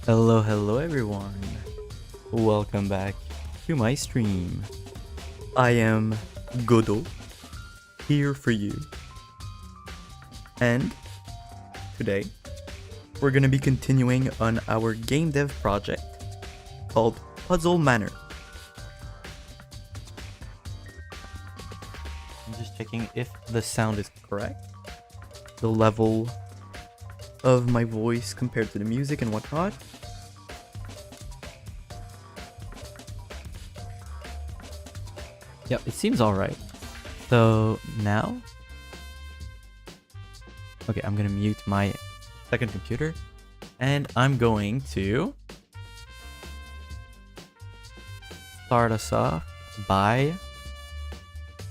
Hello everyone. Welcome back to my stream. I am Godo, here for you. And today, we're gonna be continuing on our game dev project called Puzzle Manor. I'm just checking if the sound is correct. The level of my voice compared to the music and whatnot. Yep, it seems alright. So now, okay, I'm gonna mute my second computer and I'm going to start us off by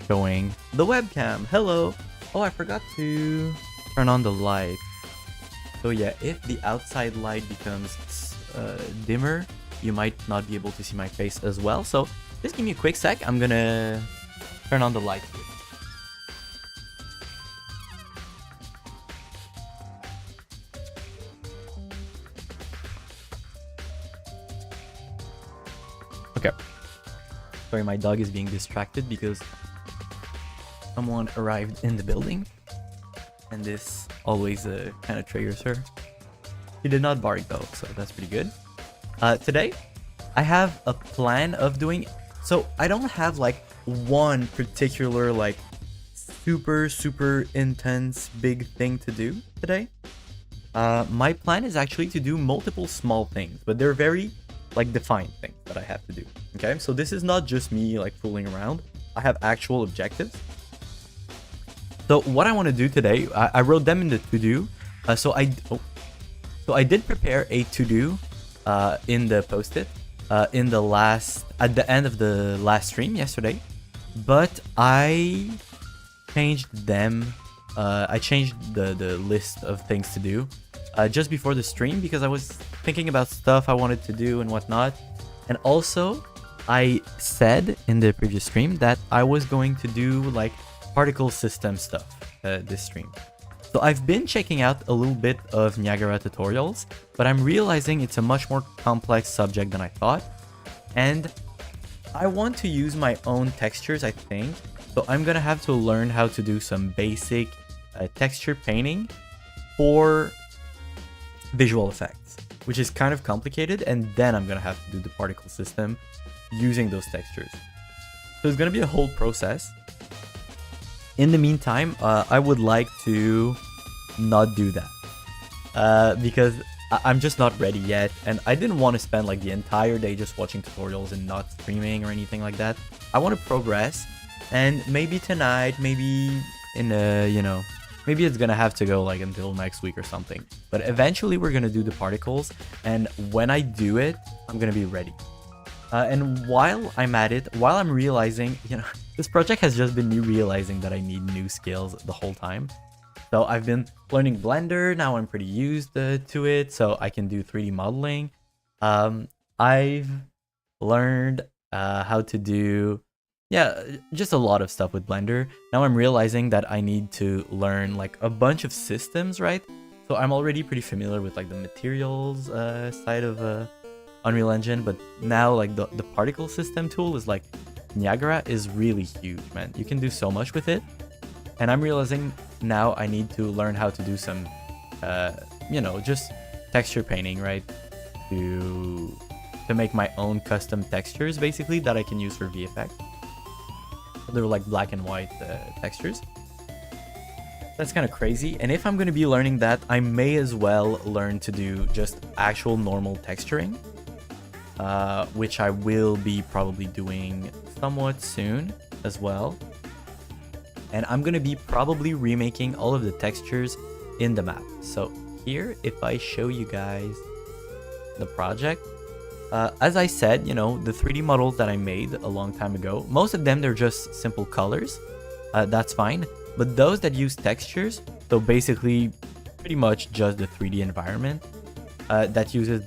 showing the webcam. Hello. Oh, I forgot to turn on the light. So yeah, if the outside light becomes dimmer, you might not be able to see my face as well. So just give me a quick sec. I'm gonna turn on the light here. Okay. Sorry, my dog is being distracted because someone arrived in the building. And this always kind of triggers her. She did not bark though, so that's pretty good. Today, I have a plan of doing... So I don't have like one particular like super intense big thing to do today. My plan is actually to do multiple small things, but they're very like defined things that I have to do. Okay, so this is not just me like fooling around. I have actual objectives. So what I want to do today, I wrote them in the to-do. So I did prepare a to-do in the post-it at the end of the last stream yesterday, but I changed them. I changed the list of things to do just before the stream because I was thinking about stuff I wanted to do and whatnot. And also, I said in the previous stream that I was going to do like particle system stuff this stream. So I've been checking out a little bit of Niagara tutorials, but I'm realizing it's a much more complex subject than I thought. And I want to use my own textures, I think. So I'm gonna have to learn how to do some basic texture painting for visual effects, which is kind of complicated. And then I'm gonna have to do the particle system using those textures. So it's gonna be a whole process. In the meantime, I would like to not do that because I'm just not ready yet, and I didn't want to spend like the entire day just watching tutorials and not streaming or anything like that. I want to progress, and maybe tonight, maybe in maybe it's gonna have to go like until next week or something. But eventually we're gonna do the particles, and when I do it, I'm gonna be ready. And while I'm at it, while I'm realizing, this project has just been me realizing that I need new skills the whole time. So I've been learning Blender, now I'm pretty used to it, so I can do 3D modeling. I've learned how to do, just a lot of stuff with Blender. Now I'm realizing that I need to learn like a bunch of systems, right? So I'm already pretty familiar with like the materials side of Unreal Engine, but now like the particle system tool is like, Niagara is really huge, man. You can do so much with it, and I'm realizing now I need to learn how to do some just texture painting, right, to make my own custom textures basically that I can use for VFX. They're like black and white textures. That's kind of crazy, and if I'm going to be learning that, I may as well learn to do just actual normal texturing, which I will be probably doing somewhat soon as well. And I'm gonna be probably remaking all of the textures in the map. So here, if I show you guys the project, as I said, the 3D models that I made a long time ago, most of them, they're just simple colors. That's fine. But those that use textures, so basically pretty much just the 3D environment, that uses,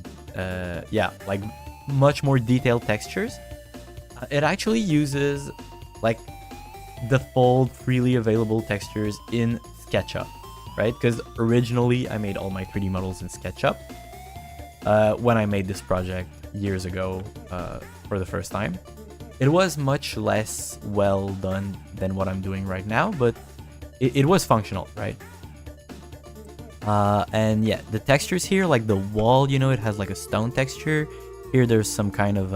like much more detailed textures. It actually uses like default freely available textures in SketchUp, right? Because originally I made all my 3D models in SketchUp. when I made this project years ago for the first time. It was much less well done than what I'm doing right now, but it was functional, right? And yeah, the textures here, like the wall, you know, it has like a stone texture. Here there's some kind of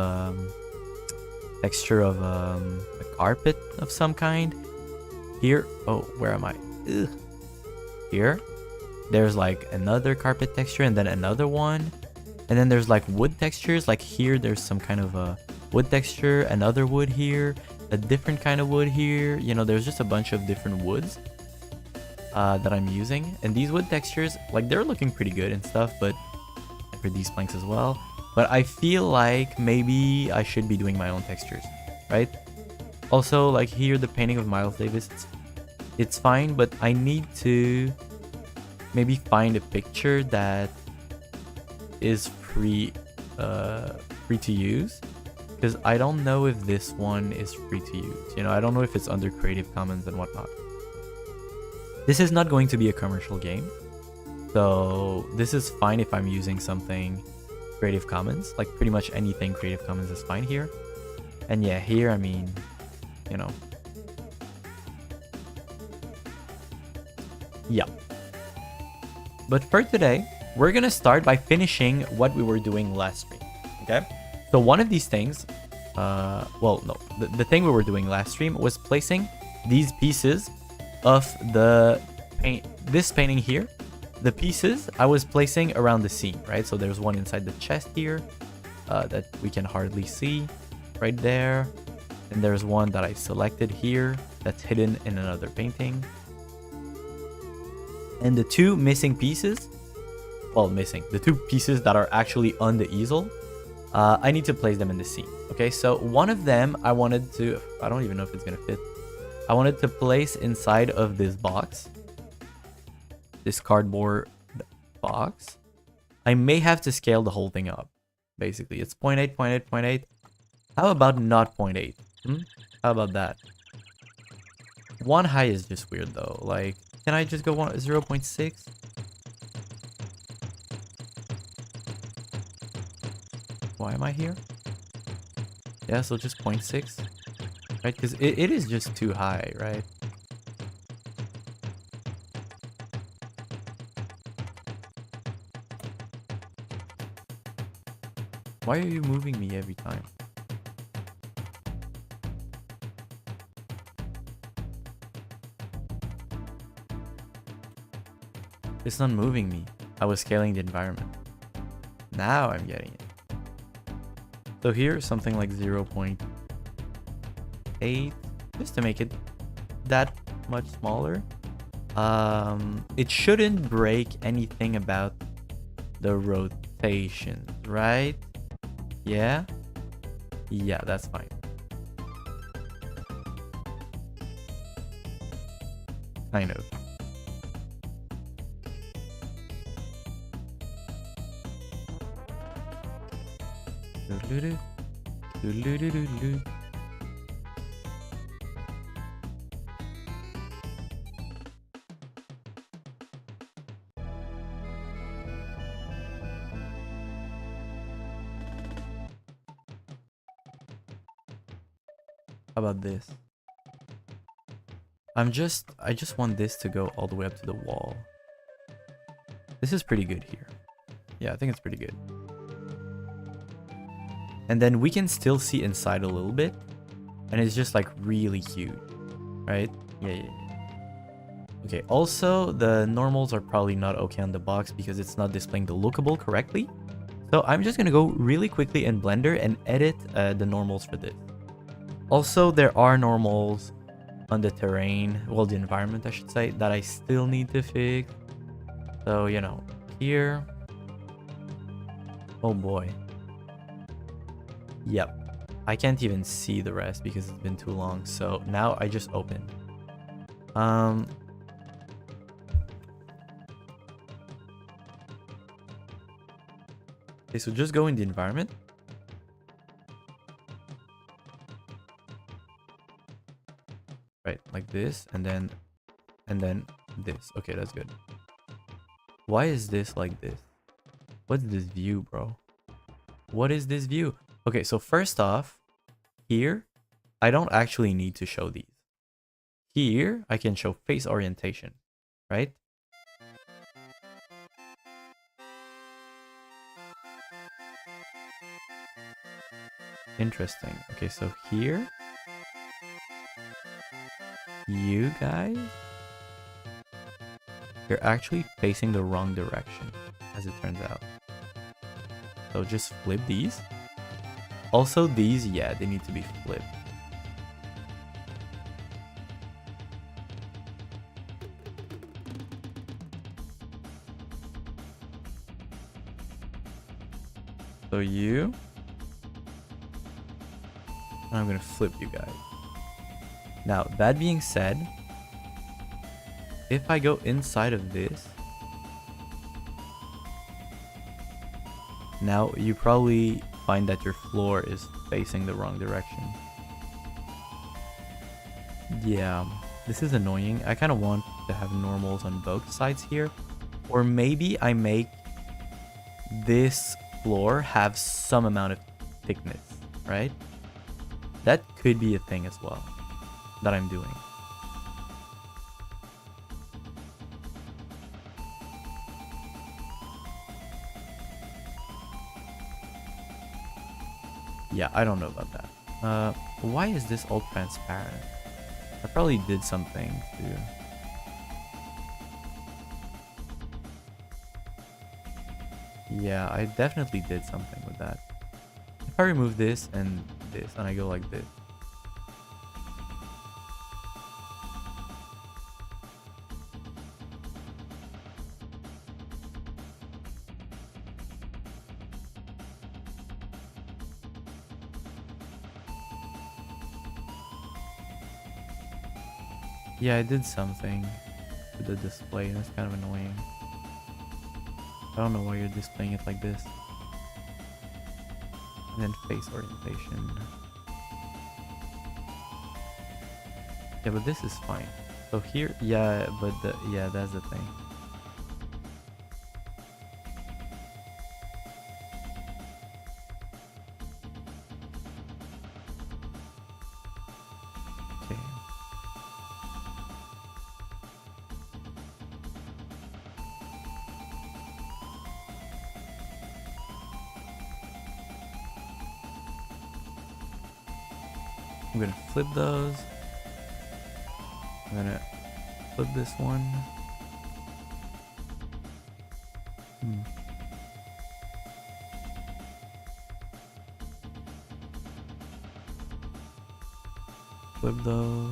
texture of a carpet of some kind. Here, oh, where am I? Ugh. Here, there's like another carpet texture and then another one. And then there's like wood textures. Like here, there's some kind of a wood texture, another wood here, a different kind of wood here. You know, there's just a bunch of different woods that I'm using. And these wood textures, like they're looking pretty good and stuff, but for these planks as well. But I feel like maybe I should be doing my own textures, right? Also, like here, the painting of Miles Davis, it's fine, but I need to maybe find a picture that is free to use, because I don't know if this one is free to use. You know, I don't know if it's under Creative Commons and whatnot. This is not going to be a commercial game, so this is fine if I'm using something Creative Commons. Like pretty much anything Creative Commons is fine here. And yeah, here, I mean, you know, yeah. But for today, we're gonna start by finishing what we were doing last stream, okay? So one of these things, well, no, the thing we were doing last stream was placing these pieces of the paint, this painting here. The pieces I was placing around the seam, right? So there's one inside the chest here that we can hardly see right there. And there's one that I selected here that's hidden in another painting. And the two missing pieces, well, the two pieces that are actually on the easel, I need to place them in the seam. Okay, so one of them I wanted to, I don't even know if it's gonna fit. I wanted to place inside of this box, this cardboard box. I may have to scale the whole thing up. Basically, it's 0.8, 0.8, 0.8. How about not 0.8? How about that? One high is just weird though. Like, can I just go 0.6? Why am I here? Yeah, so just 0.6, right? Because it is just too high, right? Why are you moving me every time? It's not moving me. I was scaling the environment. Now I'm getting it. So here, something like 0.8, just to make it that much smaller. It shouldn't break anything about the rotation, right? Yeah? Yeah, that's fine. Kind of. How about this? I just want this to go all the way up to the wall. This is pretty good here. Yeah, I think it's pretty good. And then we can still see inside a little bit. And it's just like really huge, right? Yeah. Okay, also the normals are probably not okay on the box because it's not displaying the lookable correctly. So I'm just gonna go really quickly in Blender and edit the normals for this. Also, there are normals on the terrain, well, the environment, I should say, that I still need to fix. So, you know, here. Oh boy. Yep. I can't even see the rest because it's been too long. So now I just open. Okay, so just go in the environment. Right, like this, and then this. Okay, that's good. Why is this like this? What's this view, bro? What is this view? Okay, so first off, here, I don't actually need to show these. Here, I can show face orientation, right? Interesting. Okay, so here, you guys, you're actually facing the wrong direction, as it turns out. So just flip these. Also, these, yeah, they need to be flipped. So you, and I'm gonna flip you guys. Now, that being said, if I go inside of this, now you probably find that your floor is facing the wrong direction. Yeah, this is annoying. I kind of want to have normals on both sides here. Or maybe I make this floor have some amount of thickness, right? That could be a thing as well that I'm doing. Yeah, I don't know about that. Why is this all transparent? I probably did something to... Yeah, I definitely did something with that. If I remove this and I go like this. Yeah, I did something to the display and it's kind of annoying. I don't know why you're displaying it like this. And then face orientation. Yeah, but this is fine. So here, yeah, but yeah, that's the thing. Okay. I'm gonna flip those. I'm gonna flip this one. Flip those.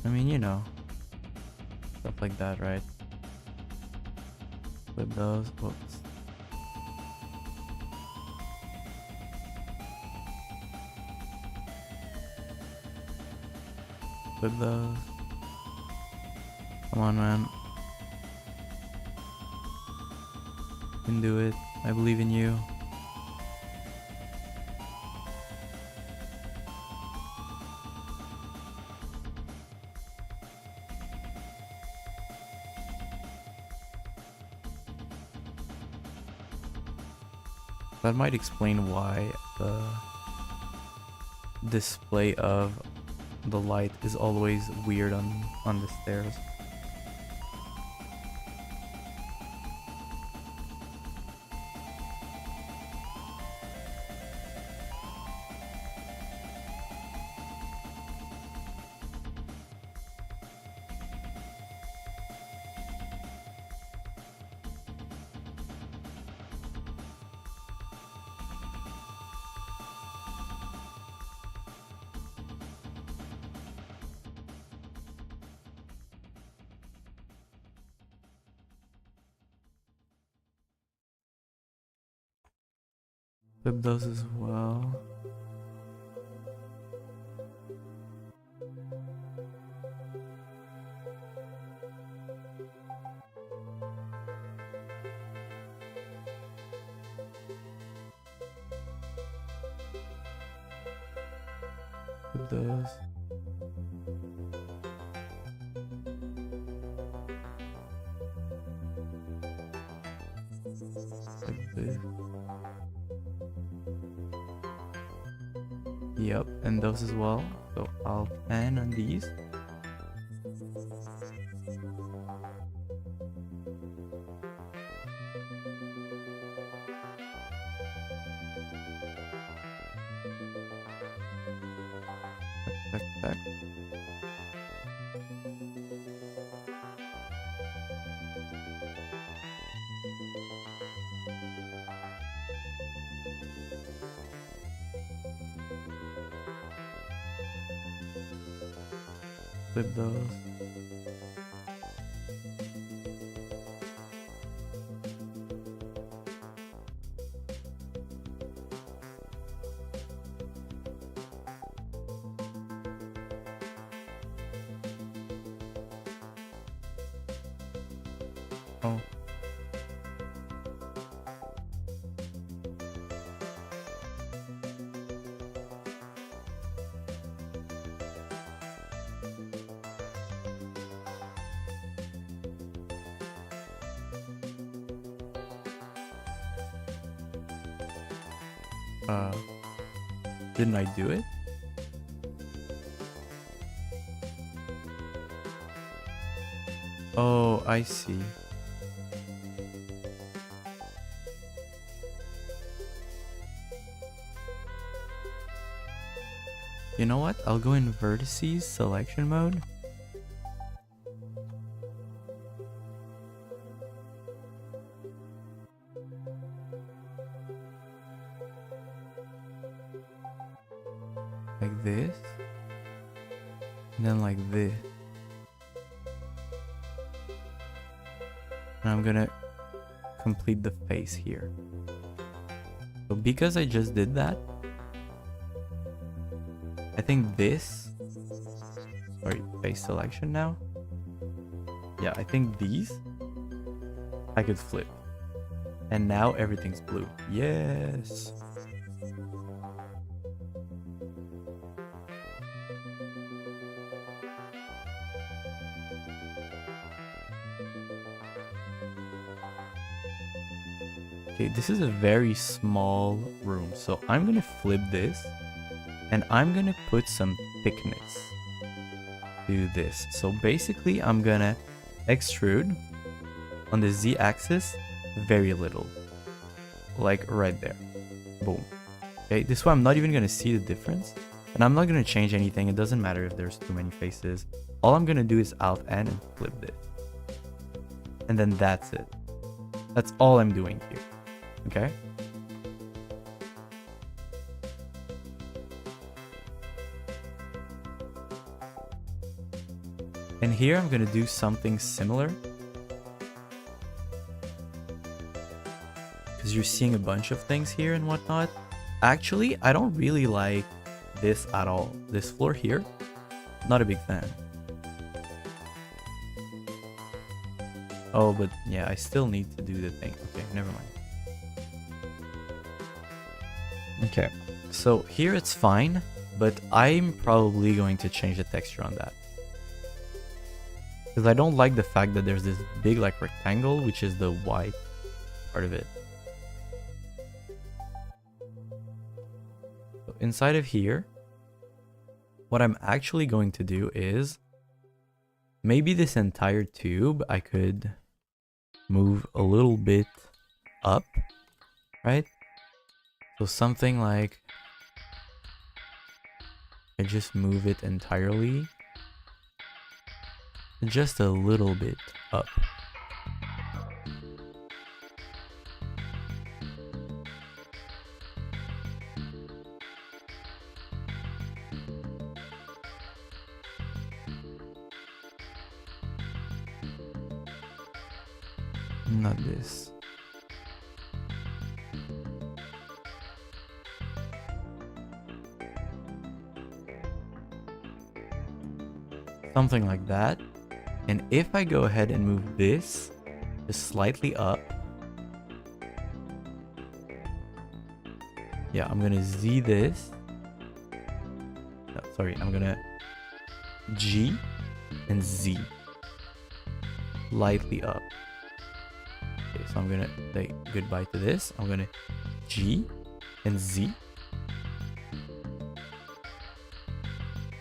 I mean, you know, stuff like that, right? Flip those. Whoops. Flip those. Come on, man. You can do it. I believe in you. That might explain why the display of the light is always weird on the stairs. Flip those as well. Flip those. Yep, and those as well. So Alt N on these. Check. Flip those. Oh. Didn't I do it? Oh, I see. You know what? I'll go in vertices selection mode. Like this. And then like this. And I'm gonna complete the face here. So because I just did that, I think this, sorry, face selection now. Yeah, I think these I could flip. And now everything's blue. Yes. Okay, this is a very small room, so I'm gonna flip this and I'm gonna put some thickness to this. So basically I'm gonna extrude on the z-axis very little, like right there. Boom. Okay, this way I'm not even gonna see the difference, and I'm not gonna change anything. It doesn't matter if there's too many faces. All I'm gonna do is Alt N and flip this, and then that's it. That's all I'm doing here. Okay. And here I'm gonna do something similar, because you're seeing a bunch of things here and whatnot. Actually, I don't really like this at all. This floor here, not a big fan. Oh, but yeah, I still need to do the thing. Okay, never mind. Okay, so here it's fine, but I'm probably going to change the texture on that. Because I don't like the fact that there's this big like rectangle, which is the white part of it. So inside of here, what I'm actually going to do is maybe this entire tube I could move a little bit up, right? So something like I just move it entirely, just a little bit up. Not this. Something like that. And if I go ahead and move this just slightly up, yeah, I'm gonna Z this. No, sorry, I'm gonna G and Z lightly up. Okay, so I'm gonna say goodbye to this. I'm gonna G and Z.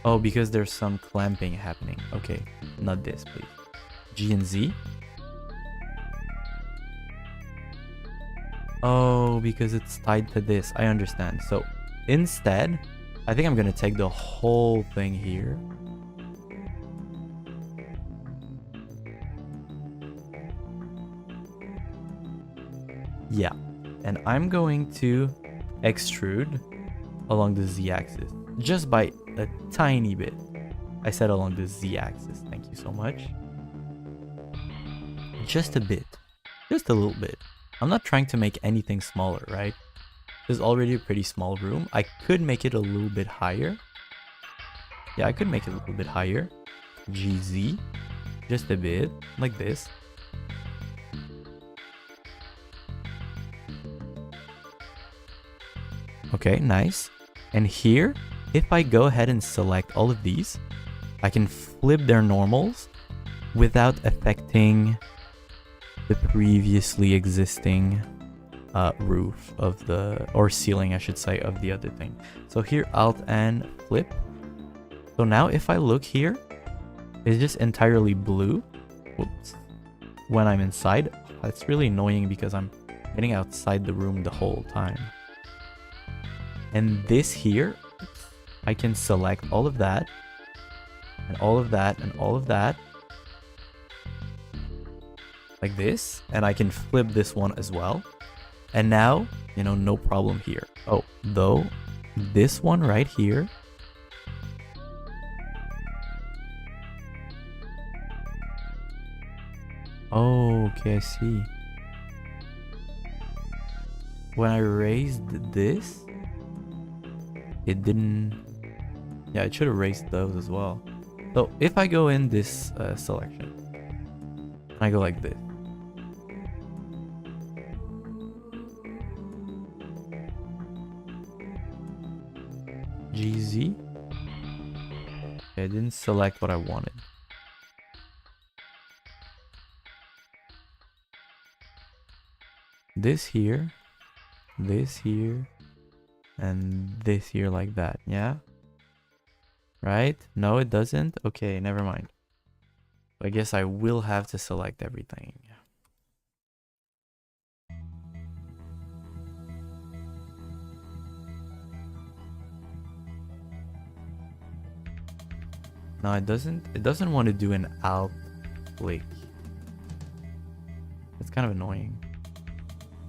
Oh, because there's some clamping happening. Okay, not this, please. G and Z. Oh, because it's tied to this. I understand. So instead, I think I'm gonna take the whole thing here. Yeah, and I'm going to extrude along the z-axis just by a tiny bit. I said along the z-axis. Thank you so much. Just a bit, just a little bit. I'm not trying to make anything smaller, right? There's already a pretty small room. I could make it a little bit higher. Yeah, I could make it a little bit higher. GZ, just a bit, like this. Okay, nice. And here, if I go ahead and select all of these, I can flip their normals without affecting the previously existing roof of the, or ceiling I should say, of the other thing. So here, Alt and flip. So now if I look here, it's just entirely blue. Whoops. When I'm inside, that's really annoying because I'm getting outside the room the whole time. And this here, I can select all of that, and all of that, and all of that, like this, and I can flip this one as well. And now, you know, no problem here. Oh, though, this one right here, oh, okay, I see. When I raised this, it didn't, yeah, it should have raised those as well. So if I go in this selection, I go like this. GZ. Okay, I didn't select what I wanted. This here, and this here like that, yeah? Right? No, it doesn't? Okay, never mind. I guess I will have to select everything. No, it doesn't want to do an alt click. It's kind of annoying.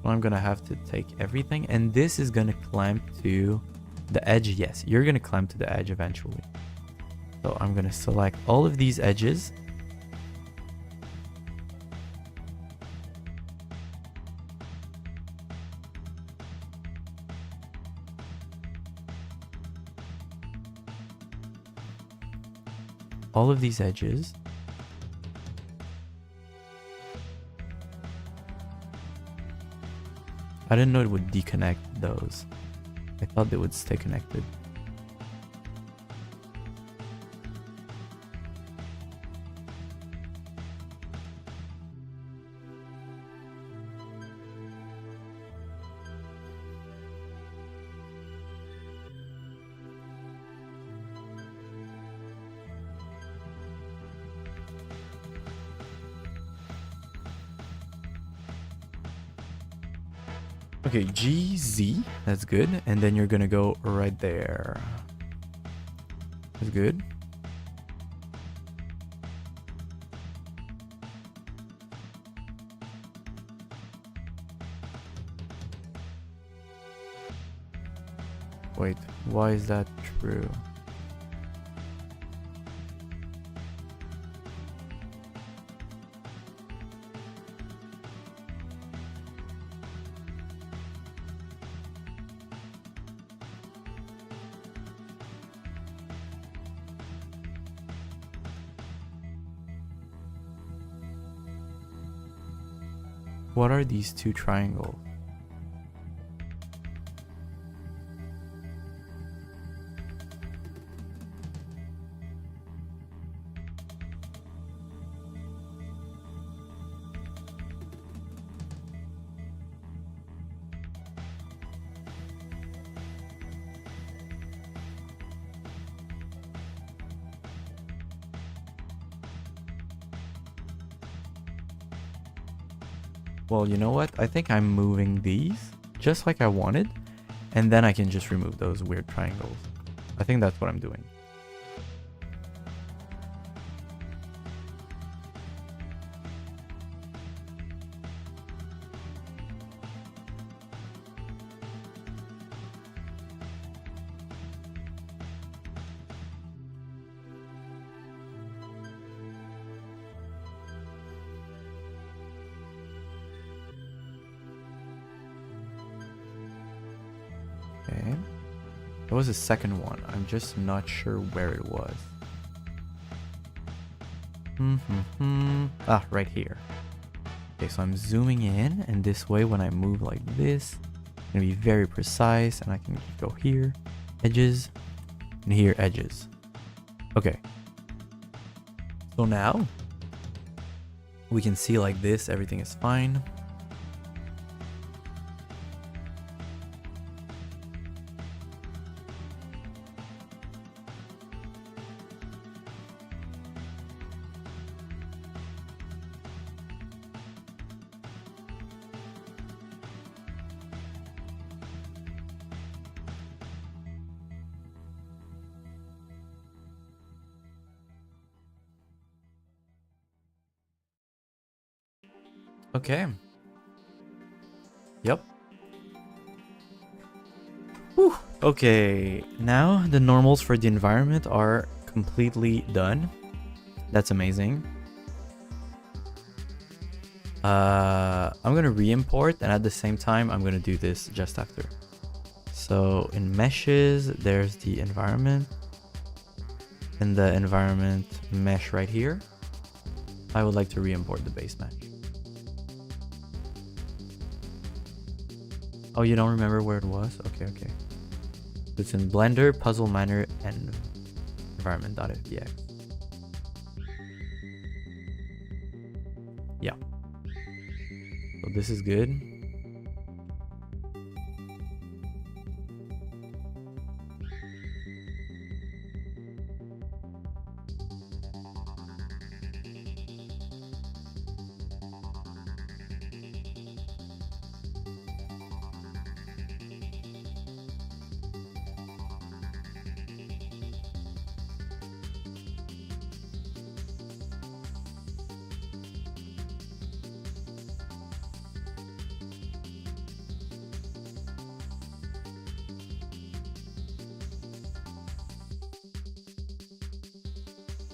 Well, I'm gonna have to take everything, and this is gonna clamp to the edge. Yes, you're gonna clamp to the edge eventually. So I'm gonna select all of these edges. All of these edges. I didn't know it would deconnect those. I thought they would stay connected. Okay, GZ, that's good. And then you're gonna go right there. That's good. Wait, why is that true? What are these two triangles? Well, you know what? I think I'm moving these just like I wanted. And then I can just remove those weird triangles. I think that's what I'm doing. Okay. That was the second one. I'm just not sure where it was. Ah, right here. Okay, so I'm zooming in, and this way when I move like this, it's gonna be very precise, and I can go here, edges, and here, edges. Okay. So now, we can see like this, everything is fine. Okay. Yep. Whew. Okay, now the normals for the environment are completely done. That's amazing. I'm gonna re-import, and at the same time, I'm gonna do this just after. So in meshes, there's the environment. In the environment mesh right here, I would like to re-import the base mesh. Oh, you don't remember where it was? Okay, okay. It's in Blender, Puzzle Manor, and environment.fdx. Yeah. So this is good.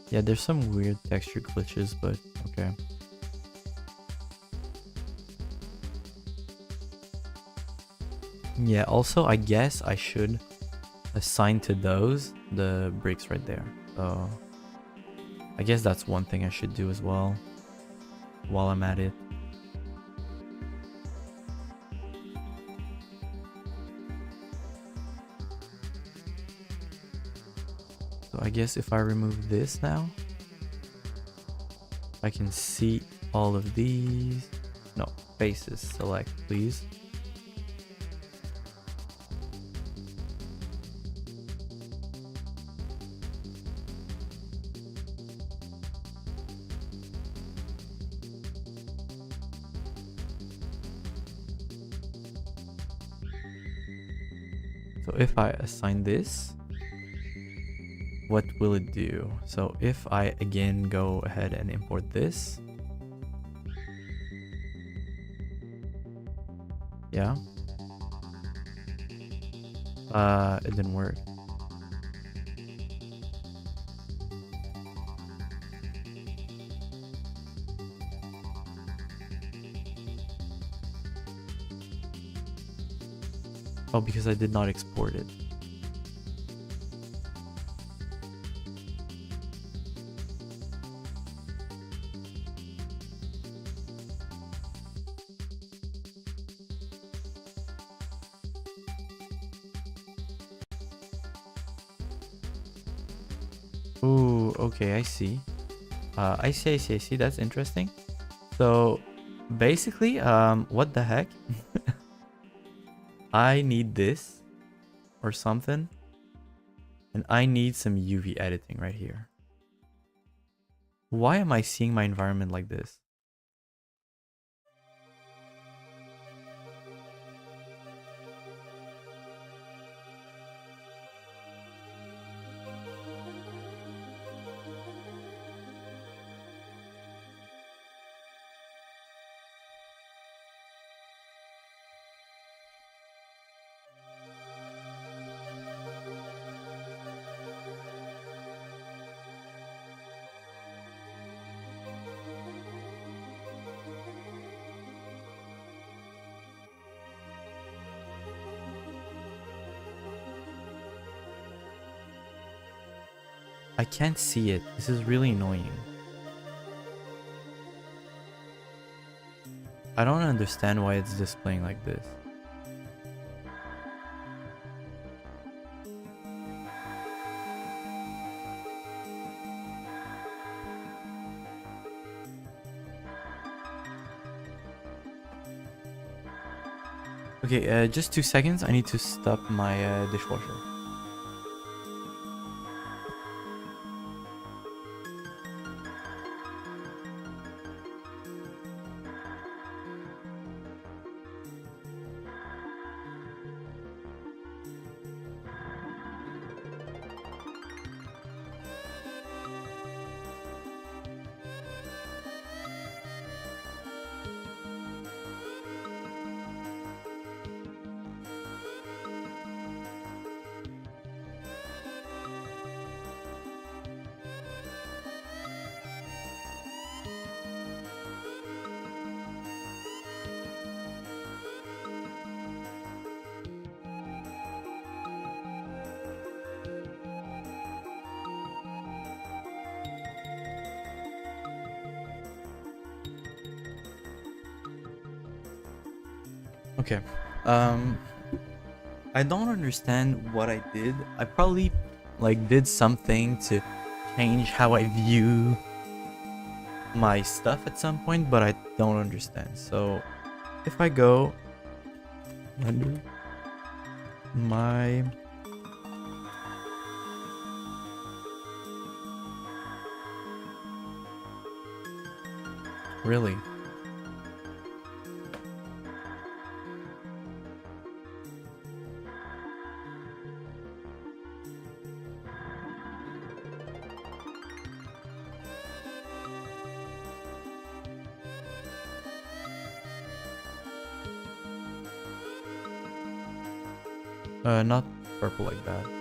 Yeah, there's some weird texture glitches, but okay. Yeah, also, I guess I should assign to those the bricks right there. So I guess that's one thing I should do as well while I'm at it. So I guess if I remove this now, I can see all of these. No, faces select, please. So if I assign this, what will it do? So if I again go ahead and import this, yeah, it didn't work. Oh, because I did not export it. Ooh, okay, I see. I see. That's interesting. So basically, what the heck? I need this or something, and I need some UV editing right here. Why am I seeing my environment like this? I can't see it. This is really annoying. I don't understand why it's displaying like this. Okay, just 2 seconds. I need to stop my dishwasher. Okay. I don't understand what I did. I probably like did something to change how I view my stuff at some point, but I don't understand. So if I go under my really not purple like that. But...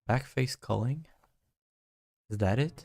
Backface culling? Is that it?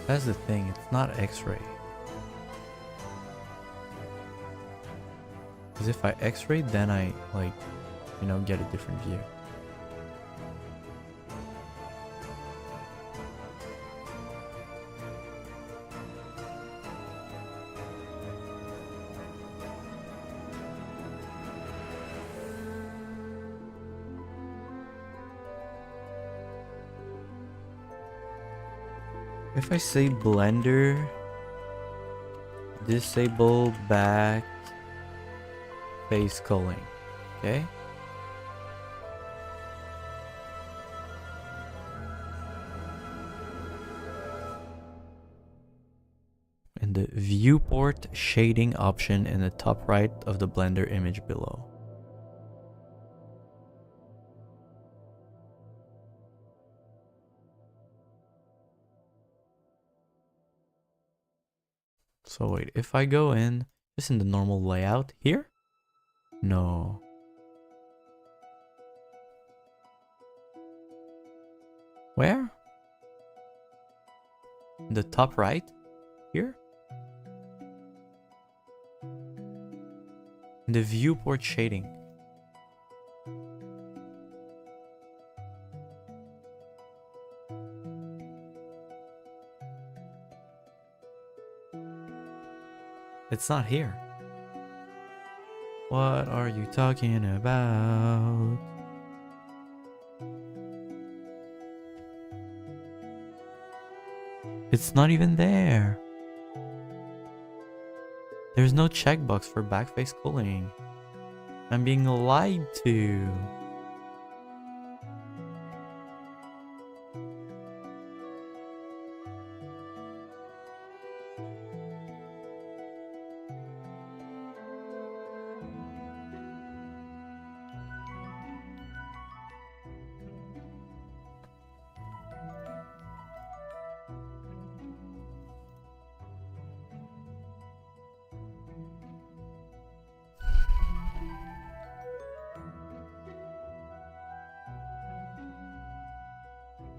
That's the thing, it's not X-ray. Because if I X-ray, then I, like, you know, get a different view. If I say Blender, disable back face culling, okay? And the viewport shading option in the top right of the Blender image below. So wait, if I go in, just in the normal layout here? No. Where? The top right? Here? The viewport shading. It's not here. What are you talking about? It's not even there. There's no checkbox for backface culling. I'm being lied to.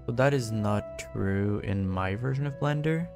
So that is not true in my version of Blender.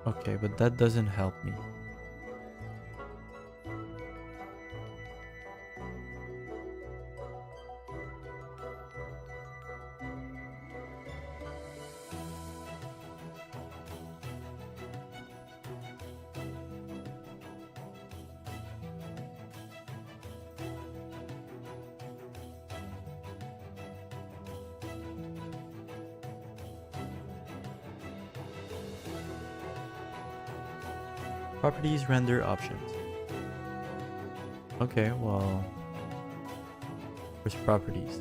Okay, but that doesn't help me. Properties, render options. Okay, well, where's properties?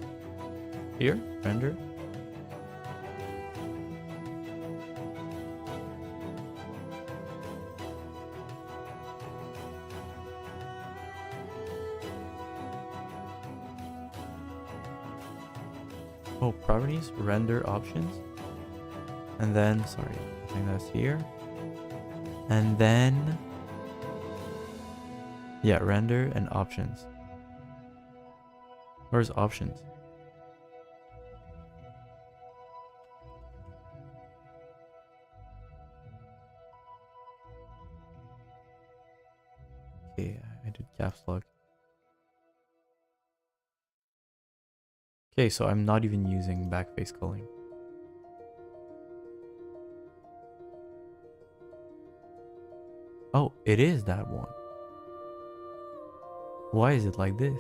Here, render. Oh, properties, render options. And then, sorry, I think that's here. And then, yeah, render and options. Where's options? Okay, I did caps lock. Okay, so I'm not even using backface culling. Oh, it is that one. Why is it like this?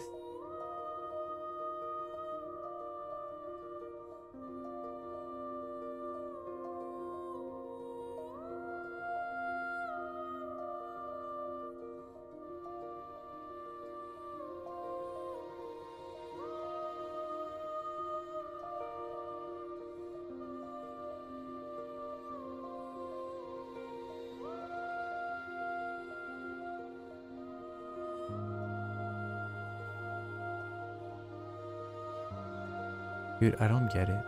Dude, I don't get it.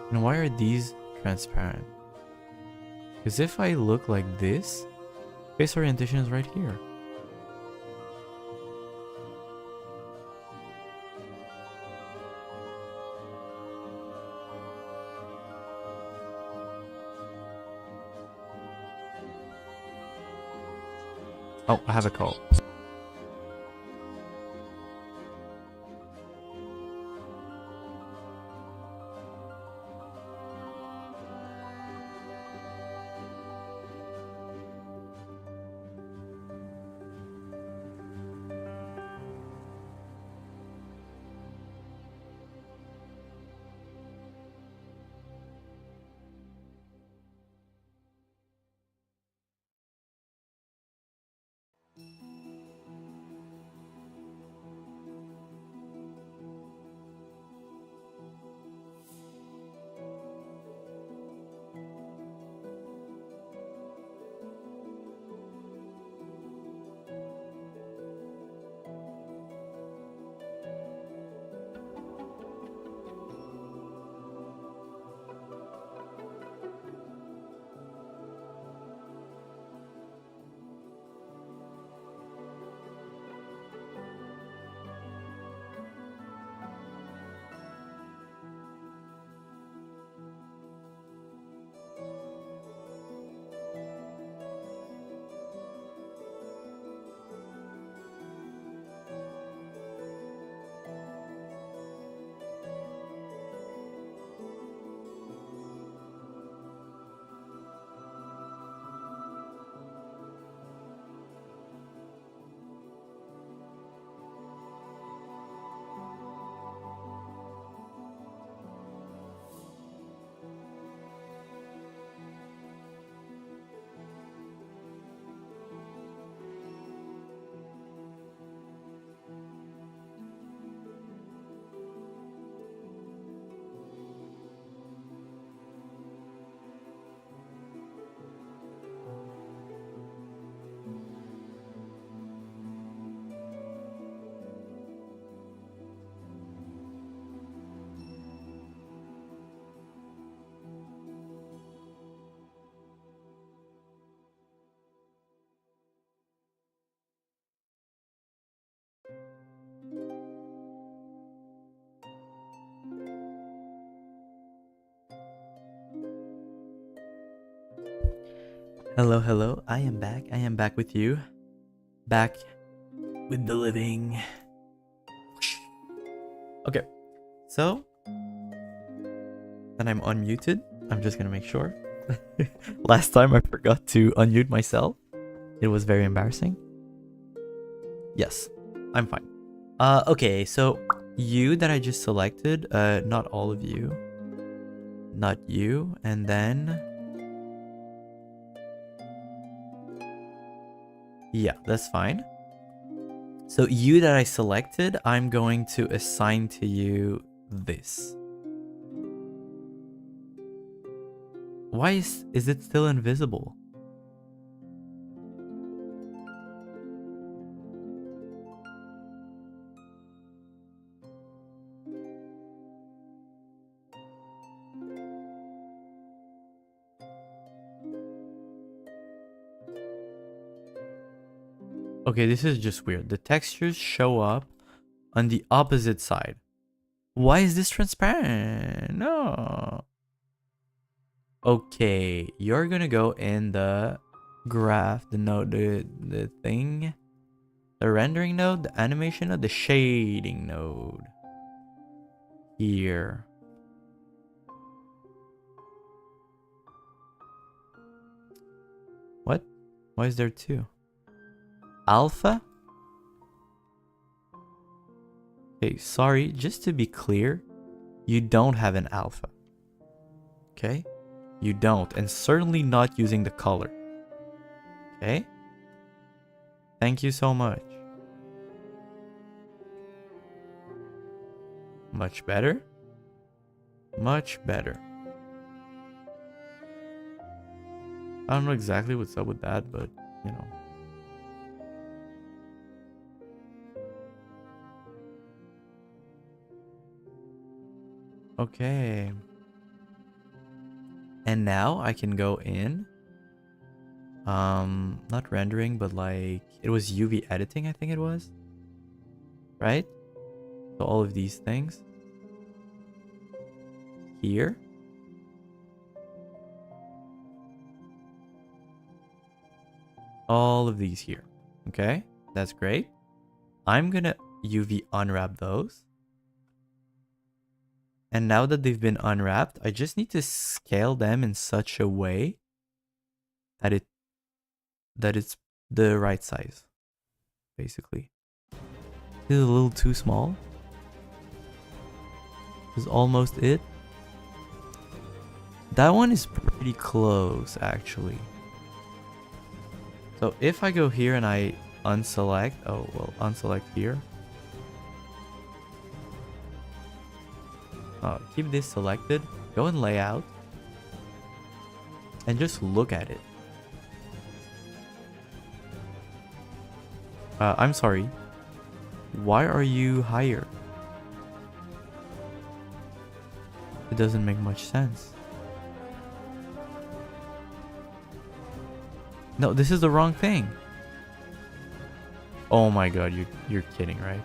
And why are these transparent? Because if I look like this, face orientation is right here. Oh, I have a call. Hello, hello. I am back. I am back with you. Back with the living. Okay. So, then I'm unmuted. I'm just gonna make sure. Last time I forgot to unmute myself. It was very embarrassing. Yes, I'm fine. Okay, so you that I just selected, not all of you. Not you, and then... Yeah, that's fine. So you that I selected, I'm going to assign to you this. Why is it still invisible? Okay, this is just weird. The textures show up on the opposite side. Why is this transparent? No. Okay, you're gonna go in the graph, the node, the thing, the rendering node, the animation node, the shading node. Here. What? Why is there two? Alpha? Okay, sorry, just to be clear, you don't have an alpha. Okay? You don't, and certainly not using the color. Okay? Thank you so much. Much better? Much better. I don't know exactly what's up with that, but, you know. Okay. And now I can go in. Not rendering, but like, it was UV editing, I think it was. Right? So all of these things. Here. All of these here. Okay, that's great. I'm gonna UV unwrap those. And now that they've been unwrapped, I just need to scale them in such a way that it's the right size, basically. This is a little too small. This is almost it. That one is pretty close, actually. So if I go here and I unselect, oh, well, unselect here. Keep this selected, go in layout, and just look at it. I'm sorry. Why are you higher? It doesn't make much sense. No, this is the wrong thing. Oh my god, you're kidding, right?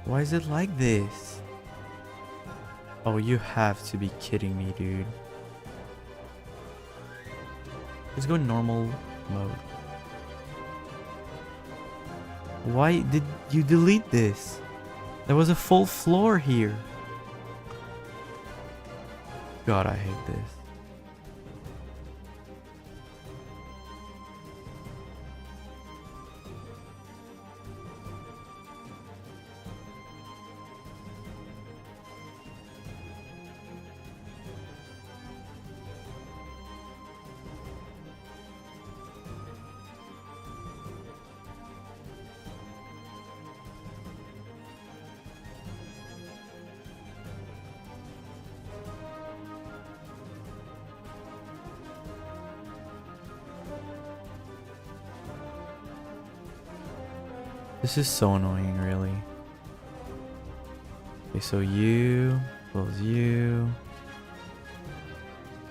Why is it like this? Oh, you have to be kidding me, dude. Let's go normal mode. Why did you delete this? There was a full floor here. God, I hate this. This is so annoying, really. Okay, so you,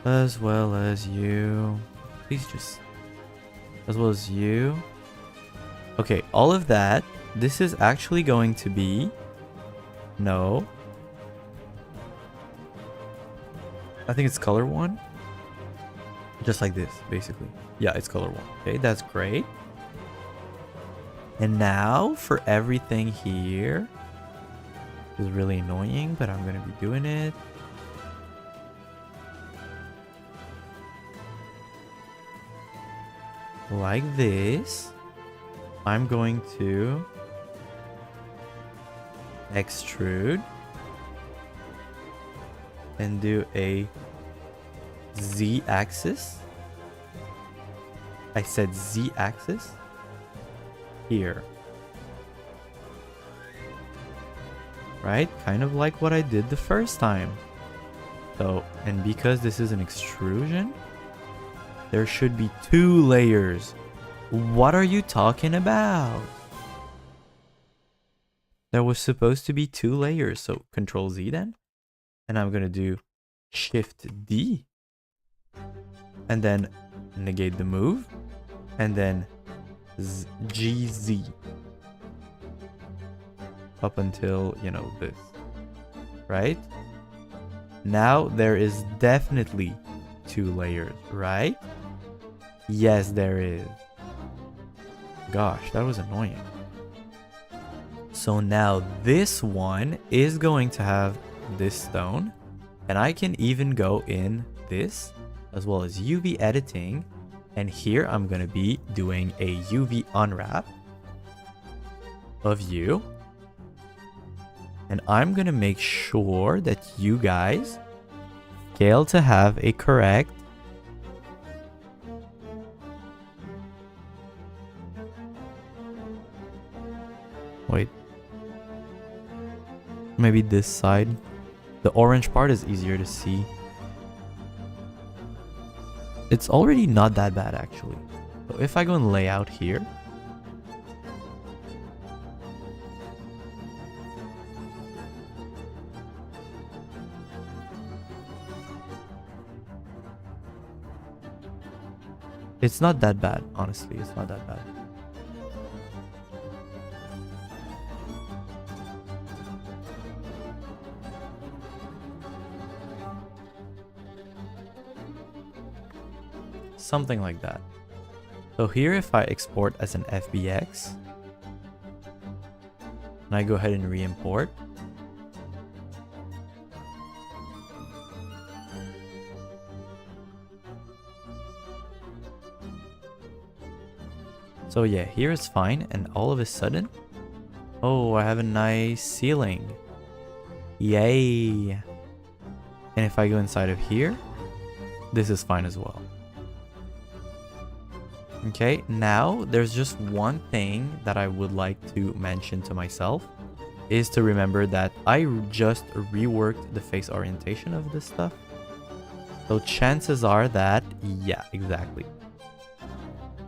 as well as you. Please just, as well as you. Okay, all of that. This is actually going to be, no. I think it's color 1. Just like this, basically. Yeah, it's color 1. Okay, that's great. And now for everything here. This is really annoying, but I'm gonna be doing it. Like this. I'm going to extrude and do a Z-axis. I said Z-axis here. Right? Kind of like what I did the first time. So, and because this is an extrusion, there should be 2 layers. What are you talking about? There was supposed to be 2 layers. So Control Z then. And I'm going to do Shift D. And then negate the move. And then GZ. Up until, you know, this. Right? Now there is definitely 2 layers, right? Yes, there is. Gosh, that was annoying. So now this one is going to have this stone. And I can even go in this as well as UV editing. And here I'm going to be doing a UV unwrap of you. And I'm going to make sure that you guys scale to have a correct wait. Maybe this side. The orange part is easier to see. It's already not that bad actually. So if I go in layout here, it's not that bad, honestly. It's not that bad. Something like that. So here, if I export as an FBX, and I go ahead and re-import, so yeah, here it's fine, and all of a sudden, oh, I have a nice ceiling. Yay! And if I go inside of here, this is fine as well. Okay, now there's just one thing that I would like to mention to myself, is to remember that I just reworked the face orientation of this stuff. So chances are that, yeah, exactly,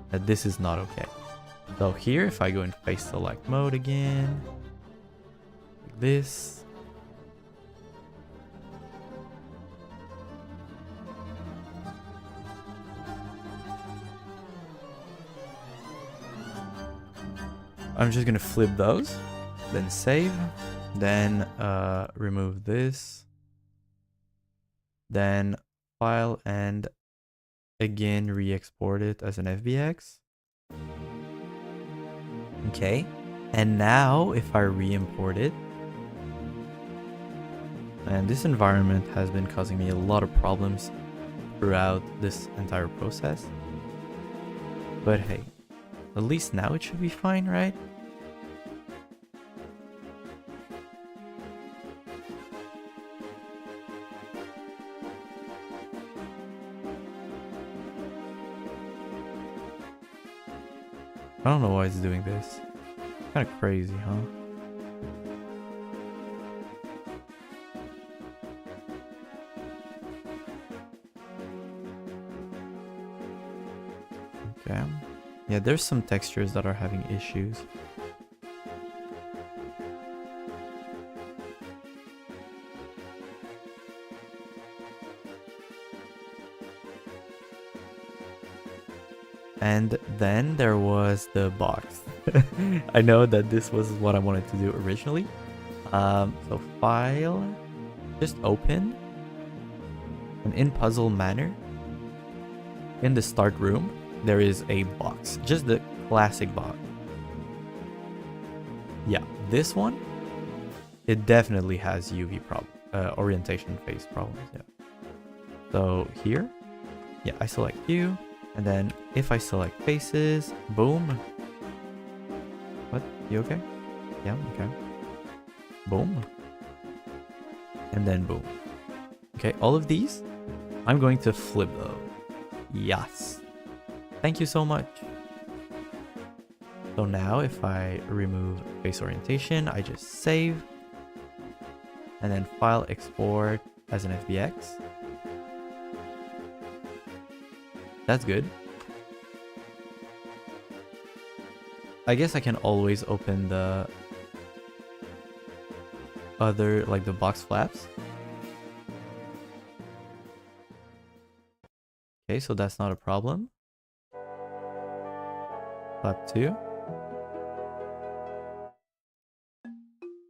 that this is not okay. So here, if I go in face select mode again, like this, I'm just gonna flip those, then save, then remove this, then file and again re-export it as an FBX. Okay, and now if I re-import it, and this environment has been causing me a lot of problems throughout this entire process, but hey, at least now it should be fine, right? I don't know why it's doing this. Kind of crazy, huh? Okay. Yeah, there's some textures that are having issues. And then there was the box. I know that this was what I wanted to do originally. So file, just open, and in puzzle manner, in the start room, there is a box, just the classic box. Yeah, this one, it definitely has UV problem, orientation face problems. Yeah. So here, yeah, I select you. And then if I select faces, boom, You okay? Yeah, okay. Boom. And then boom. Okay, all of these, I'm going to flip though. Yes. Thank you so much. So now if I remove face orientation, I just save. And then file export as an FBX. That's good. I guess I can always open the other, like the box flaps. Okay, so that's not a problem. Flap 2.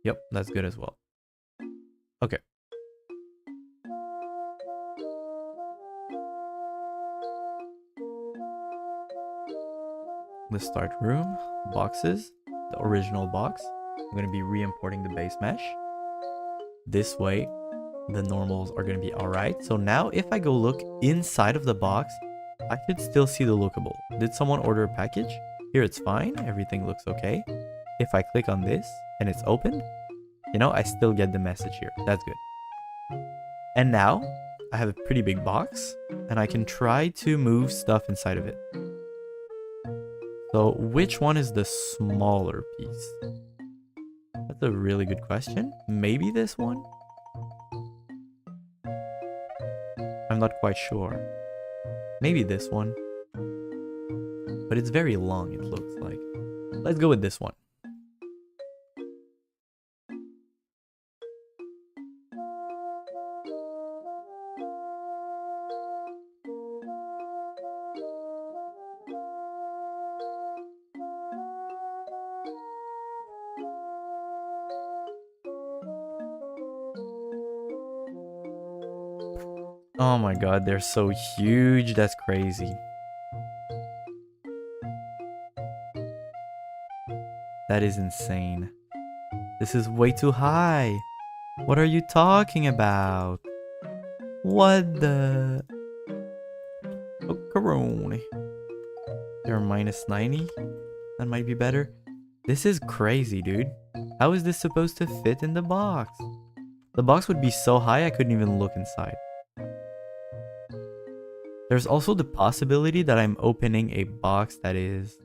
Yep, that's good as well. Okay. Let's start room, boxes, the original box. I'm going to be re-importing the base mesh. This way, the normals are going to be alright. So now if I go look inside of the box, I should still see the lookable. Did someone order a package? Here it's fine, everything looks okay. If I click on this and it's open, you know, I still get the message here. That's good. And now I have a pretty big box and I can try to move stuff inside of it. So which one is the smaller piece? That's a really good question. Maybe this one? I'm not quite sure. Maybe this one. But it's very long, it looks like. Let's go with this one. Oh my god, they're so huge. That's crazy. That is insane. This is way too high. What are you talking about? What the... Oh, Corona. They're minus 90? That might be better. This is crazy, dude. How is this supposed to fit in the box? The box would be so high I couldn't even look inside. There's also the possibility that I'm opening a box that is...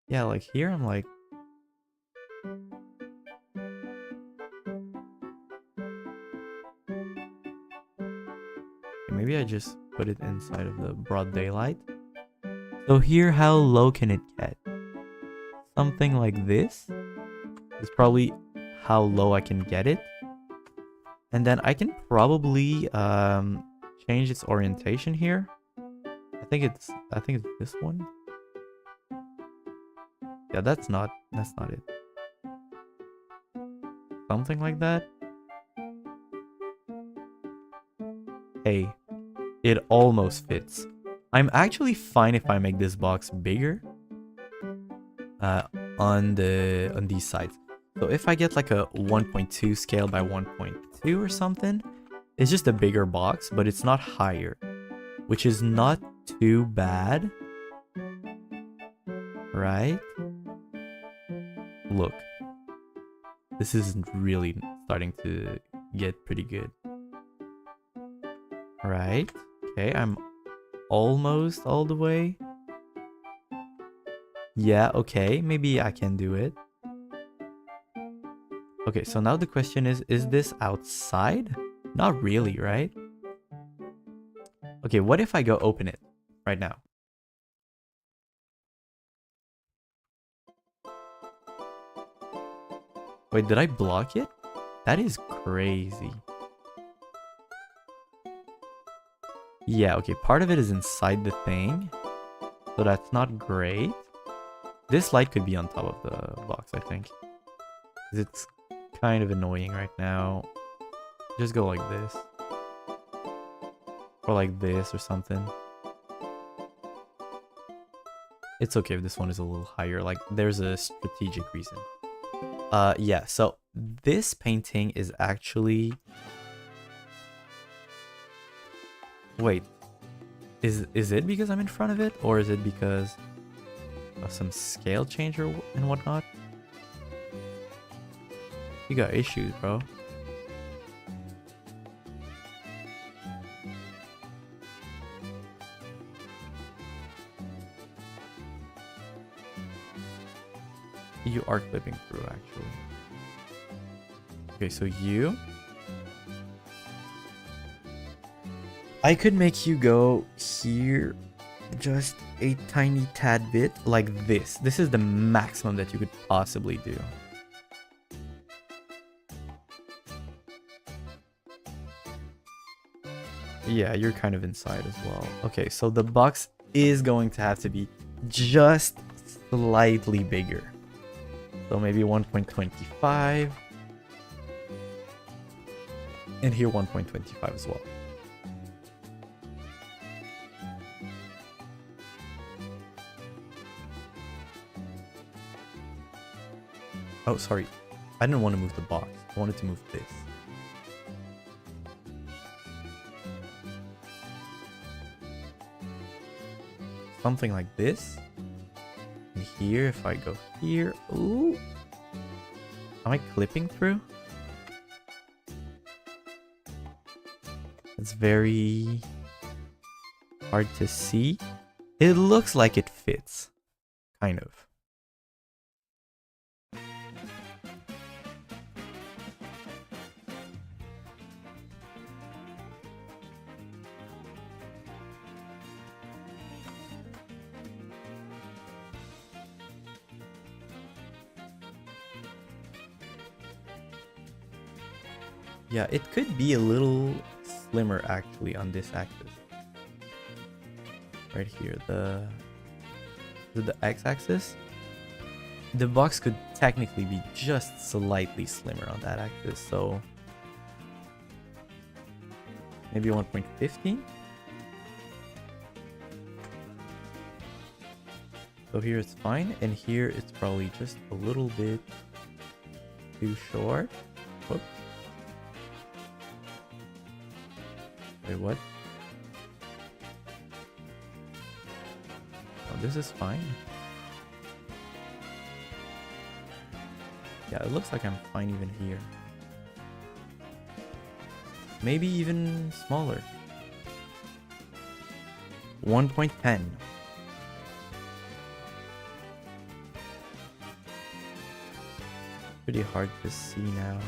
Yeah, like here I'm like... Maybe I just put it inside of the broad daylight. So here, how low can it get? Something like this is probably how low I can get it. And then I can probably change its orientation here. I think it's this one. Yeah, that's not it. Something like that. Hey, it almost fits. I'm actually fine if I make this box bigger on these sides. So if I get like a 1.2 scale by 1.2 or something, it's just a bigger box, but it's not higher, which is not too bad, right? Look, this is really starting to get pretty good. Right? Okay, I'm almost all the way. Yeah, okay, maybe I can do it. Okay, so now the question is this outside? Not really, right? Okay, what if I go open it right now? Wait, did I block it? That is crazy. Yeah, okay, part of it is inside the thing, so that's not great. This light could be on top of the box, I think. It's kind of annoying right now. Just go like this. Or like this or something. It's okay if this one is a little higher, like there's a strategic reason. Yeah, so this painting is actually... Wait, is it because I'm in front of it, or is it because some scale change and whatnot. You got issues, bro. You are clipping through, actually. Okay, so you... I could make you go here just a tiny tad bit like this. This is the maximum that you could possibly do. Yeah, you're kind of inside as well. Okay, so the box is going to have to be just slightly bigger. So maybe 1.25. And here 1.25 as well. Oh, sorry. I didn't want to move the box. I wanted to move this. Something like this. And here, if I go here... Ooh! Am I clipping through? It's very hard to see. It looks like it fits. Kind of. Yeah, it could be a little slimmer actually on this axis. Right here, the x-axis. The box could technically be just slightly slimmer on that axis, so maybe 1.15. So here it's fine, and here it's probably just a little bit too short. Whoops. Wait, what? Oh, this is fine. Yeah, it looks like I'm fine even here. Maybe even smaller. 1.10. Pretty hard to see now.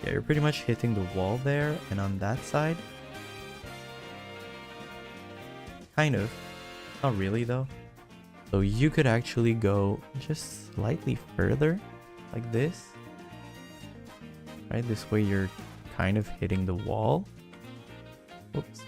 Yeah, you're pretty much hitting the wall there, and on that side, kind of. Not really though. So you could actually go just slightly further, like this. Right, this way you're kind of hitting the wall. Whoops.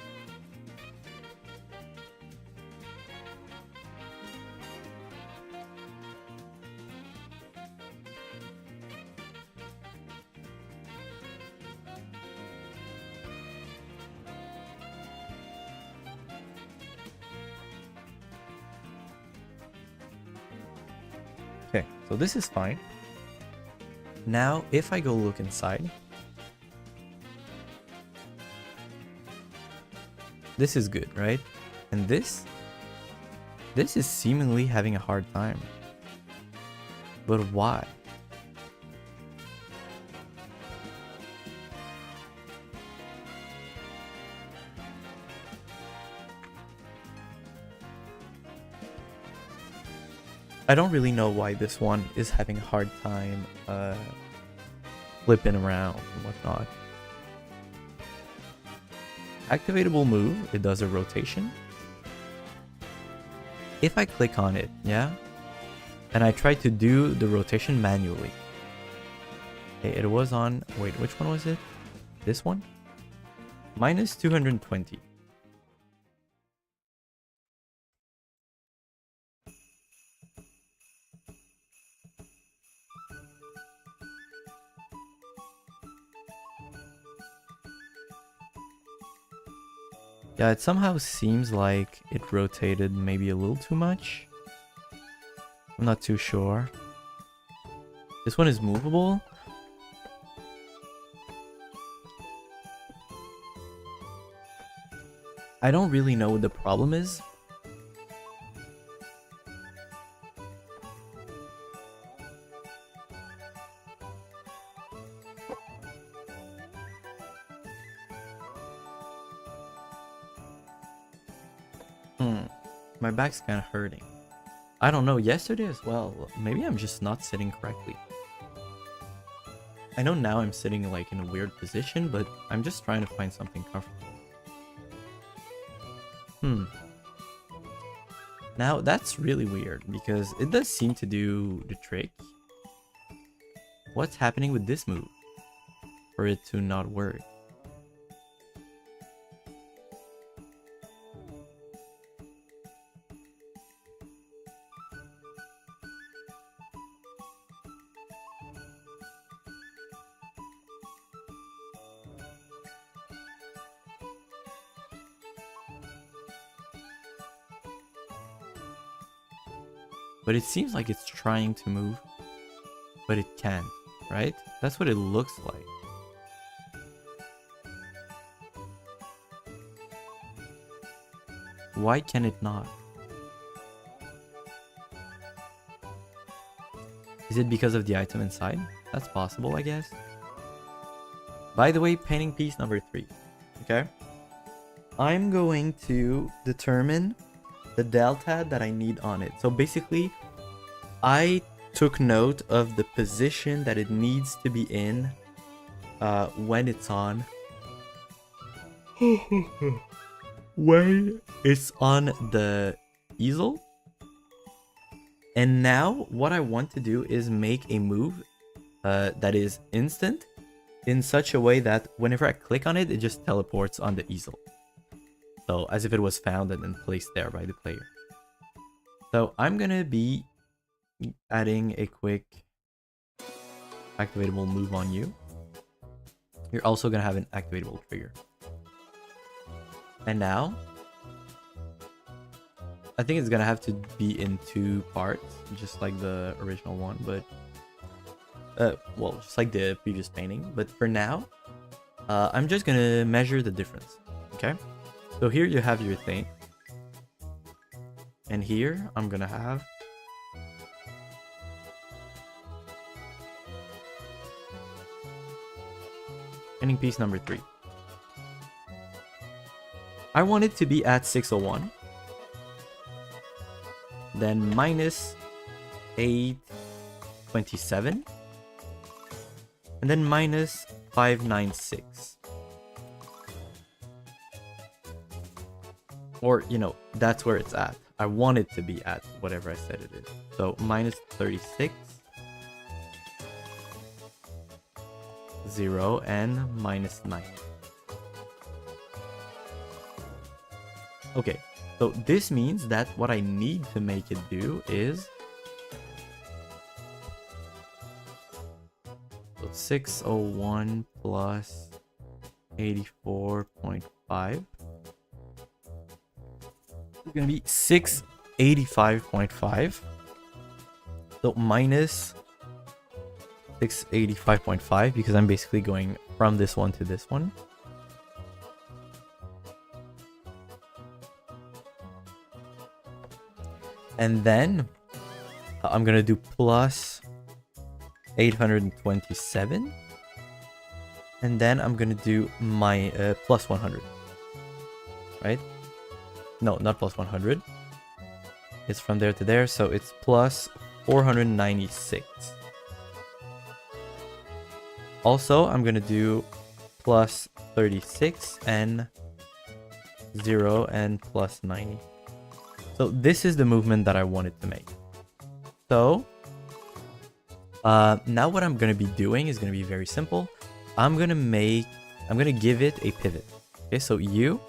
Okay, so this is fine. Now, if I go look inside, this is good, right? And this is seemingly having a hard time. But why? I don't really know why this one is having a hard time flipping around and whatnot. Activatable move, it does a rotation. If I click on it, yeah, and I try to do the rotation manually. Okay, it was on, wait, which one was it? This one? Minus 220. Yeah, it somehow seems like it rotated maybe a little too much. I'm not too sure. This one is movable. I don't really know what the problem is. My back's kind of hurting. I don't know, yesterday as well. Maybe I'm just not sitting correctly. I know now I'm sitting like in a weird position, but I'm just trying to find something comfortable. Now that's really weird because it does seem to do the trick. What's happening with this move for it to not work? But it seems like it's trying to move, but it can't, right? That's what it looks like. Why can it not? Is it because of the item inside? That's possible, I guess. By the way, painting piece number 3. Okay? I'm going to determine the delta that I need on it. So basically, I took note of the position that it needs to be in when it's on. When it's on the easel. And now what I want to do is make a move that is instant in such a way that whenever I click on it, it just teleports on the easel. So as if it was found and then placed there by the player. So I'm gonna be adding a quick activatable move on you. You're also gonna have an activatable trigger. And now I think it's gonna have to be in 2 parts, just like the original one, but well, just like the previous painting. But for now, I'm just gonna measure the difference. Okay, so here you have your thing, and here I'm gonna have painting piece number 3. I want it to be at 601, then minus 827, and then minus 596. Or, you know, that's where it's at. I want it to be at whatever I said it is. So minus 36, 0, and minus 9. Okay, so this means that what I need to make it do is 601 plus 84.5. It's gonna be 685.5. So minus 685.5 because I'm basically going from this one to this one. And then I'm gonna do plus 827, and then I'm gonna do my plus 100, right? No, not plus 100. It's from there to there, so it's plus 496. Also, I'm gonna do plus 36 and 0 and plus 90. So this is the movement that I wanted to make. So now what I'm going to be doing is going to be very simple. I'm going to give it a pivot. Okay, so you're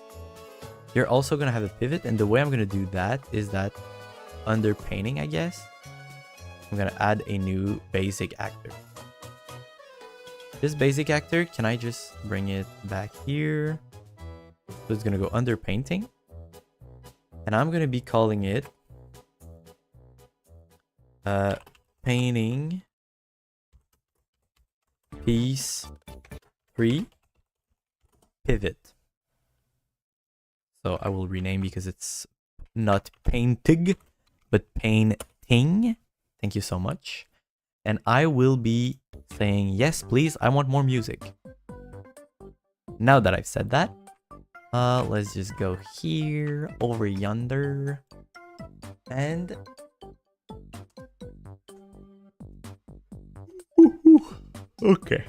also going to have a pivot. And the way I'm going to do that is that under painting, I guess, I'm going to add a new basic actor. This basic actor, can I just bring it back here? So it's going to go under painting. And I'm going to be calling it painting piece 3 pivot. So I will rename because it's not painting, but painting. Thank you so much. And I will be saying, yes, please, I want more music. Now that I've said that, Let's just go here, over yonder, and okay.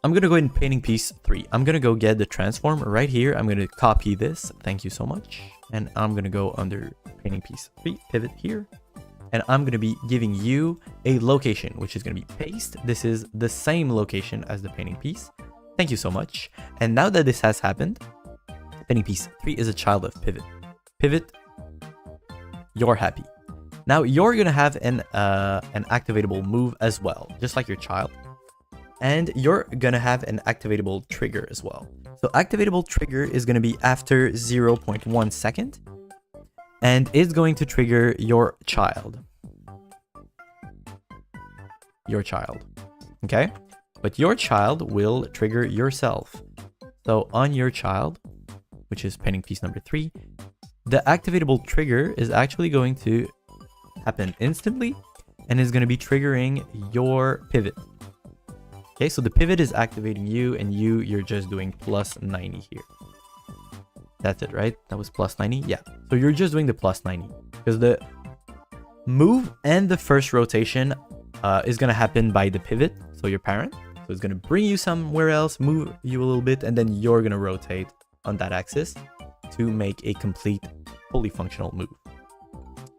I'm gonna go ahead and painting piece 3. I'm gonna go get the transform right here. I'm gonna copy this. Thank you so much. And I'm gonna go under painting piece 3, pivot here. And I'm gonna be giving you a location, which is gonna be paste. This is the same location as the painting piece. Thank you so much. And now that this has happened, painting piece 3 is a child of pivot. Pivot, you're happy. Now you're gonna have an activatable move as well, just like your child. And you're gonna have an activatable trigger as well. So activatable trigger is gonna be after 0.1 second. And it's going to trigger your child. Your child. Okay? But your child will trigger yourself. So on your child, which is painting piece number 3, the activatable trigger is actually going to happen instantly and is going to be triggering your pivot. Okay, so the pivot is activating you and you're just doing plus 90 here. That's it, right? That was plus 90? Yeah. So you're just doing the plus 90 because the move and the first rotation is going to happen by the pivot, so your parent. So it's going to bring you somewhere else, move you a little bit, and then you're going to rotate on that axis to make a complete, fully functional move.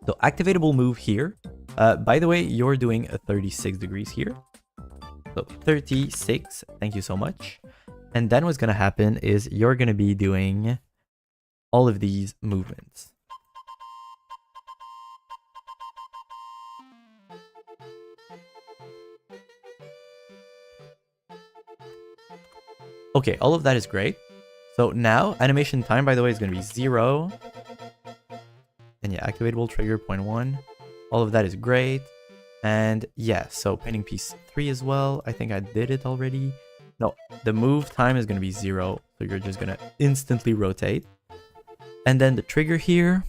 So activatable move here. By the way, you're doing a 36 degrees here. So 36, thank you so much. And then what's going to happen is you're going to be doing all of these movements. Okay, all of that is great. So now animation time, by the way, is going to be 0. And yeah, activatable trigger 0.1. All of that is great. And yeah, so painting piece 3 as well. I think I did it already. No, the move time is going to be 0. So you're just going to instantly rotate. And then the trigger here.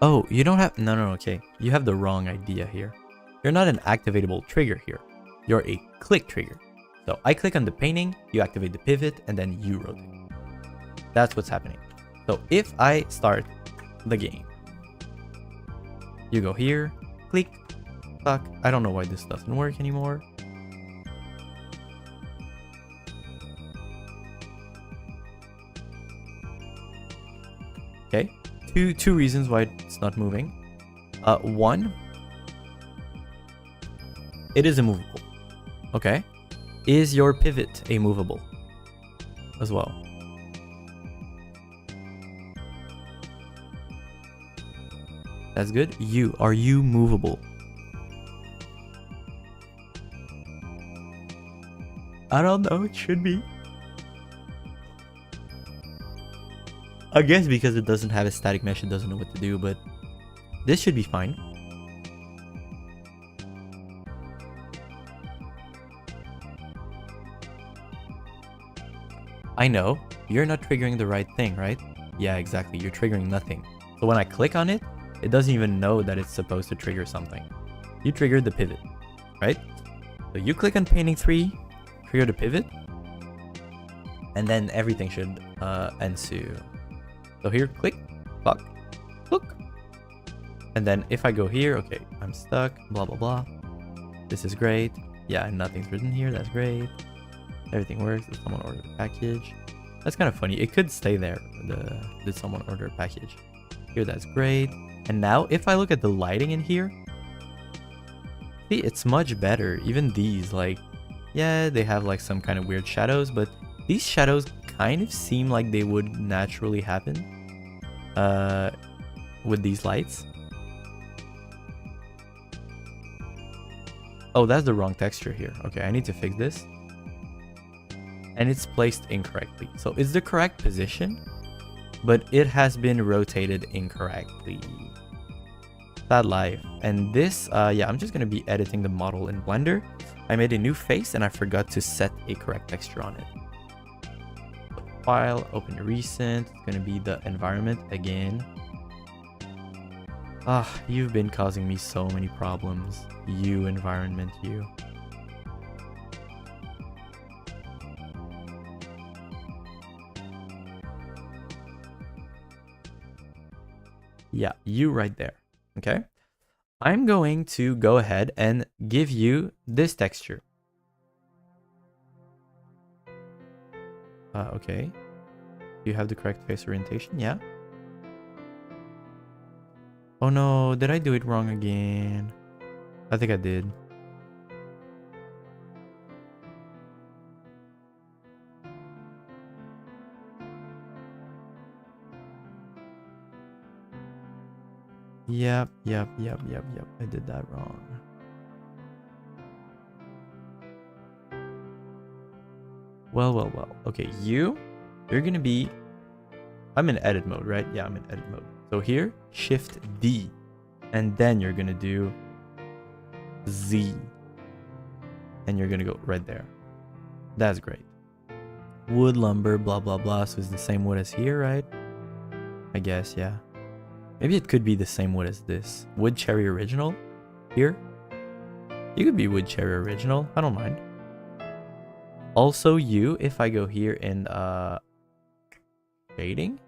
Oh, you don't have... No, okay. You have the wrong idea here. You're not an activatable trigger here. You're a click trigger. So I click on the painting, you activate the pivot, and then you rotate. That's what's happening. So if I start the game, you go here, click, fuck. I don't know why this doesn't work anymore. Okay, two reasons why it's not moving. One, it is immovable. Okay, is your pivot a movable as well? That's good. Are you movable? I don't know, it should be. I guess because it doesn't have a static mesh, it doesn't know what to do, but this should be fine. I know, you're not triggering the right thing, right? Yeah, exactly, you're triggering nothing. So when I click on it, it doesn't even know that it's supposed to trigger something. You triggered the pivot, right? So you click on painting 3, trigger the pivot, and then everything should ensue. So here, click, fuck, look. And then if I go here, okay, I'm stuck, blah, blah, blah. This is great. Yeah, nothing's written here, that's great. Everything works. Did someone order a package? That's kind of funny. It could stay there. Did someone order a package? Here, that's great. And now, if I look at the lighting in here, see, it's much better. Even these, like, yeah, they have like some kind of weird shadows, but these shadows kind of seem like they would naturally happen with these lights. Oh, that's the wrong texture here. Okay, I need to fix this. And it's placed incorrectly. So it's the correct position, but it has been rotated incorrectly. Sad life. And this, yeah, I'm just going to be editing the model in Blender. I made a new face and I forgot to set a correct texture on it. File, open recent. It's going to be the environment again. Ah, you've been causing me so many problems. You, environment, you. Yeah, you right there. Okay. I'm going to go ahead and give you this texture. Okay. Do you have the correct face orientation? Yeah. Oh no, did I do it wrong again? I think I did. Yep. I did that wrong. Well. Okay, you're gonna be... I'm in edit mode, right? Yeah, I'm in edit mode. So here, Shift D. And then you're gonna do Z. And you're gonna go right there. That's great. Wood, lumber, blah, blah, blah. So it's the same wood as here, right? I guess, yeah. Maybe it could be the same wood as this. Wood cherry original here. You could be wood cherry original. I don't mind. Also you, if I go here in shading,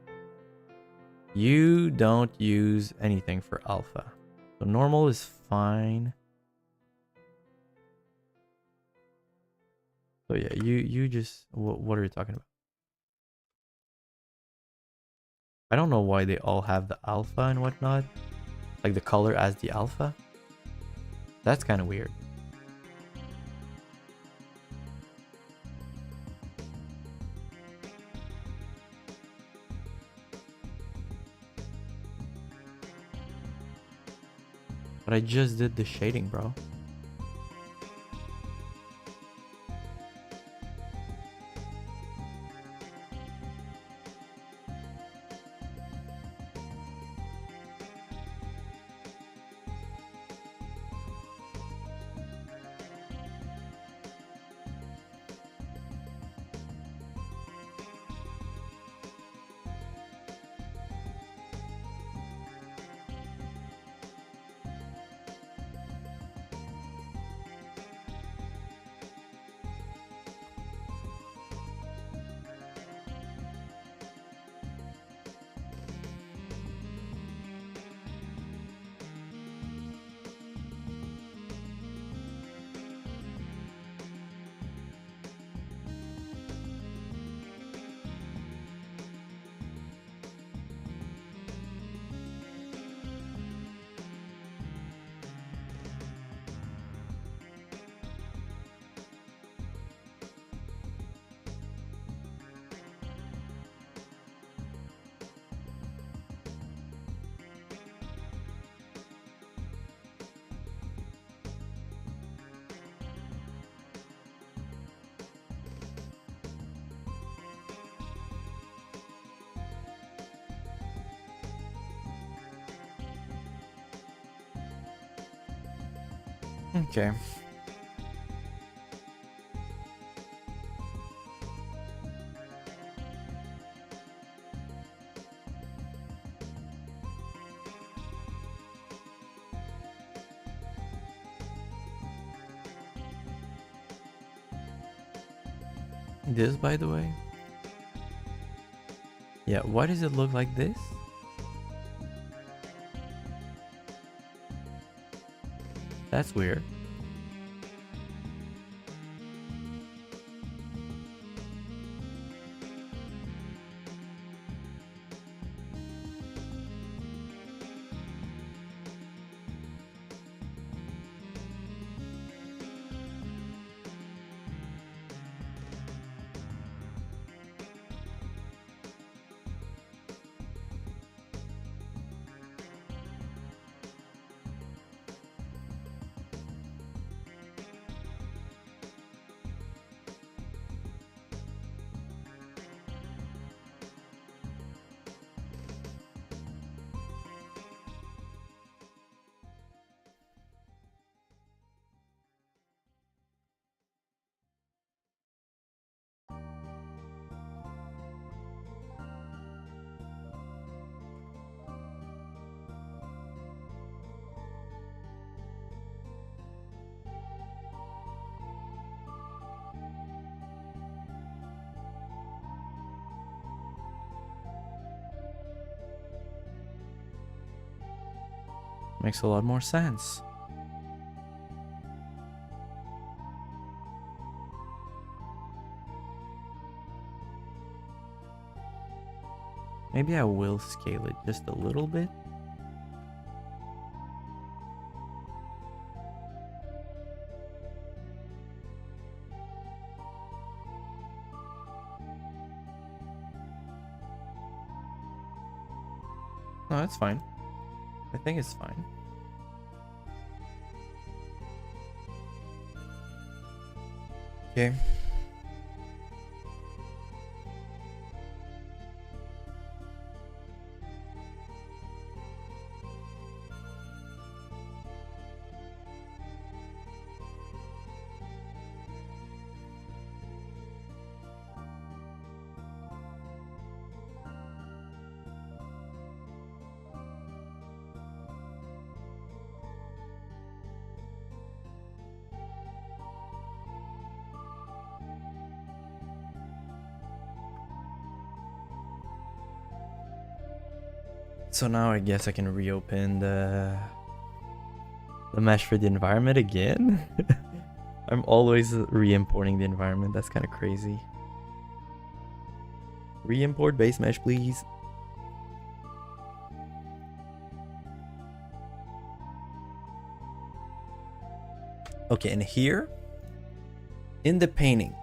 you don't use anything for alpha. So normal is fine. So yeah, you just, what are you talking about? I don't know why they all have the alpha and whatnot. Like the color as the alpha. That's kind of weird. But I just did the shading, bro. Okay. This, by the way. Yeah, why does it look like this? That's weird. Makes a lot more sense. Maybe I will scale it just a little bit. No, that's fine. I think it's fine. Okay. So now I guess I can reopen the mesh for the environment again. I'm always re-importing the environment. That's kind of crazy. Re-import base mesh, please. Okay, and here in the painting,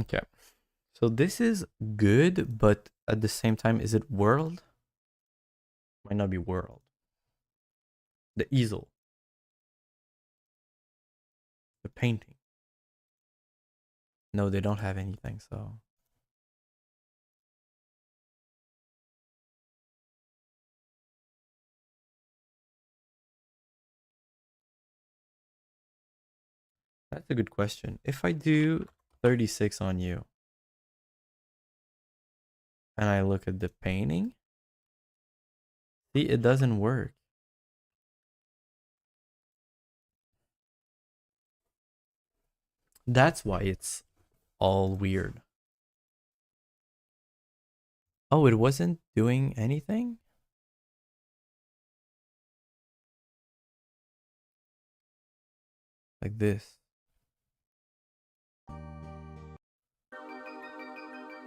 okay. So this is good, but at the same time, is it world? Might not be world. The easel. The painting. No, they don't have anything, so. That's a good question. If I do 36 on you, and I look at the painting, see, it doesn't work. That's why it's all weird. Oh, it wasn't doing anything? Like this.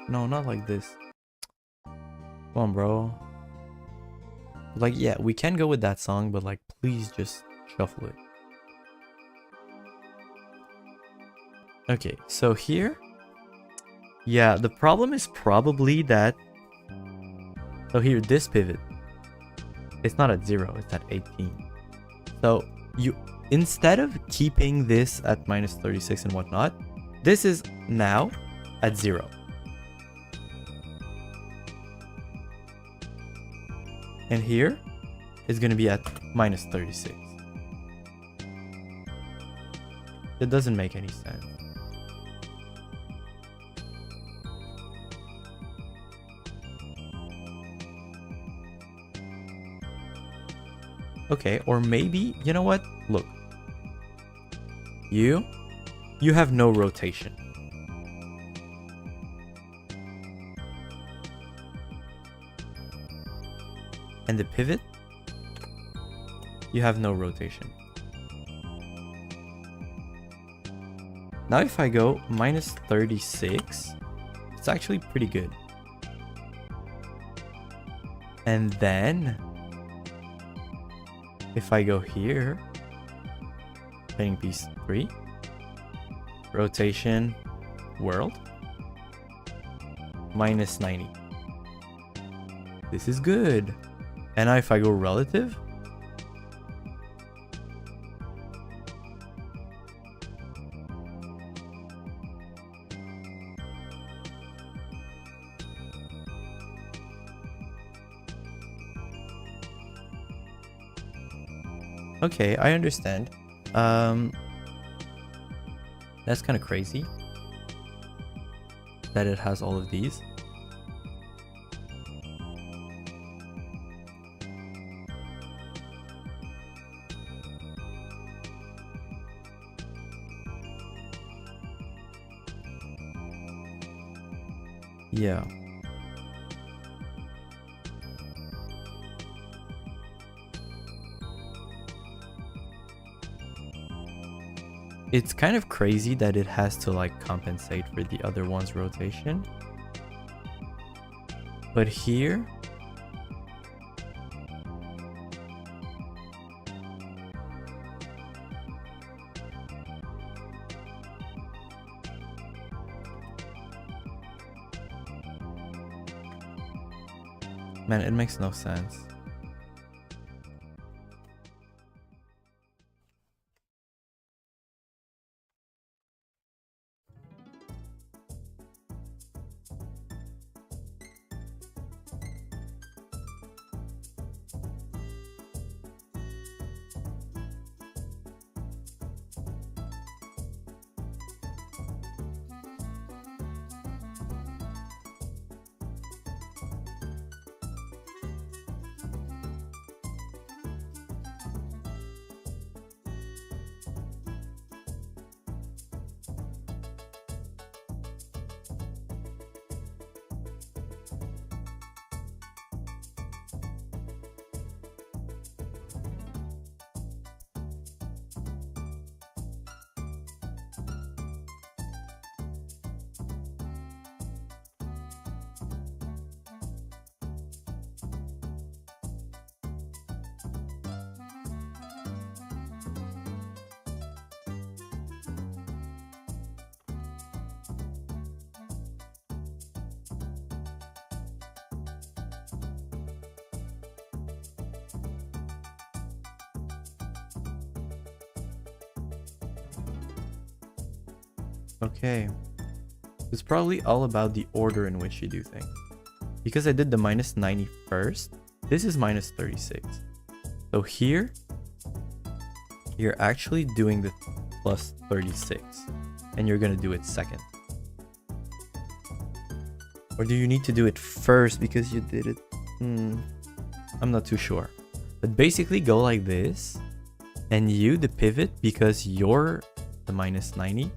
No, not like this. Come on, bro. Like, yeah, we can go with that song, but like, please just shuffle it. Okay, so here. Yeah, the problem is probably that. So here, this pivot. It's not at 0, it's at 18. So you, instead of keeping this at minus 36 and whatnot, this is now at 0. And here is going to be at minus 36. It doesn't make any sense. Okay, or maybe, you know what? Look. You have no rotation. And the pivot, you have no rotation. Now if I go minus 36, it's actually pretty good. And then if I go here, painting piece 3, rotation, world, minus 90. This is good. And now if I go relative, okay, I understand. That's kind of crazy that it has all of these. Yeah. It's kind of crazy that it has to like compensate for the other one's rotation. But here, man, it makes no sense. Okay. It's probably all about the order in which you do things. Because I did the minus 90 first, this is minus 36. So here, you're actually doing the plus 36. And you're going to do it second. Or do you need to do it first because you did it? I'm not too sure. But basically go like this. And you, the pivot, because you're the minus 90.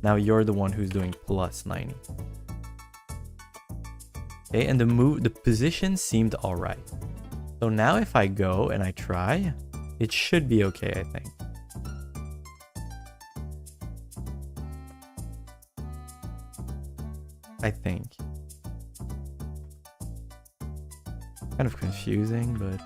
Now you're the one who's doing plus 90. Okay, and the position seemed alright. So now if I go and I try, it should be okay, I think. Kind of confusing, but...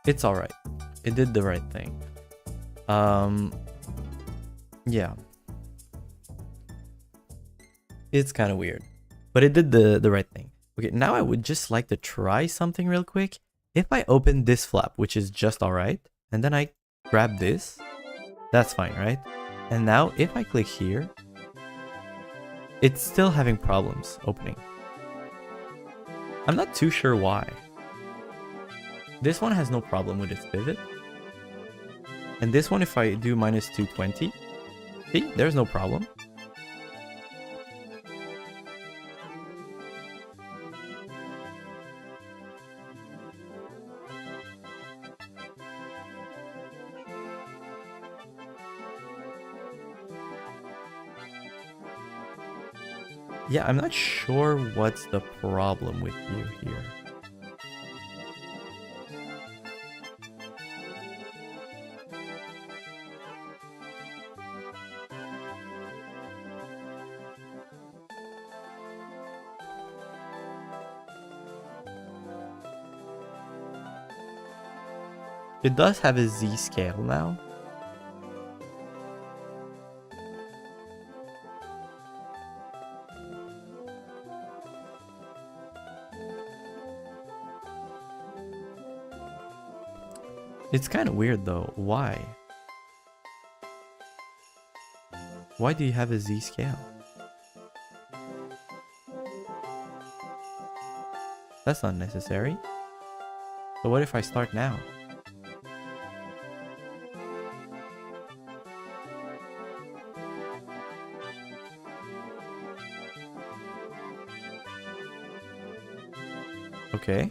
it's alright. It did the right thing. Yeah. It's kind of weird. But it did the right thing. Okay, now I would just like to try something real quick. If I open this flap, which is just alright, and then I grab this, that's fine, right? And now if I click here, it's still having problems opening. I'm not too sure why. This one has no problem with its pivot. And this one, if I do minus 220, see, there's no problem. Yeah, I'm not sure what's the problem with you here. It does have a Z scale now. It's kind of weird though. Why? Why do you have a Z scale? That's not necessary. So what if I start now? Okay.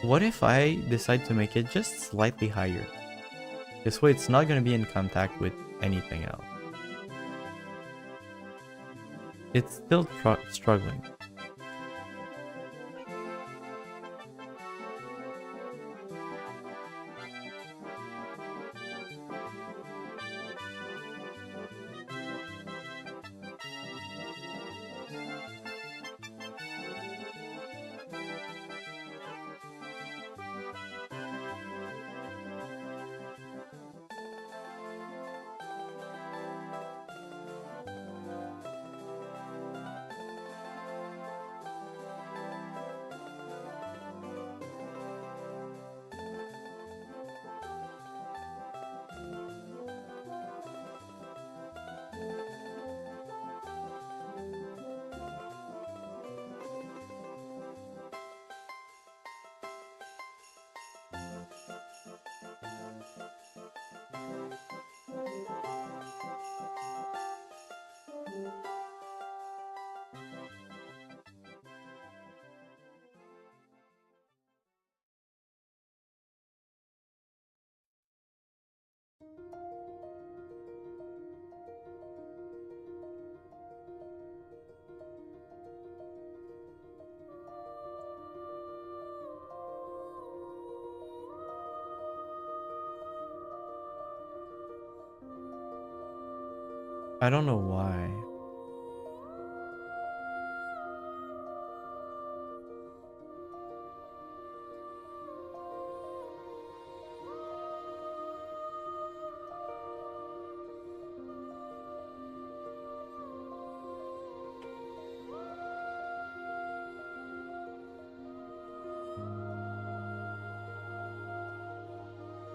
What if I decide to make it just slightly higher? This way it's not going to be in contact with anything else. It's still struggling. I don't know why.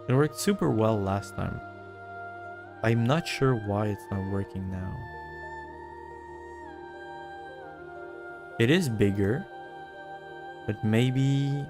It worked super well last time. I'm not sure why it's not working now. It is bigger, but maybe...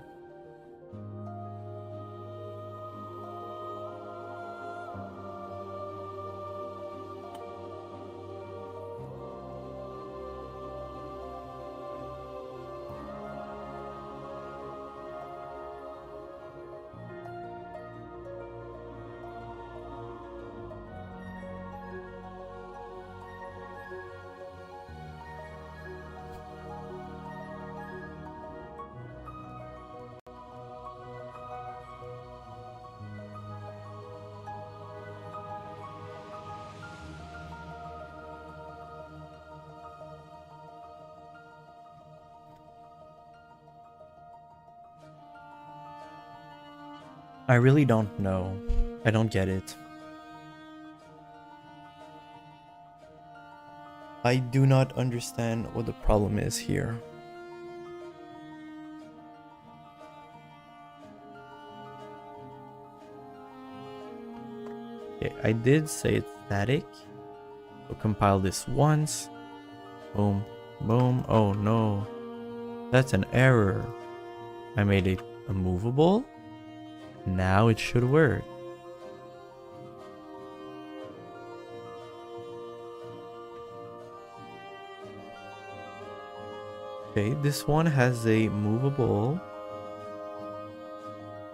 I really don't know. I don't get it. I do not understand what the problem is here. Okay, I did say it's static. So compile this once. Boom, boom. Oh no. That's an error. I made it immovable. Now it should work. Okay, this one has a movable.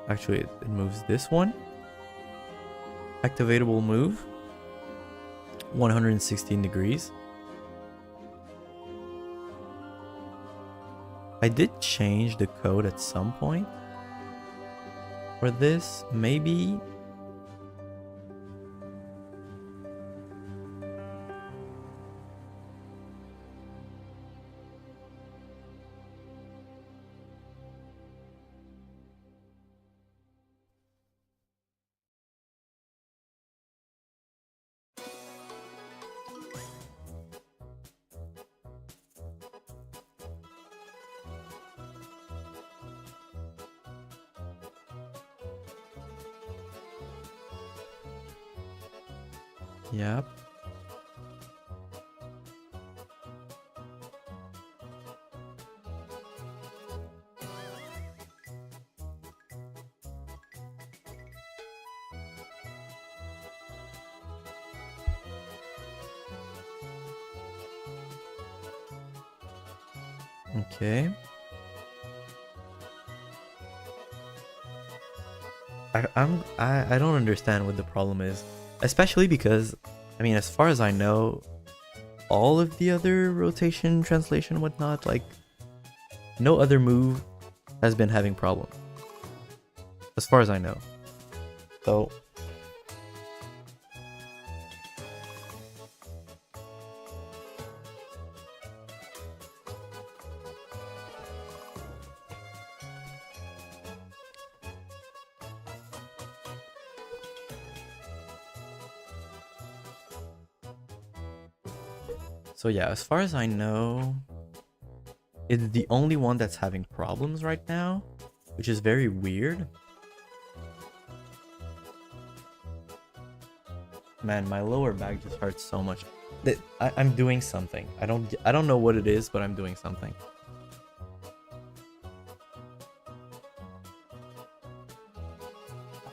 Actually, it moves this one. Activatable move. 116 degrees. I did change the code at some point. For this, maybe... Yep. Okay. I don't understand what the problem is, especially because, I mean, as far as I know, all of the other rotation, translation, whatnot, like, no other move has been having problems, as far as I know. So, so yeah, as far as I know, it's the only one that's having problems right now, which is very weird. Man, my lower back just hurts so much. I'm doing something. I don't know what it is, but I'm doing something.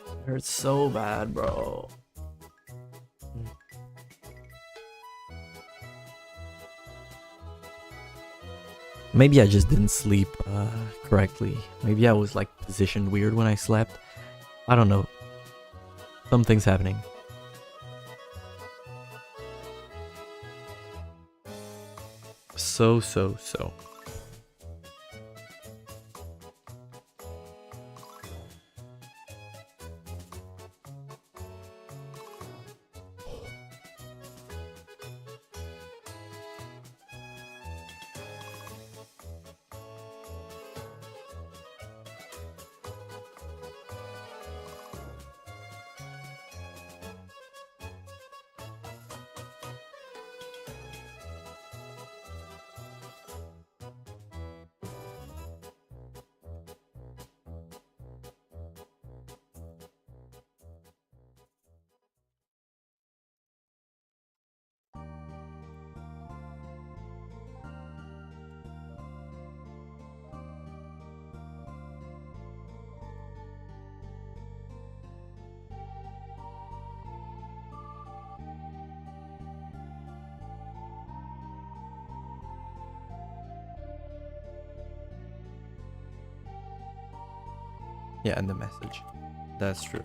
It hurts so bad, bro. Maybe I just didn't sleep correctly. Maybe I was like positioned weird when I slept. I don't know. Something's happening. So. Yeah, and the message. That's true.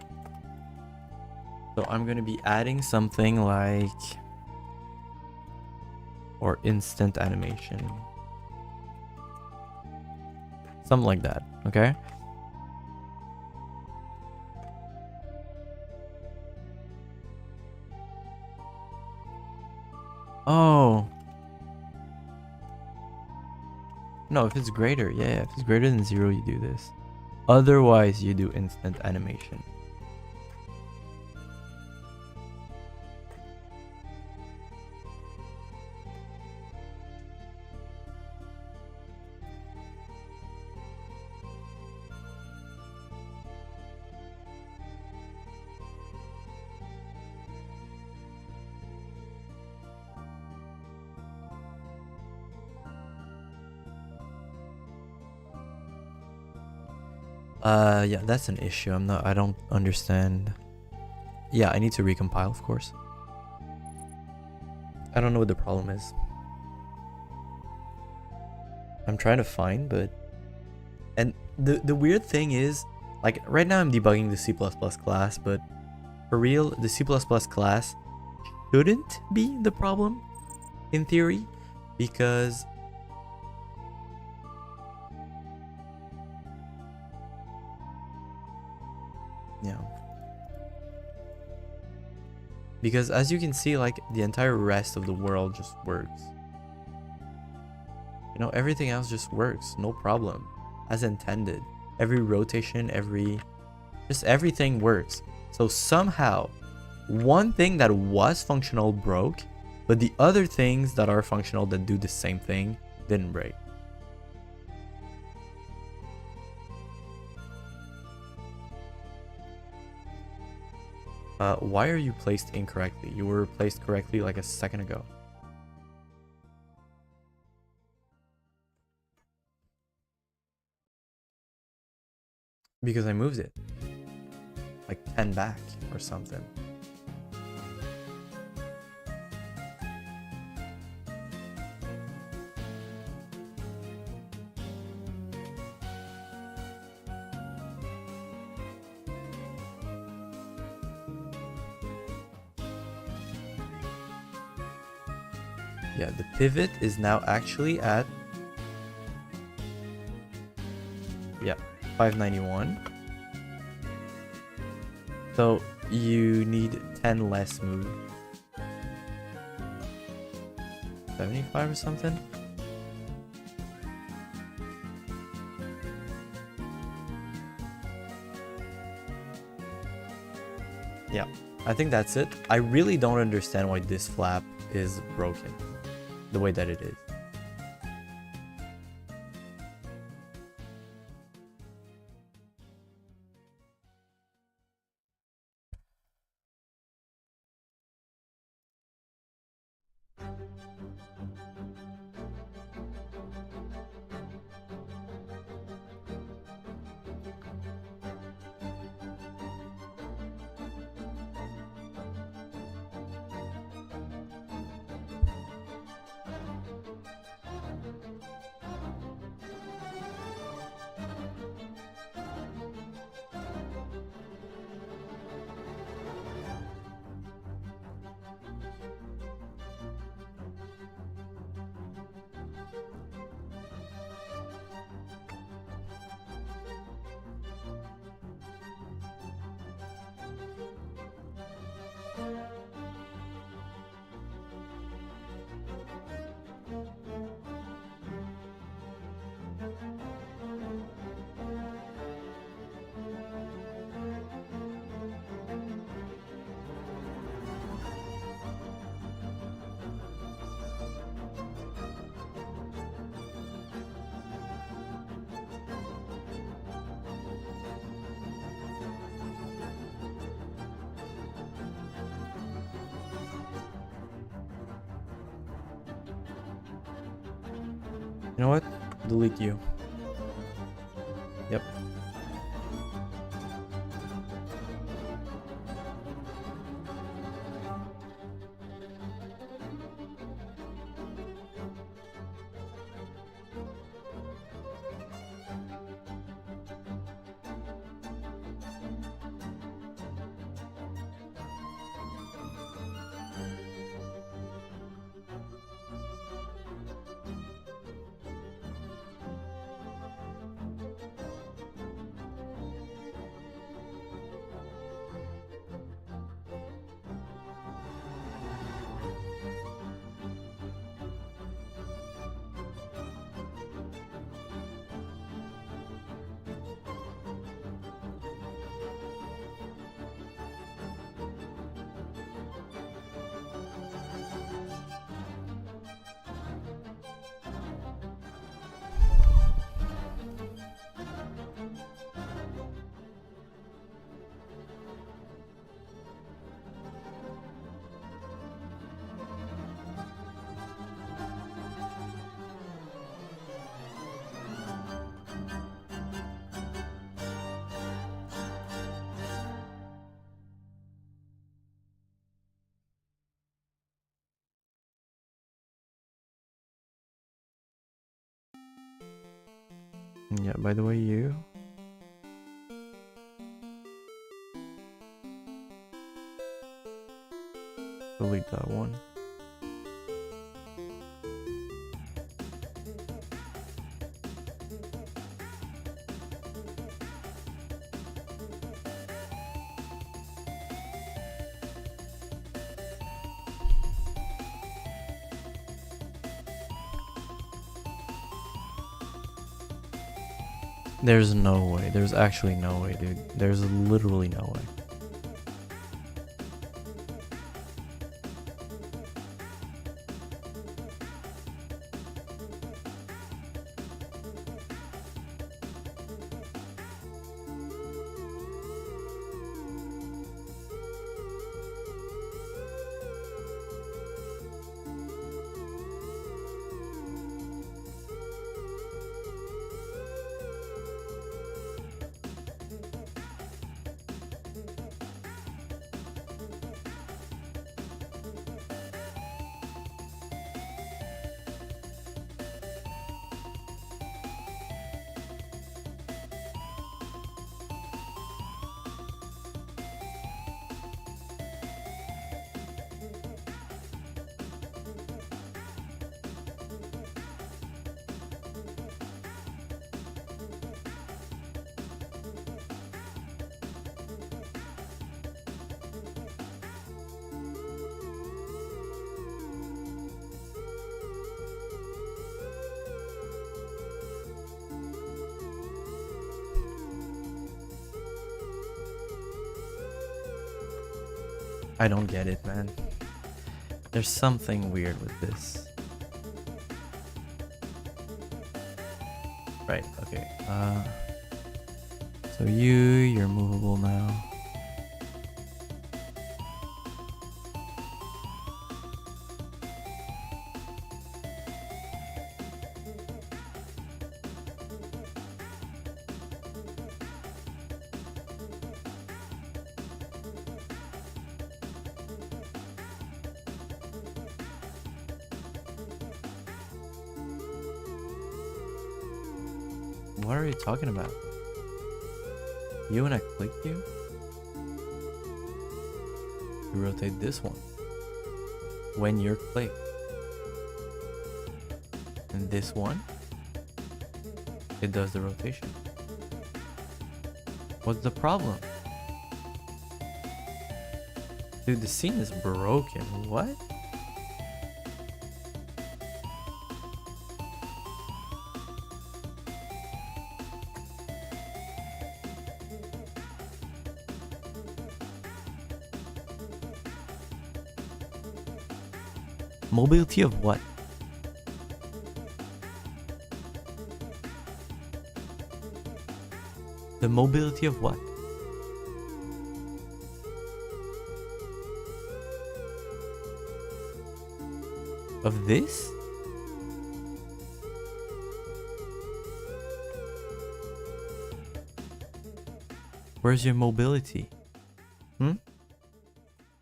So I'm going to be adding something like, or instant animation. Something like that, okay? Oh. No, if it's greater, yeah, if it's greater than 0, you do this. Otherwise, you do instant animation. Yeah, that's an issue. I don't understand. Yeah, I need to recompile, of course. I don't know what the problem is. I'm trying to find, but... And the weird thing is, like, right now I'm debugging the C++ class, but for real, the C++ class shouldn't be the problem, in theory, because... Yeah. Because as you can see, like, the entire rest of the world just works. You know, everything else just works, no problem, as intended. Every rotation, just everything works. So somehow, one thing that was functional broke, but the other things that are functional that do the same thing didn't break. Why are you placed incorrectly? You were placed correctly like a second ago. Because I moved it. Like 10 back or something. Yeah, the pivot is now actually at 591. So you need 10 less move. 75 or something? Yeah, I think that's it. I really don't understand why this flap is broken the way that it is. You know what? Delete you. Yep. Yeah, by the way, you delete that one. There's no way. There's actually no way, dude. There's literally no way. I don't get it, man. There's something weird with this. Right, okay. So you're movable now. What are you talking about? You and I clicked you? You rotate this one. When you're clicked. And this one, it does the rotation. What's the problem? Dude, the scene is broken. What? Mobility of what? The mobility of what? Of this? Where's your mobility?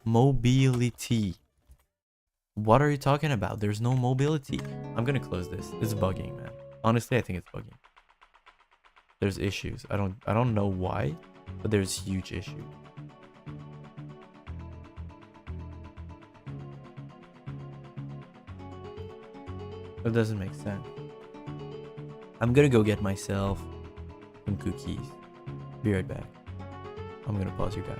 Mobility. What are you talking about? There's no mobility. I'm gonna close this. It's bugging, man. Honestly, I think it's bugging. There's issues. I don't know why, but there's huge issues. It doesn't make sense. I'm gonna go get myself some cookies. Be right back. I'm gonna pause you guys.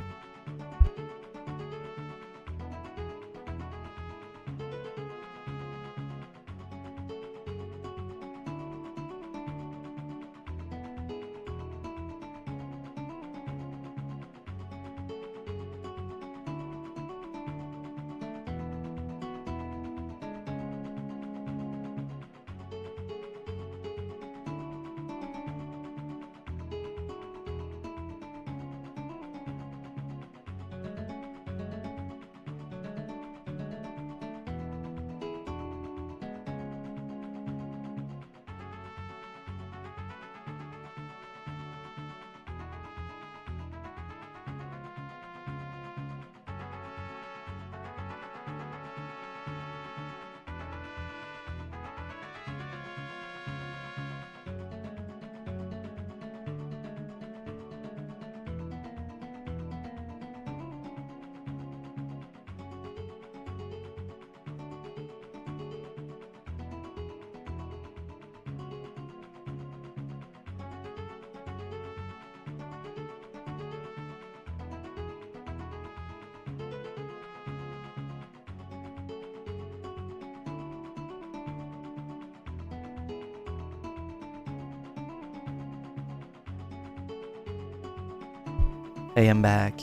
Hey, I'm back.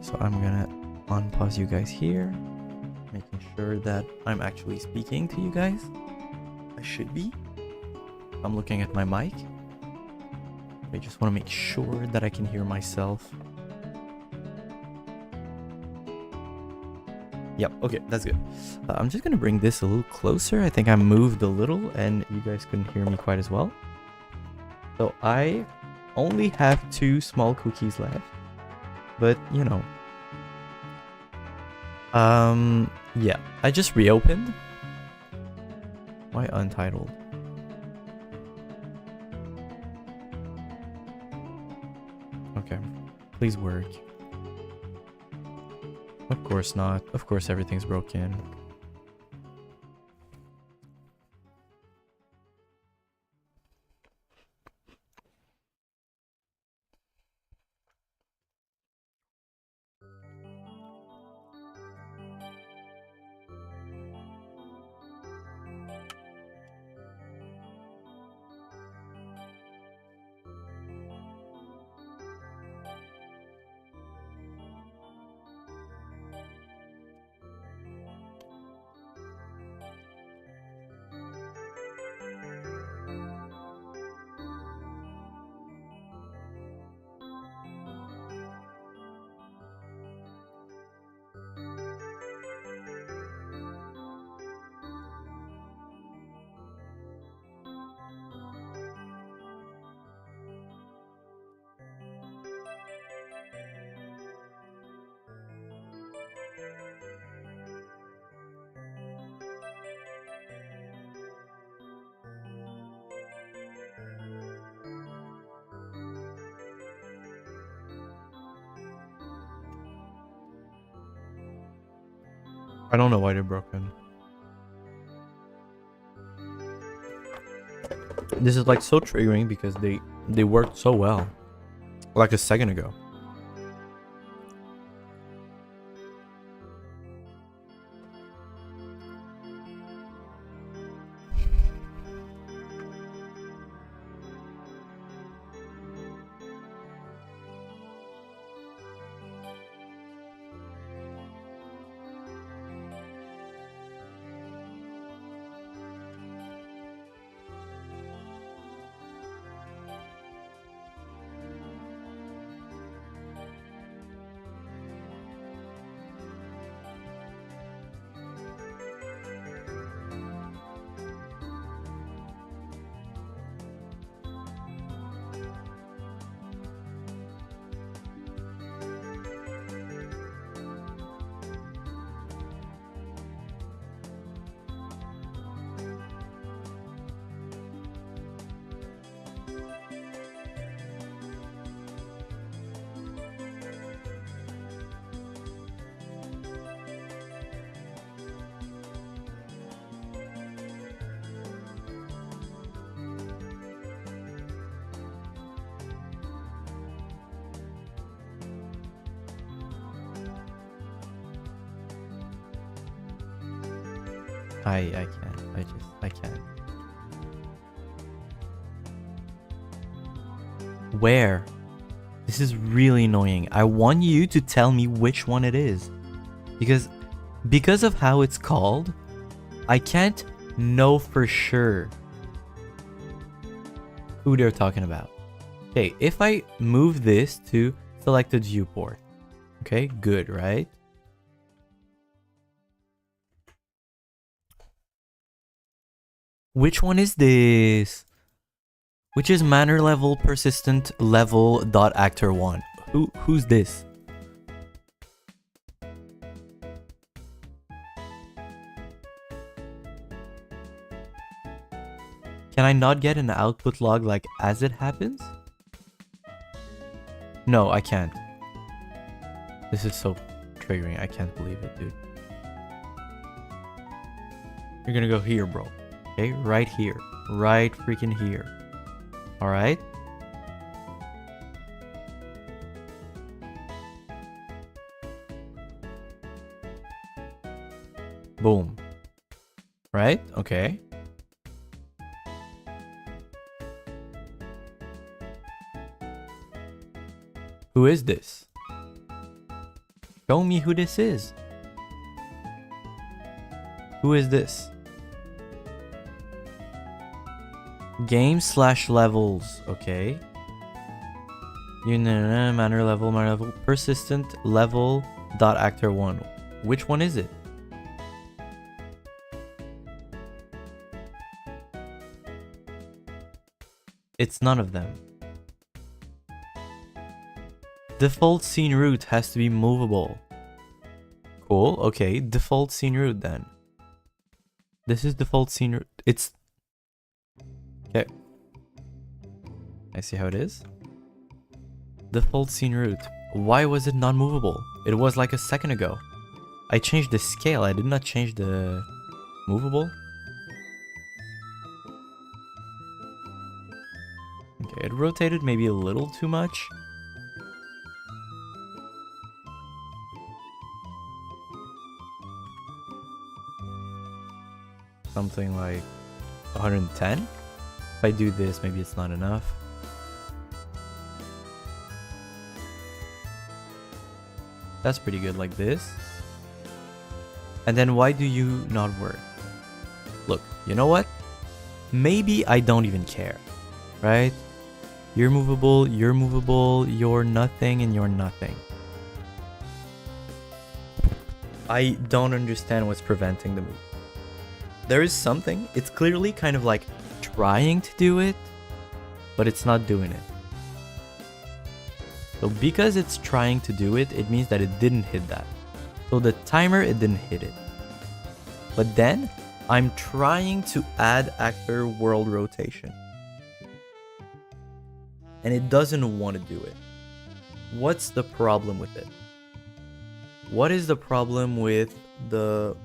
So I'm gonna unpause you guys here, making sure that I'm actually speaking to you guys. I should be. I'm looking at my mic. I just want to make sure that I can hear myself. Yep, okay, that's good. I'm just gonna bring this a little closer. I think I moved a little and you guys couldn't hear me quite as well. So I only have 2 small cookies left, but you know, yeah, I just reopened. Why untitled? Okay, please work. Of course not. Of course everything's broken. I don't know why they're broken. This is like so triggering because they worked so well. Like a second ago. I can't. I can't. Where? This is really annoying. I want you to tell me which one it is. Because of how it's called, I can't know for sure who they're talking about. Okay, if I move this to selected viewport. Okay, good, right? Which one is this? Which is manor level persistent level dot actor 1? Who's this? Can I not get an output log like as it happens? No, I can't. This is so triggering. I can't believe it, dude. You're gonna go here, bro. Okay, right here. Right freaking here. Alright? Boom. Right? Okay. Who is this? Show me who this is. Who is this? Game/levels. Okay. Manor level, persistent level dot actor 1. Which one is it? It's none of them. Default scene root has to be movable. Cool, okay, default scene root then. This is default scene root. It's... Okay. I see how it is. Default scene root. Why was it not movable? It was like a second ago. I changed the scale, I did not change the movable. Okay, it rotated maybe a little too much. Something like 110. If I do this, maybe it's not enough. That's pretty good like this. And then why do you not work? Look, you know what? Maybe I don't even care, right? You're movable, you're nothing, and you're nothing. I don't understand what's preventing the move. There is something, it's clearly kind of like trying to do it, but it's not doing it. So because it's trying to do it, it means that it didn't hit that. So the timer, it didn't hit it. But then, I'm trying to add actor world rotation. And it doesn't want to do it. What's the problem with it? What is the problem with the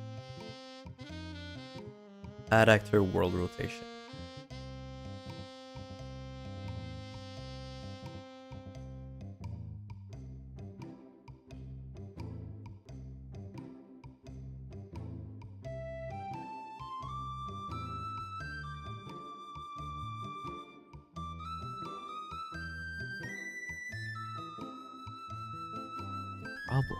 add actor world rotation. Problem.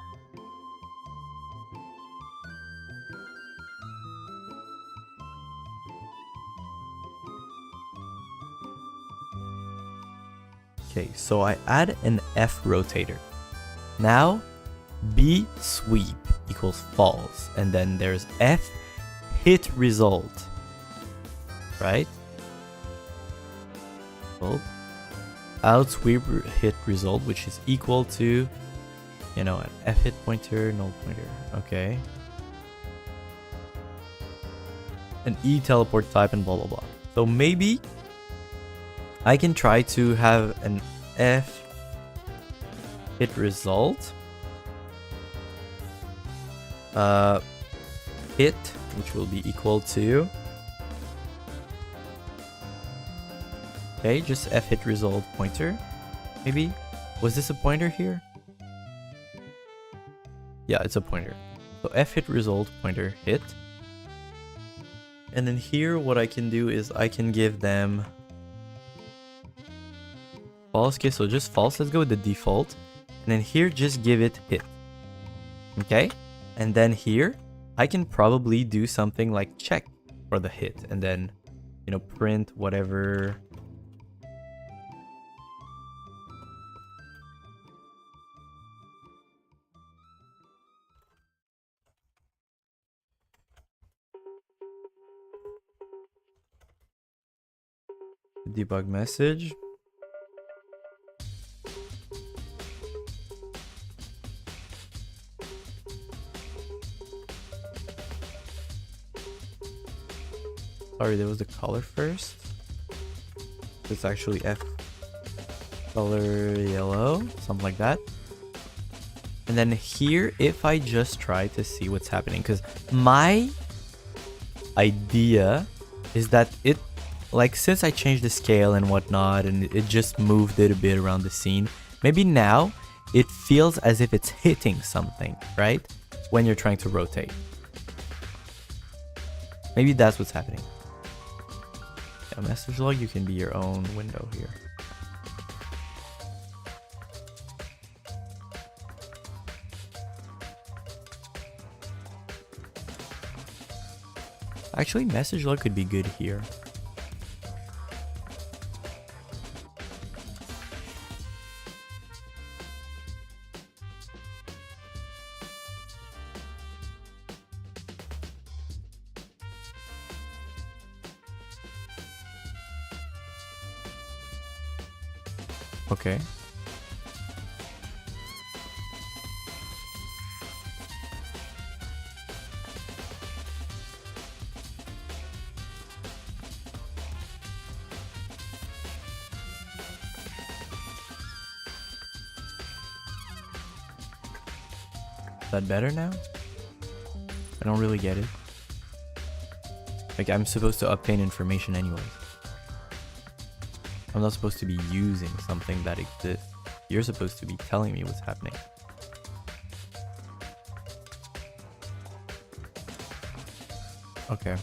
Okay, so I add an F rotator. Now, B sweep equals false, and then there's F hit result, right? Out sweep hit result, which is equal to, you know, an F hit pointer, null pointer. Okay. An E teleport type and blah blah blah. So maybe I can try to have an F hit result. Hit, which will be equal to, okay, just F hit result pointer. Maybe? Was this a pointer here? Yeah, it's a pointer. So F hit result pointer hit. And then here what I can do is I can give them false. Okay, so just false. Let's go with the default. And then here just give it hit. Okay? And then here I can probably do something like check for the hit and then, you know, print whatever. Debug message. Sorry, there was the color first. It's actually F color yellow, something like that. And then here, if I just try to see what's happening, because my idea is that it, like, since I changed the scale and whatnot, and it just moved it a bit around the scene, maybe now it feels as if it's hitting something, right? When you're trying to rotate. Maybe that's what's happening. A message log, you can be your own window here. Actually, message log could be good here. Okay. Is that better now? I don't really get it. Like, I'm supposed to obtain information anyways. I'm not supposed to be using something that exists. You're supposed to be telling me what's happening. Okay.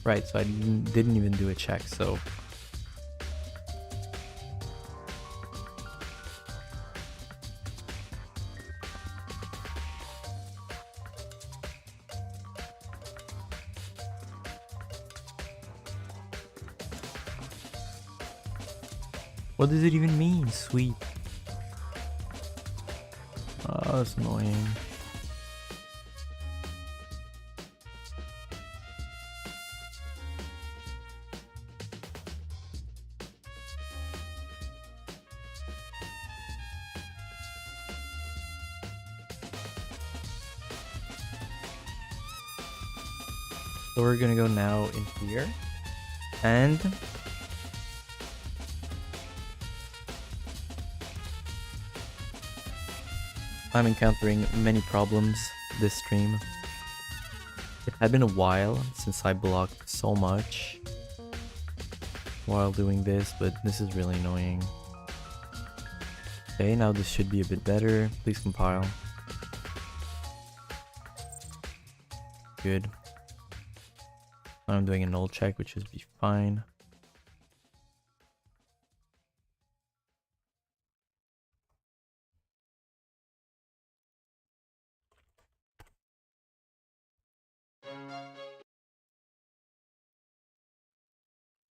Right, so I didn't even do a check, so... What does it even mean, sweet? Oh, that's annoying. So we're gonna go now in here, and I'm encountering many problems this stream. It had been a while since I blocked so much while doing this, but this is really annoying. Okay, now this should be a bit better. Please compile. Good. I'm doing a null check, which should be fine.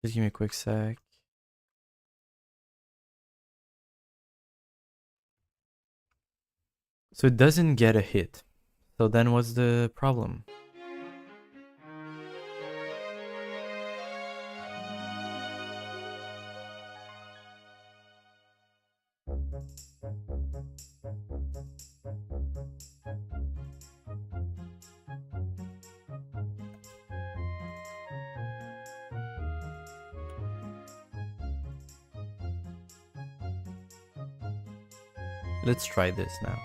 Just give me a quick sec. So it doesn't get a hit. So then what's the problem? Let's try this now.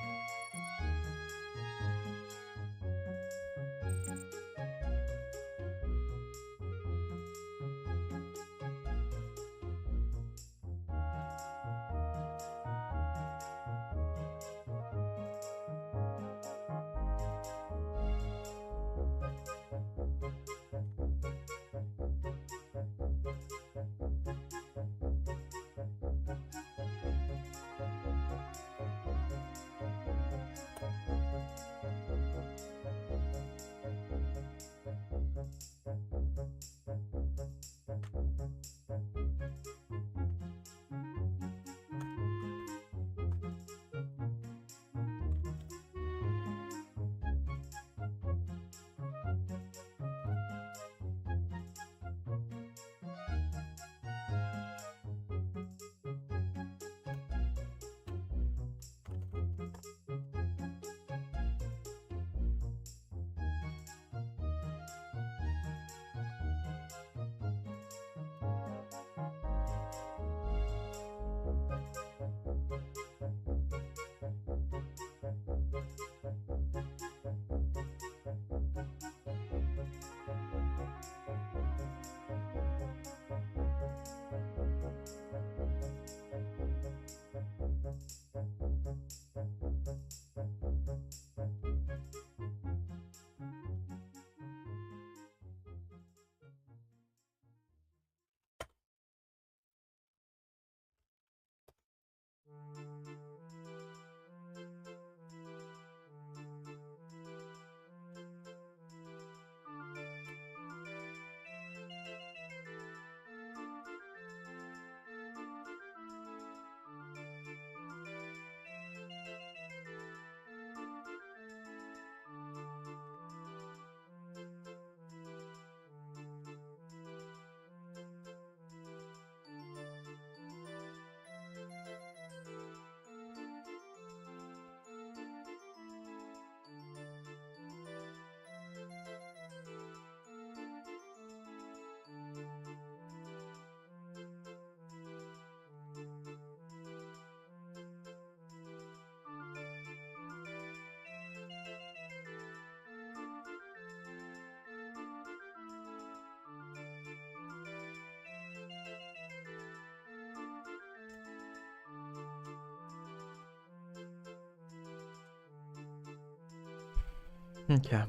Okay.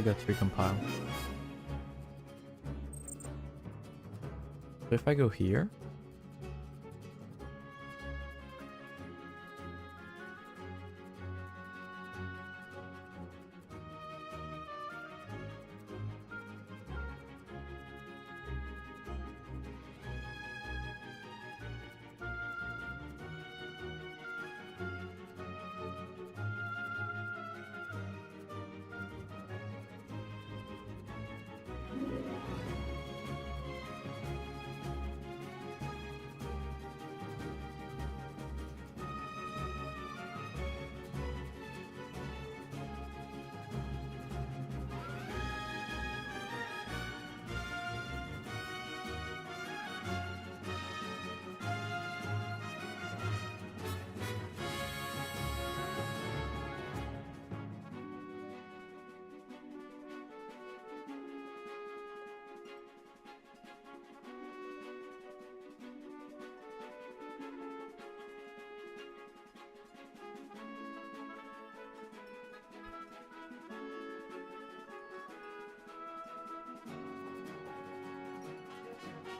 forgot to recompile. So if I go here,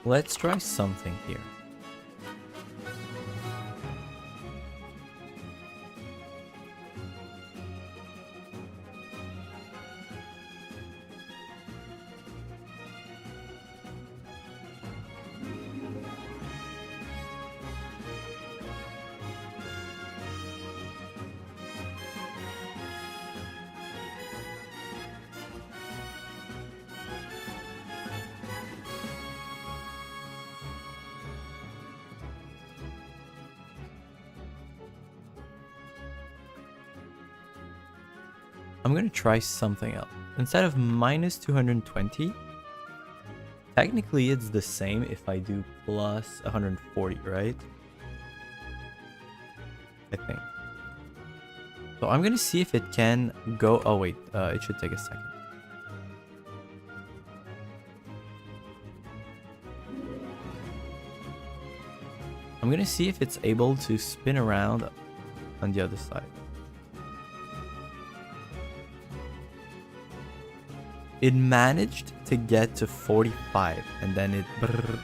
let's try something here. I'm gonna try something else. Instead of minus 220, technically it's the same if I do plus 140, right? I think. So I'm gonna see if it can go. Oh wait, it should take a second. I'm gonna see if it's able to spin around on the other side. It managed to get to 45 and then it brrr.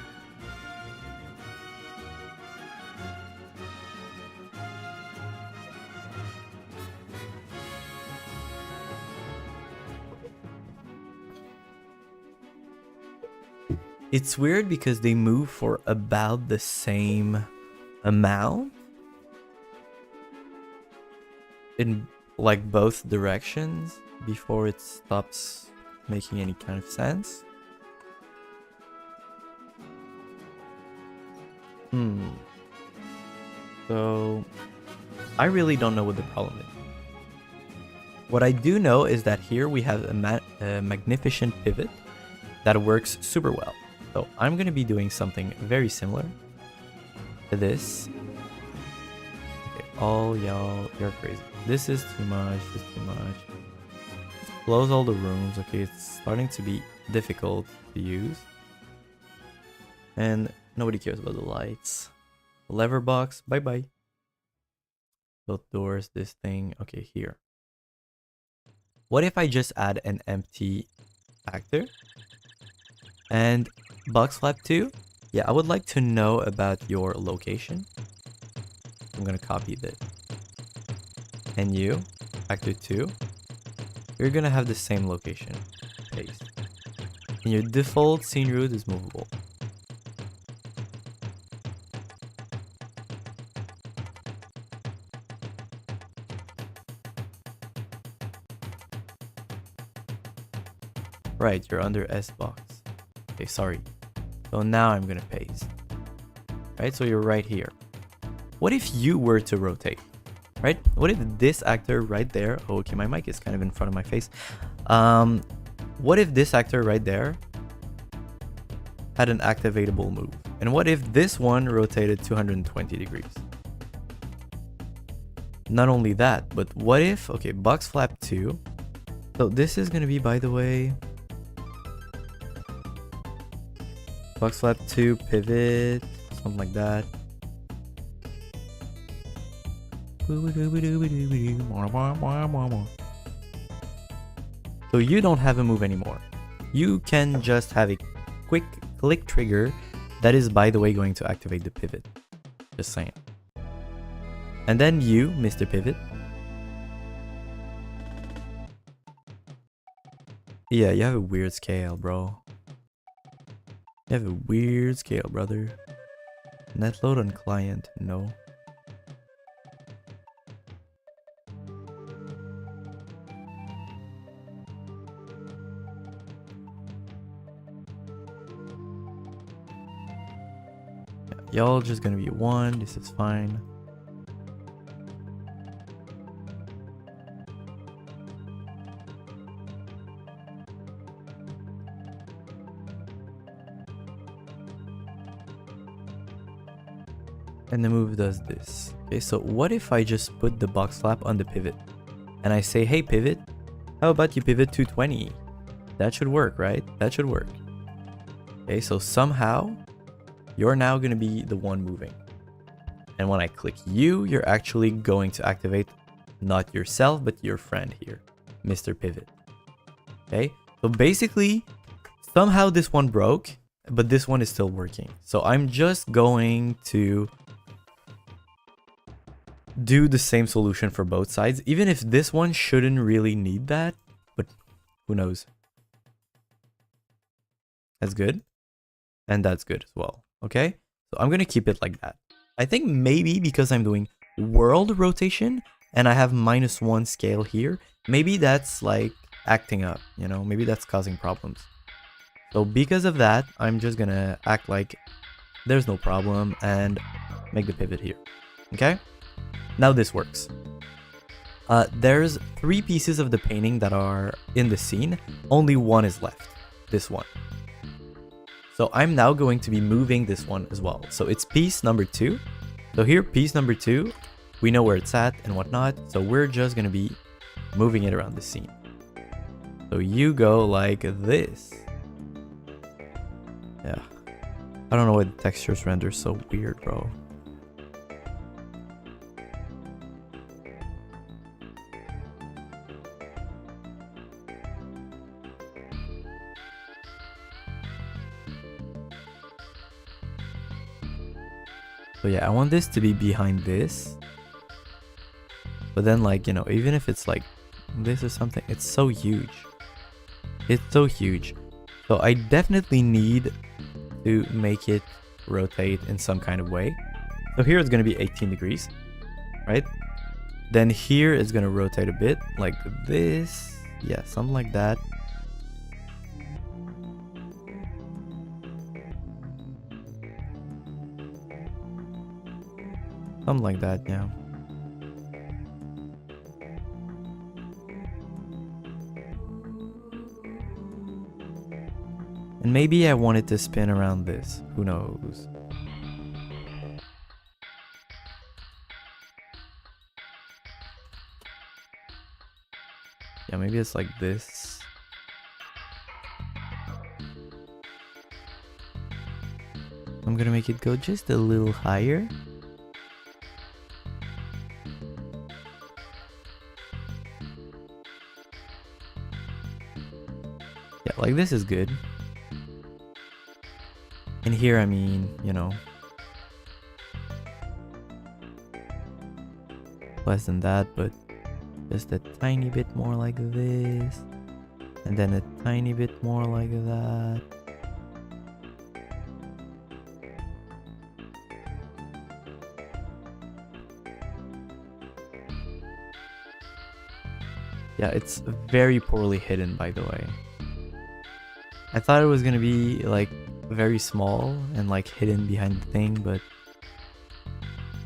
It's weird because they move for about the same amount in like both directions before it stops making any kind of sense. So I really don't know what the problem is. What I do know is that here we have a magnificent pivot that works super well. So I'm going to be doing something very similar to this. Okay, all y'all, you're crazy. This is too much, this is too much. Close all the rooms. Okay, it's starting to be difficult to use. And nobody cares about the lights. Lever box, bye-bye. Both doors, this thing. Okay, here. What if I just add an empty actor? And box flap 2? Yeah, I would like to know about your location. I'm gonna copy this. And you, actor 2. You're gonna have the same location. Paste. And your default scene route is movable. Right, you're under S box. Okay, sorry. So now I'm gonna paste. Right, so you're right here. What if you were to rotate? Right? What if this actor right there... Oh, okay, my mic is kind of in front of my face. What if this actor right there had an activatable move? And what if this one rotated 220 degrees? Not only that, but what if... Okay, box flap 2. So this is going to be, by the way... Box flap 2, pivot, something like that. So So you don't have a move anymore. You can just have a quick click trigger that is, by the way, going to activate the pivot. Just saying. And then you, Mr. Pivot. Yeah, you have a weird scale, bro. You have a weird scale, brother. Net load on client, no. Y'all just gonna be 1, this is fine. And the move does this. Okay, so what if I just put the box flap on the pivot? And I say, hey pivot, how about you pivot 220? That should work, right? That should work. Okay, so somehow you're now going to be the one moving. And when I click you, you're actually going to activate not yourself, but your friend here, Mr. Pivot. Okay, so basically, somehow this one broke, but this one is still working. So I'm just going to do the same solution for both sides, even if this one shouldn't really need that, but who knows. That's good. And that's good as well. Okay, so I'm gonna keep it like that. I think maybe because I'm doing world rotation and I have -1 scale here, maybe that's like acting up, you know, maybe that's causing problems. So because of that, I'm just gonna act like there's no problem and make the pivot here. Okay, now this works. There's 3 pieces of the painting that are in the scene. Only one is left, this one. So I'm now going to be moving this one as well. So it's piece number 2. So here, piece number 2, we know where it's at and whatnot. So we're just going to be moving it around the scene. So you go like this. Yeah. I don't know why the textures render so weird, bro. So yeah, I want this to be behind this. But then like, you know, even if it's like this or something, it's so huge. It's so huge. So I definitely need to make it rotate in some kind of way. So here it's going to be 18 degrees, right? Then here it's going to rotate a bit like this. Yeah, something like that. Something like that, yeah. And maybe I want it to spin around this. Who knows? Yeah, maybe it's like this. I'm gonna make it go just a little higher. Yeah, like this is good. And here, I mean, you know, less than that, but just a tiny bit more like this. And then a tiny bit more like that. Yeah, it's very poorly hidden, by the way. I thought it was gonna be like very small and like hidden behind the thing, but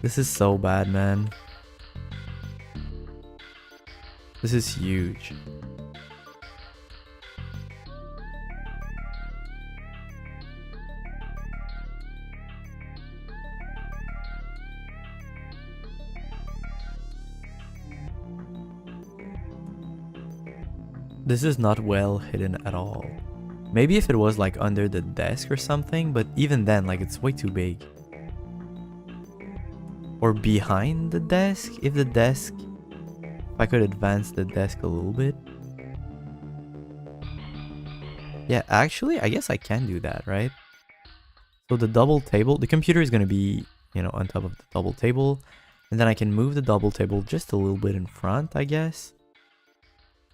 this is so bad, man. This is huge. This is not well hidden at all. Maybe if it was like under the desk or something, but even then, like it's way too big. Or behind the desk, if I could advance the desk a little bit. Yeah, actually, I guess I can do that, right? So the double table, the computer is going to be, you know, on top of the double table. And then I can move the double table just a little bit in front, I guess.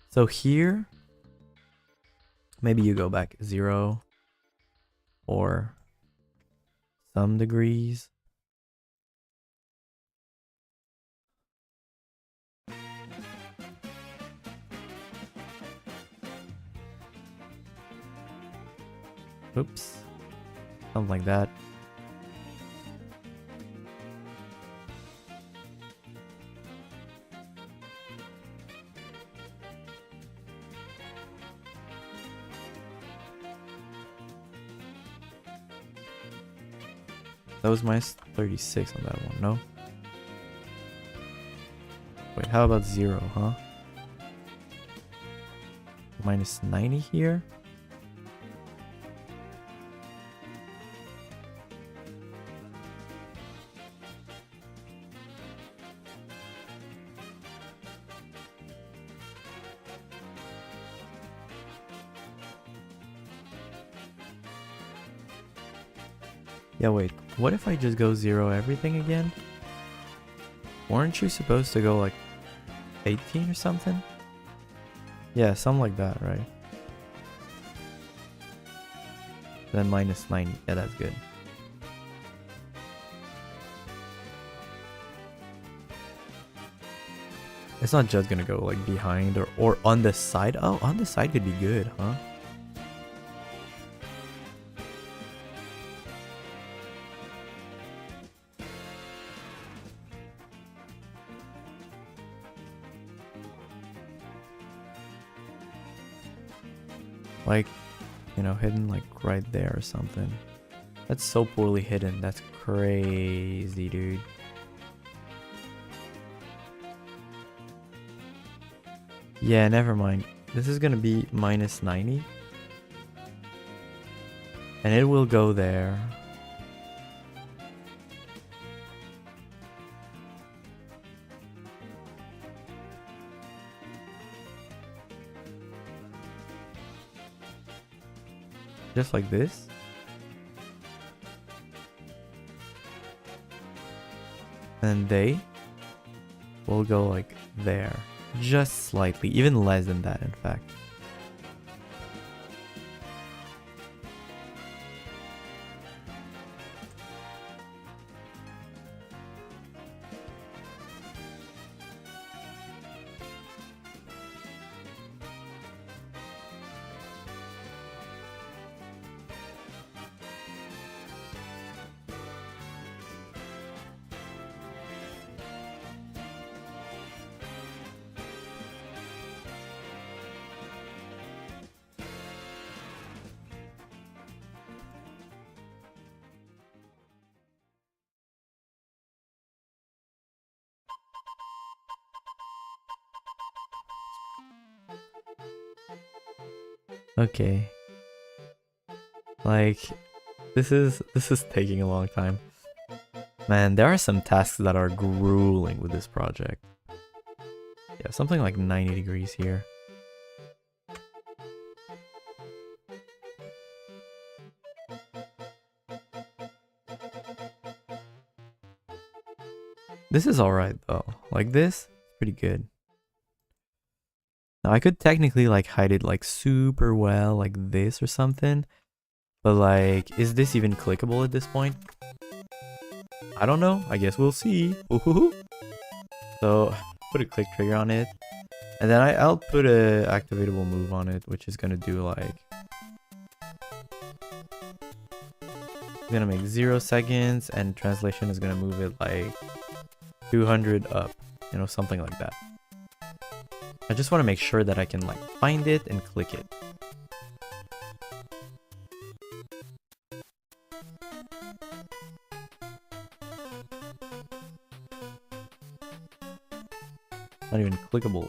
So here, maybe you go back 0 or some degrees. Oops. Something like that. That was minus 36 on that one, no? Wait, how about 0, huh? Minus 90 here? Yeah, wait, what if I just go 0 everything again? Weren't you supposed to go like 18 or something? Yeah, something like that, right? Then minus 90, yeah, that's good. It's not just gonna go like behind or on the side. Oh, on the side could be good, huh? Like, you know, hidden like right there or something. That's so poorly hidden. That's crazy, dude. Yeah, never mind. This is gonna be minus 90. And it will go there. Just like this. And they will go like there. Just slightly, even less than that, in fact. Okay. Like, this is taking a long time. Man, there are some tasks that are grueling with this project. Yeah, something like 90 degrees here. This is alright though. Like this, pretty good. Now I could technically like hide it like super well like this or something. But like, is this even clickable at this point? I don't know. I guess we'll see. Ooh-hoo-hoo. So put a click trigger on it. And then I'll put a activatable move on it, which is gonna do like... It's gonna make 0 seconds and translation is gonna move it like 200 up. You know, something like that. I just want to make sure that I can like find it and click it. Not even clickable.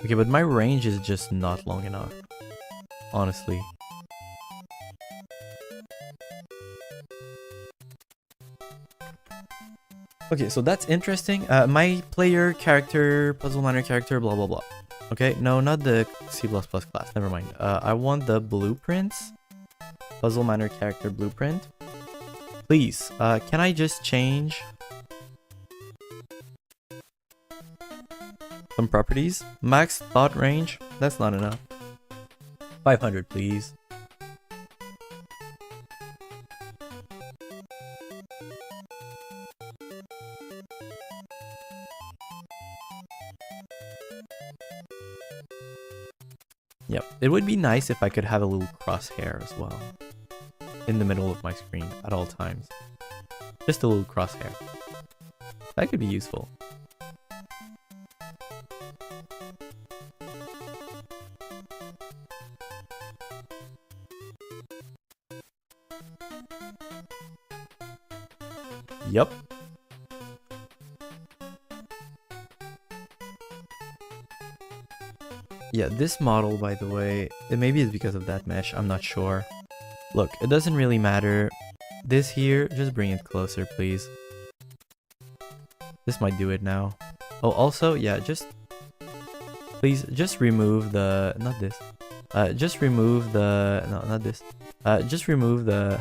Okay, but my range is just not long enough. Honestly. Okay, so that's interesting. My player, character, puzzle miner character, blah blah blah. Okay, no, not the C++ class. Never mind. I want the blueprints. Puzzle Manor character blueprint. Please, can I just change some properties? Max thought range? That's not enough. 500, please. Yep, it would be nice if I could have a little crosshair as well. In the middle of my screen at all times. Just a little crosshair. That could be useful. Yep. Yeah, this model, by the way, maybe it's because of that mesh, I'm not sure. Look, it doesn't really matter. This here, just bring it closer, please. This might do it now. Oh, also, yeah, just... Please, just remove the... Not this. Just remove the... No, not this. Just remove the...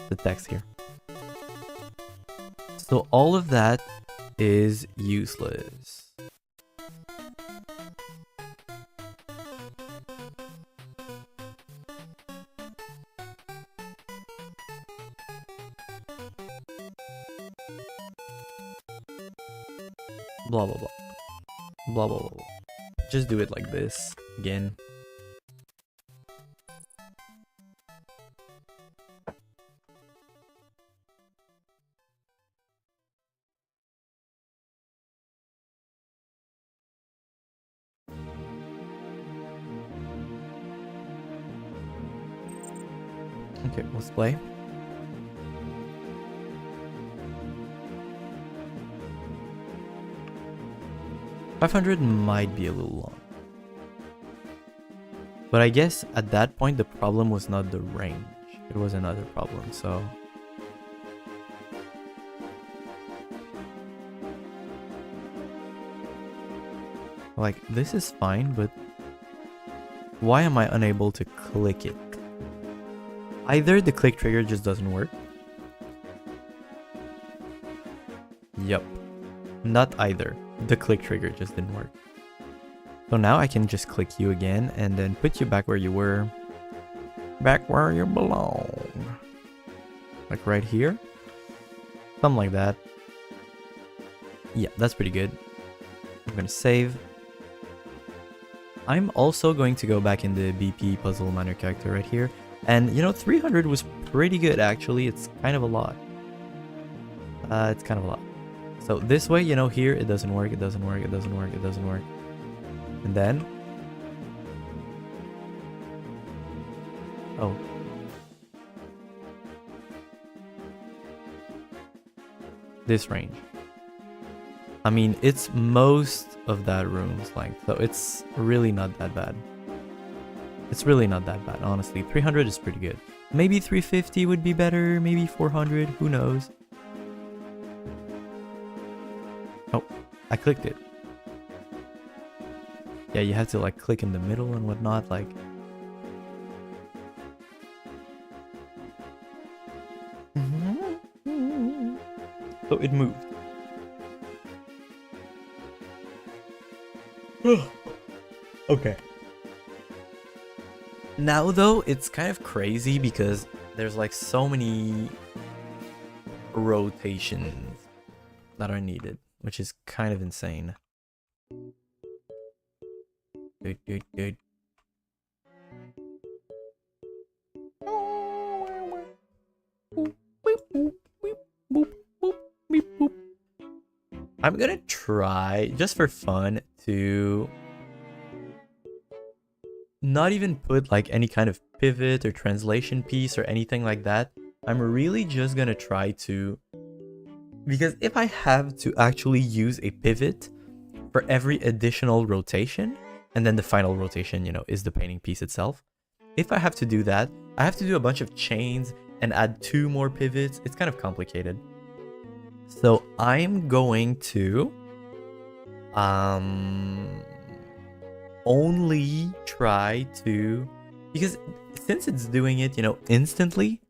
the text here. So all of that is useless. Blah blah blah. Blah blah blah blah. Just do it like this again. Okay, let's play. $500 might be a little long. But I guess at that point the problem was not the range. It was another problem, so... Like, this is fine, but... Why am I unable to click it? Either the click trigger just doesn't work. Yup. Not either. The click trigger just didn't work. So now I can just click you again and then put you back where you were. Back where you belong. Like right here. Something like that. Yeah, that's pretty good. I'm gonna save. I'm also going to go back in the BP Puzzle Manor character right here. And you know, 300 was pretty good actually. It's kind of a lot. It's kind of a lot. So this way, you know, here it doesn't work, it doesn't work, it doesn't work, it doesn't work. And then... Oh. This range. I mean, it's most of that room's length, so it's really not that bad. It's really not that bad, honestly. 300 is pretty good. Maybe 350 would be better, maybe 400, who knows. Oh, I clicked it. Yeah, you have to like click in the middle and whatnot, like... So it moved. Okay. Now though, it's kind of crazy because there's like so many rotations that are needed, which is kind of insane. Good. I'm gonna try, just for fun, to not even put like any kind of pivot or translation piece or anything like that. I'm really just gonna try to, because if I have to actually use a pivot for every additional rotation, and then the final rotation, you know, is the painting piece itself. If I have to do that, I have to do a bunch of chains and add 2 more pivots. It's kind of complicated. So I'm going to only try to, because since it's doing it, you know, instantly,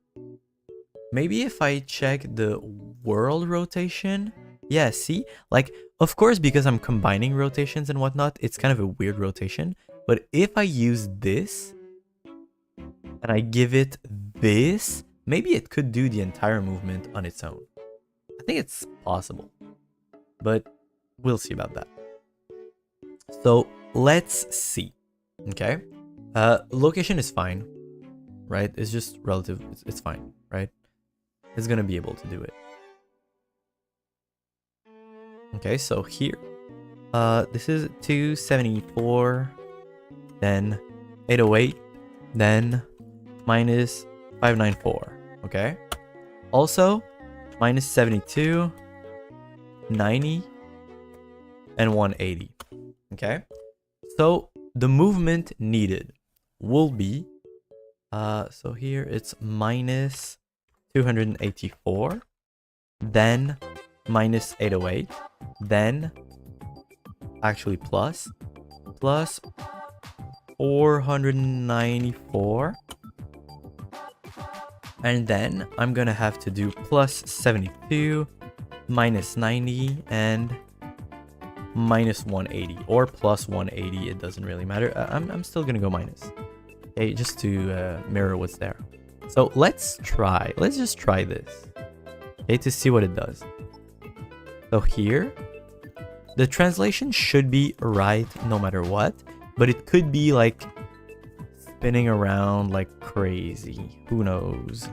maybe if I check the world rotation, yeah, see, like, of course, because I'm combining rotations and whatnot, it's kind of a weird rotation. But if I use this and I give it this, maybe it could do the entire movement on its own. I think it's possible, but we'll see about that. So let's see. Okay. Location is fine, right? It's just relative. It's fine, right? It's gonna be able to do it. Okay, so here, this is 274, then 808, then minus 594. Okay. Also, minus 72, 90, and 180. Okay. So the movement needed will be, so here it's minus 284, then minus 808, then actually plus 494, and then I'm gonna have to do plus 72, minus 90, and minus 180, or plus 180. It doesn't really matter. I'm still gonna go minus, okay, just to mirror what's there. So let's just try this, okay, to see what it does. So here, the translation should be right no matter what, but it could be like spinning around like crazy. Who knows?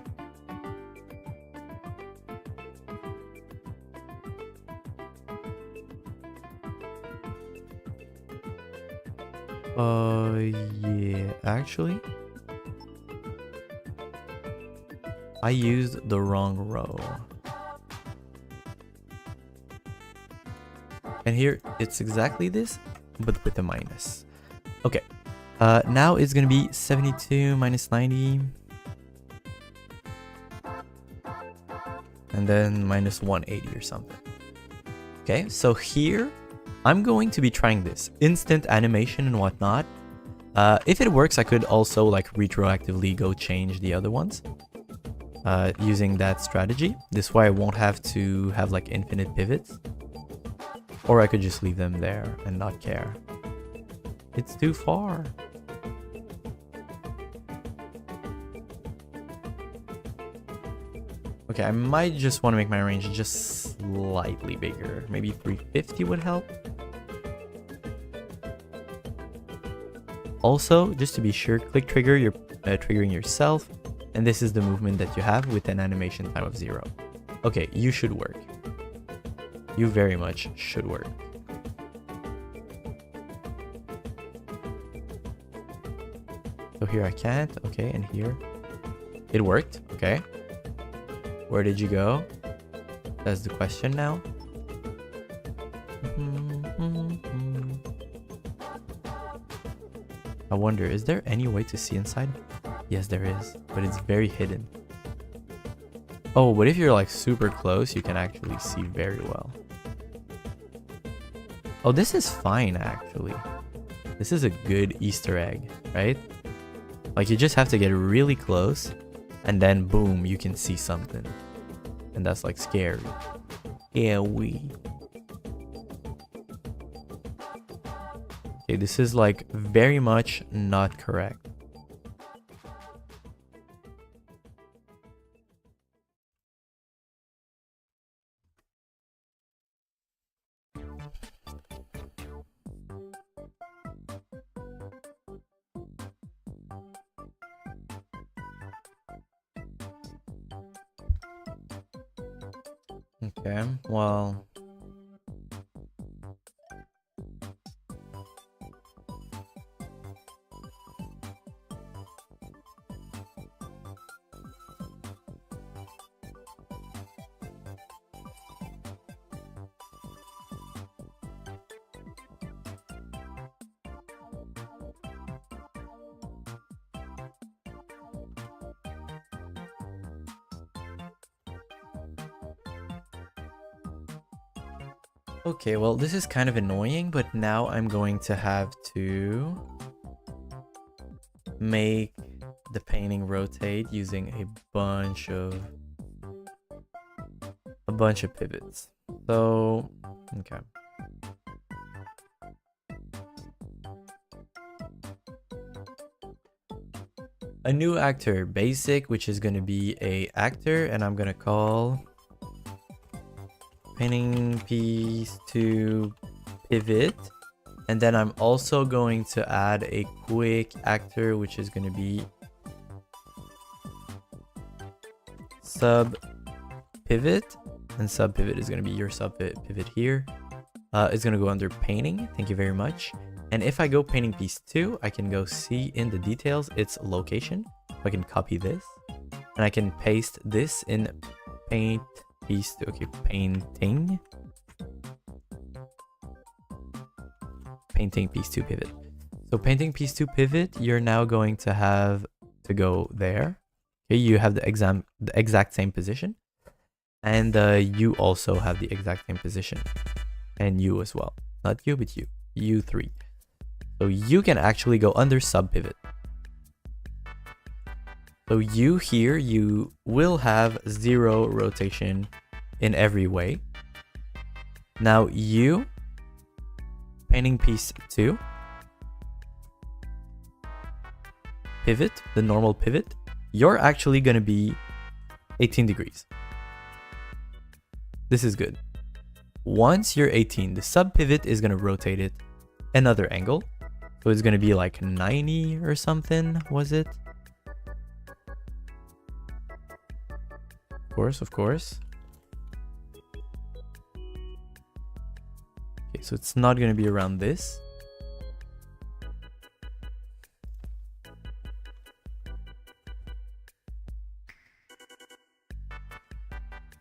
Yeah, actually, I used the wrong row. And here, it's exactly this, but with a minus. Okay, now it's gonna be 72 minus 90. And then minus 180 or something. Okay, so here, I'm going to be trying this instant animation and whatnot. If it works, I could also like retroactively go change the other ones using that strategy. This way I won't have to have like infinite pivots, or I could just leave them there and not care. It's too far. Okay, I might just want to make my range just slightly bigger. Maybe 350 would help. Also, just to be sure, click trigger, you're triggering yourself. And this is the movement that you have with an animation time of 0. Okay, you should work. You very much should work. So here I can't. Okay, and here. It worked. Okay. Where did you go? That's the question now. I wonder, is there any way to see inside? Yes, there is, but it's very hidden. Oh, but if you're like super close, you can actually see very well. Oh, this is fine actually. This is a good Easter egg, right? Like you just have to get really close and then boom, you can see something. And that's like scary. Yeah, okay, this is like very much not correct. Okay, well, Okay, well, this is kind of annoying, but now I'm going to have to make the painting rotate using a bunch of pivots. So, okay. A new actor, basic, which is going to be a actor, and I'm going to call painting piece to pivot. And then I'm also going to add a quick actor, which is going to be sub pivot, and sub pivot is going to be your sub pivot here. It's going to go under painting. Thank you very much. And if I go painting piece 2, I can go see in the details its location. I can copy this and I can paste this in paint piece 2. Okay, painting piece 2 pivot. So painting piece 2 pivot, you're now going to have to go there. Okay, you have the exact same position, and you also have the exact same position, and you as well. Not you, but you 3. So you can actually go under sub pivot. So you here, you will have 0 rotation in every way. Now you, painting piece 2, pivot, the normal pivot, you're actually going to be 18 degrees. This is good. Once you're 18, the sub pivot is going to rotate it another angle. So it's going to be like 90 or something, was it? Of course. Okay, so it's not going to be around this.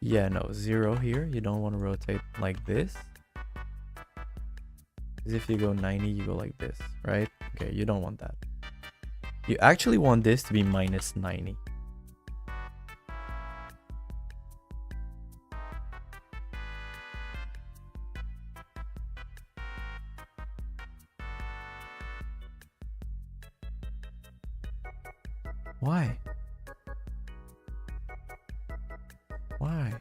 Yeah, no, 0 here. You don't want to rotate like this. Because if you go 90, you go like this, right? Okay, you don't want that. You actually want this to be minus 90. Why? Why?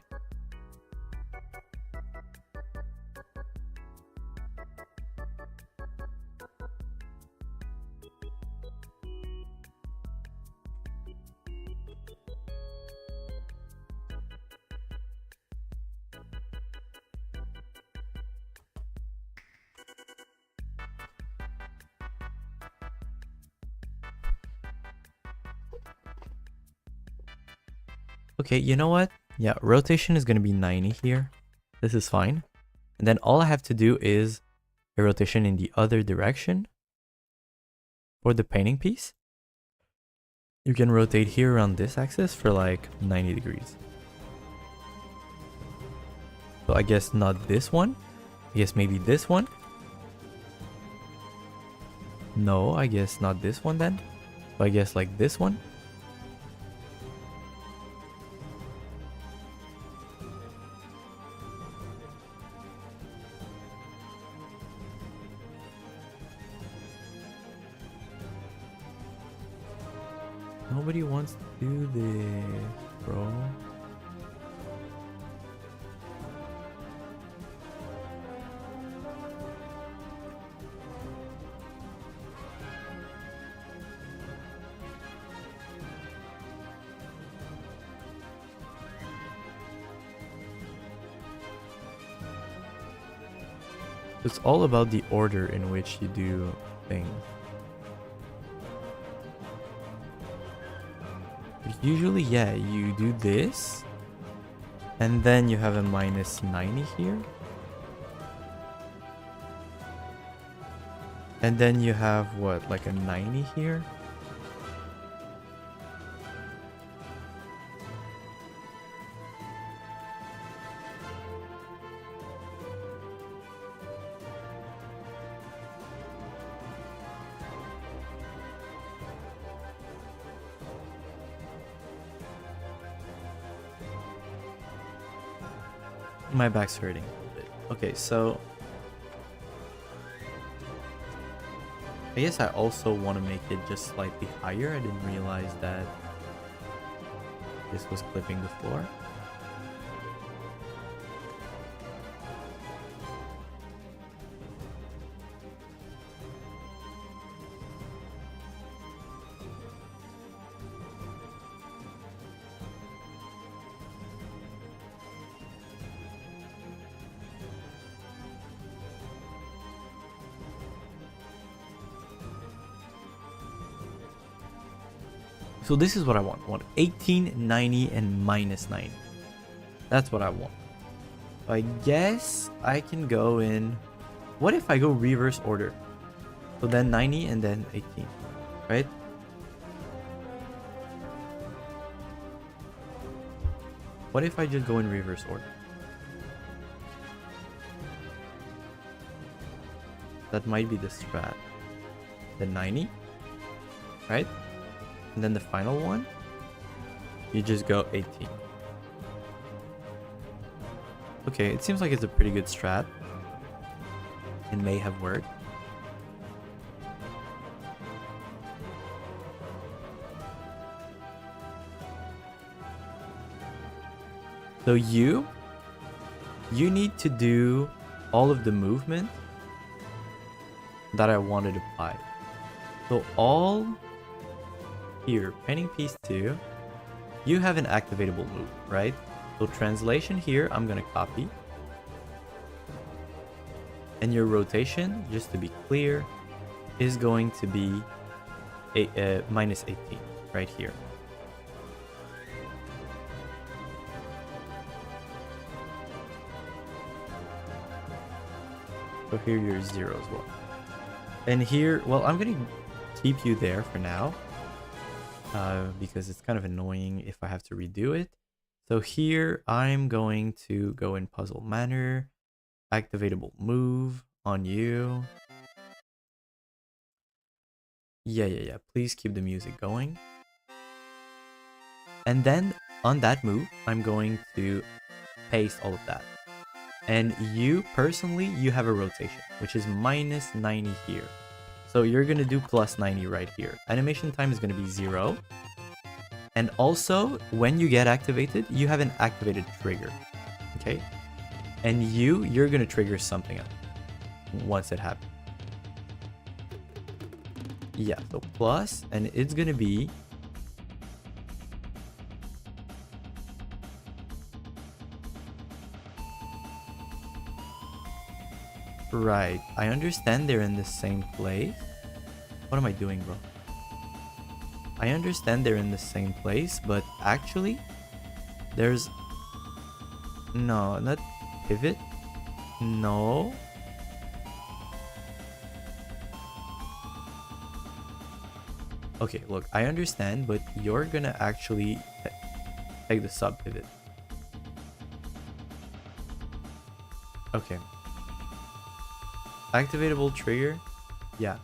Okay, you know what? Yeah, rotation is going to be 90 here. This is fine. And then all I have to do is a rotation in the other direction for the painting piece. You can rotate here around this axis for like 90 degrees. So I guess not this one. I guess maybe this one. No, I guess not this one then. So I guess like this one. Nobody wants to do this, bro. It's all about the order in which you do things. Usually, yeah, you do this, and then you have a minus 90 here. And then you have, what, like a 90 here? My back's hurting a bit. Okay, so I guess I also want to make it just slightly higher. I didn't realize that this was clipping the floor. So this is what I want. I want 18, 90, and minus 90. That's what I want. So I guess I can go in... What if I go reverse order? So then 90 and then 18, right? What if I just go in reverse order? That might be the strat. The 90, right? And then the final one, you just go 18. Okay, it seems like it's a pretty good strat. It may have worked. So you need to do all of the movement that I wanted to apply. So all here, painting piece 2, you have an activatable move, right? So translation here, I'm gonna copy. And your rotation, just to be clear, is going to be minus 18, right here. So here you're 0 as well. And here, well, I'm gonna keep you there for now. Because it's kind of annoying if I have to redo it. So here I'm going to go in puzzle manner, activatable move on you. Yeah. Please keep the music going. And then on that move, I'm going to paste all of that. And you personally, you have a rotation, which is minus 90 here. So you're going to do plus 90 right here. Animation time is going to be 0. And also, when you get activated, you have an activated trigger. Okay? And you're going to trigger something else once it happens. Yeah, so plus, and it's going to be... Right, I understand they're in the same place. What am I doing, bro? I understand they're in the same place, but actually, there's... No, not pivot. No. Okay, look, I understand, but you're gonna actually take the sub pivot. Okay. Activatable trigger? Yeah.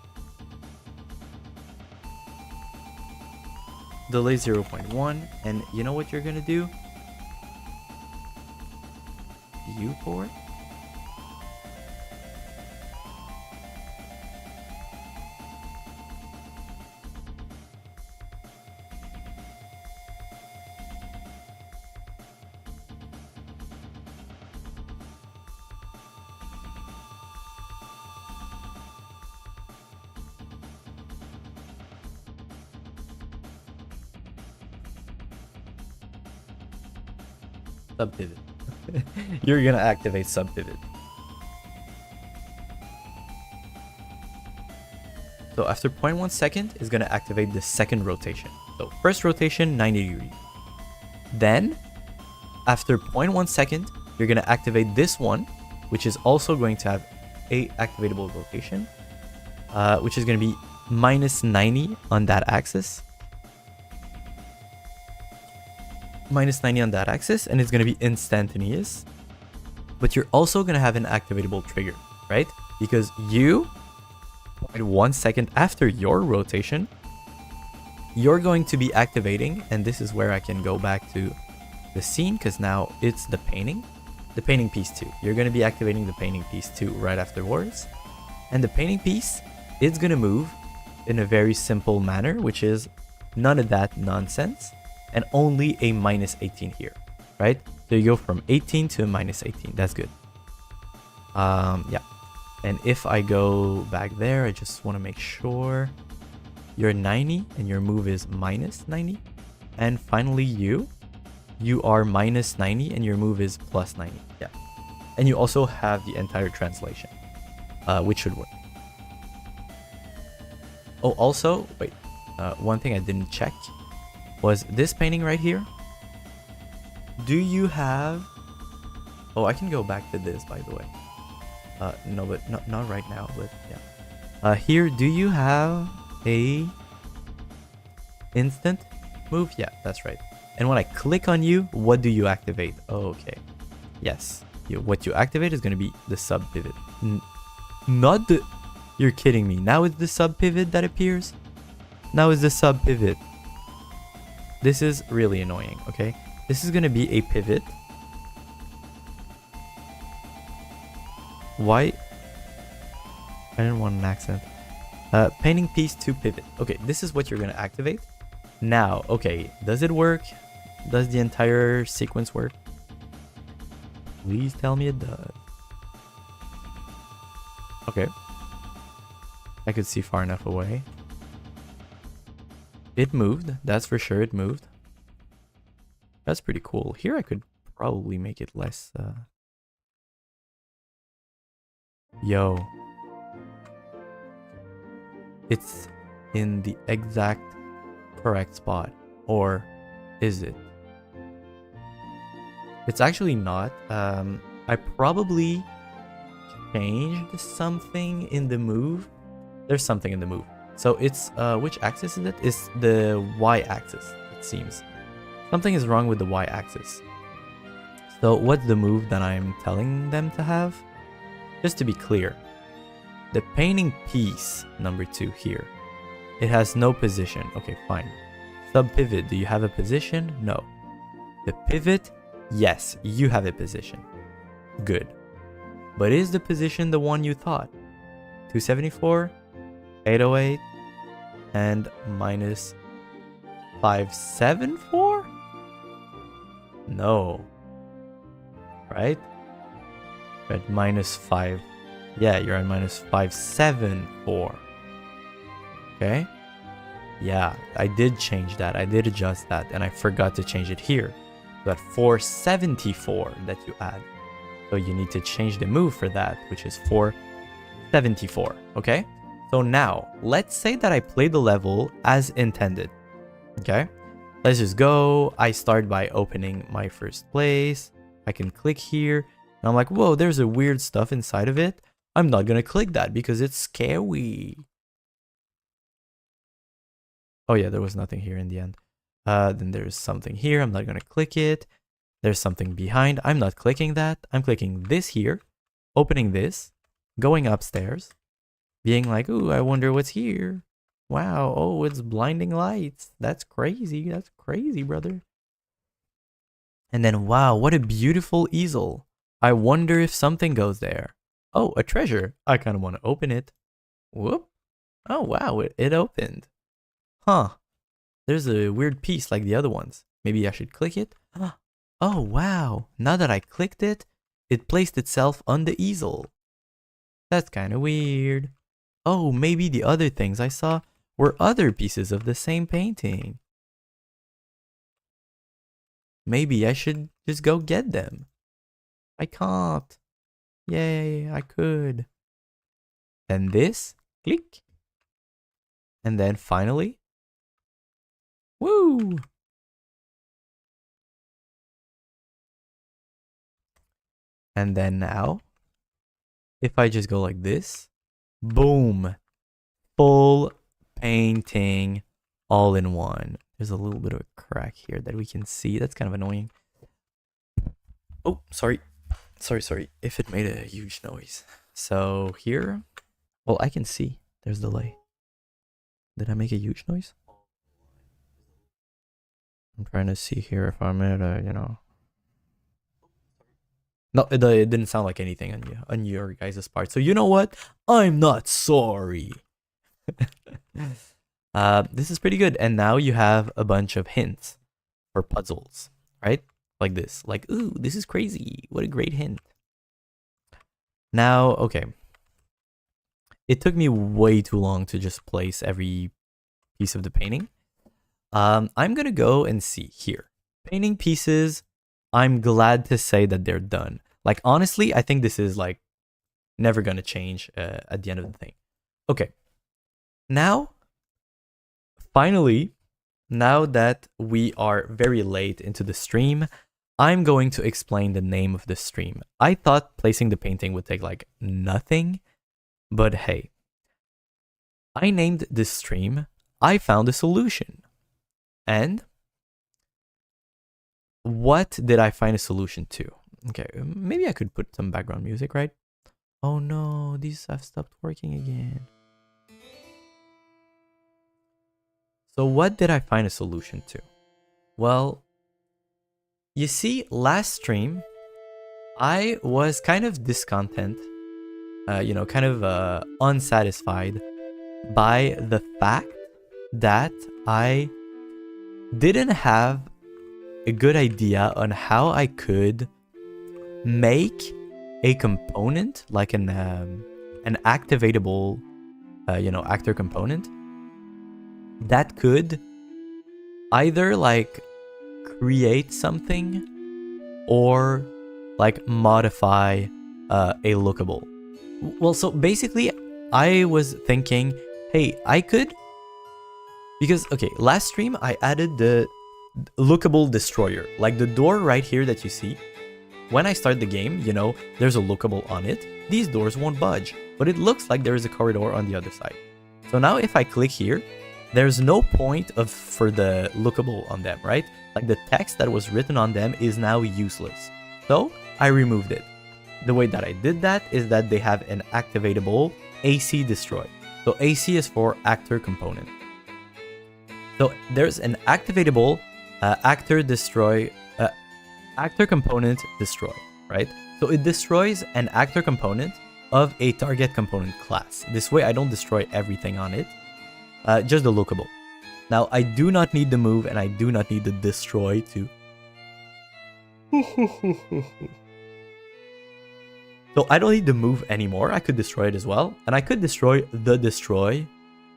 Delay 0.1, and you know what you're gonna do? Viewport? Sub pivot. You're gonna activate sub pivot. So after 0.1 second is gonna activate the second rotation. So first rotation 90 degrees. Then after 0.1 second, you're gonna activate this one, which is also going to have a activatable rotation, which is gonna be minus 90 on that axis. Minus 90 on that axis, and it's going to be instantaneous. But you're also going to have an activatable trigger, right? Because you, 0.1 second after your rotation, you're going to be activating, and this is where I can go back to the scene, because now it's the painting. the painting piece 2. You're going to be activating the painting piece 2 right afterwards. And the painting piece is going to move in a very simple manner, which is none of that nonsense and only a minus 18 here, right? So you go from 18 to a minus 18. That's good. Yeah. And if I go back there, I just want to make sure you're 90 and your move is minus 90. And finally you are minus 90 and your move is plus 90. Yeah. And you also have the entire translation, which should work. Oh, also, wait. One thing I didn't check was this painting right here. Do you have... Oh, I can go back to this, by the way. No, but not right now, but yeah. Here, do you have a instant move? Yeah, that's right. And when I click on you, what do you activate? Oh, okay. Yes. What you activate is going to be the sub pivot. Not the... You're kidding me. Now it's the sub pivot that appears? Now it's the sub pivot. This is really annoying, okay? This is going to be a pivot. Why? I didn't want an accent. Painting piece to pivot. Okay, this is what you're going to activate. Now, okay, does it work? Does the entire sequence work? Please tell me it does. Okay. I could see far enough away. It moved. That's for sure. It moved. That's pretty cool. Here I could probably make it less... Yo. It's in the exact correct spot. Or is it? It's actually not. I probably changed something in the move. There's something in the move. So it's, which axis is it? It's the y-axis, it seems. Something is wrong with the y-axis. So what's the move that I'm telling them to have? Just to be clear, the painting piece number 2 here, it has no position. Okay, fine. Sub pivot, do you have a position? No. The pivot, yes, you have a position. Good. But is the position the one you thought? 274, 808, and minus 574? No. Right? You're at minus 5. Yeah, you're at minus 574. Okay? Yeah, I did change that. I did adjust that, and I forgot to change it here. So at 474 that you add. So you need to change the move for that, which is 474. Okay? So now, let's say that I play the level as intended. Okay? Let's just go. I start by opening my first place. I can click here. And I'm like, whoa, there's a weird stuff inside of it. I'm not going to click that because it's scary. Oh yeah, there was nothing here in the end. Then there's something here. I'm not going to click it. There's something behind. I'm not clicking that. I'm clicking this here. Opening this. Going upstairs. Being like, ooh, I wonder what's here. Wow, oh, it's blinding lights. That's crazy. That's crazy, brother. And then, wow, what a beautiful easel. I wonder if something goes there. Oh, a treasure. I kind of want to open it. Whoop. Oh, wow, it opened. Huh. There's a weird piece like the other ones. Maybe I should click it. Oh, wow. Now that I clicked it, it placed itself on the easel. That's kind of weird. Oh, maybe the other things I saw were other pieces of the same painting. Maybe I should just go get them. I can't. Yay, I could. Then this, click. And then finally, woo! And then now, if I just go like this, boom, full painting all in one. There's a little bit of a crack here that we can see. That's kind of annoying. Oh, sorry. Sorry. If it made a huge noise. So here, well, I can see there's delay. Did I make a huge noise? I'm trying to see here if I'm at a, No, it didn't sound like anything on your guys' part. So you know what? I'm not sorry. This is pretty good. And now you have a bunch of hints for puzzles, right? Like this. Like, ooh, this is crazy. What a great hint. Now, okay. It took me way too long to just place every piece of the painting. I'm gonna go and see here. Painting pieces, I'm glad to say that they're done. Like, honestly, I think this is like never gonna change at the end of the thing. Okay. Now, finally, now that we are very late into the stream, I'm going to explain the name of the stream. I thought placing the painting would take like nothing, but hey, I named this stream I Found a Solution. And what did I find a solution to? Okay, maybe I could put some background music, right? Oh no, these have stopped working again. So what did I find a solution to? Well, you see, last stream, I was kind of discontent, kind of unsatisfied by the fact that I didn't have a good idea on how I could make a component like an activatable, actor component that could either like create something or like modify a lookable. Well, so basically I was thinking, hey, I could, because okay, last stream I added the lookable destroyer, like the door right here that you see. When I start the game, there's a lookable on it. These doors won't budge, but it looks like there is a corridor on the other side. So now if I click here, there's no point for the lookable on them, right? Like the text that was written on them is now useless. So I removed it. The way that I did that is that they have an activatable AC destroy. So AC is for actor component. So there's an activatable actor component destroy, right? So it destroys an actor component of a target component class. This way I don't destroy everything on it, just the lookable. Now I do not need the move and I do not need the destroy to. So I don't need the move anymore. I could destroy it as well. And I could destroy the destroy,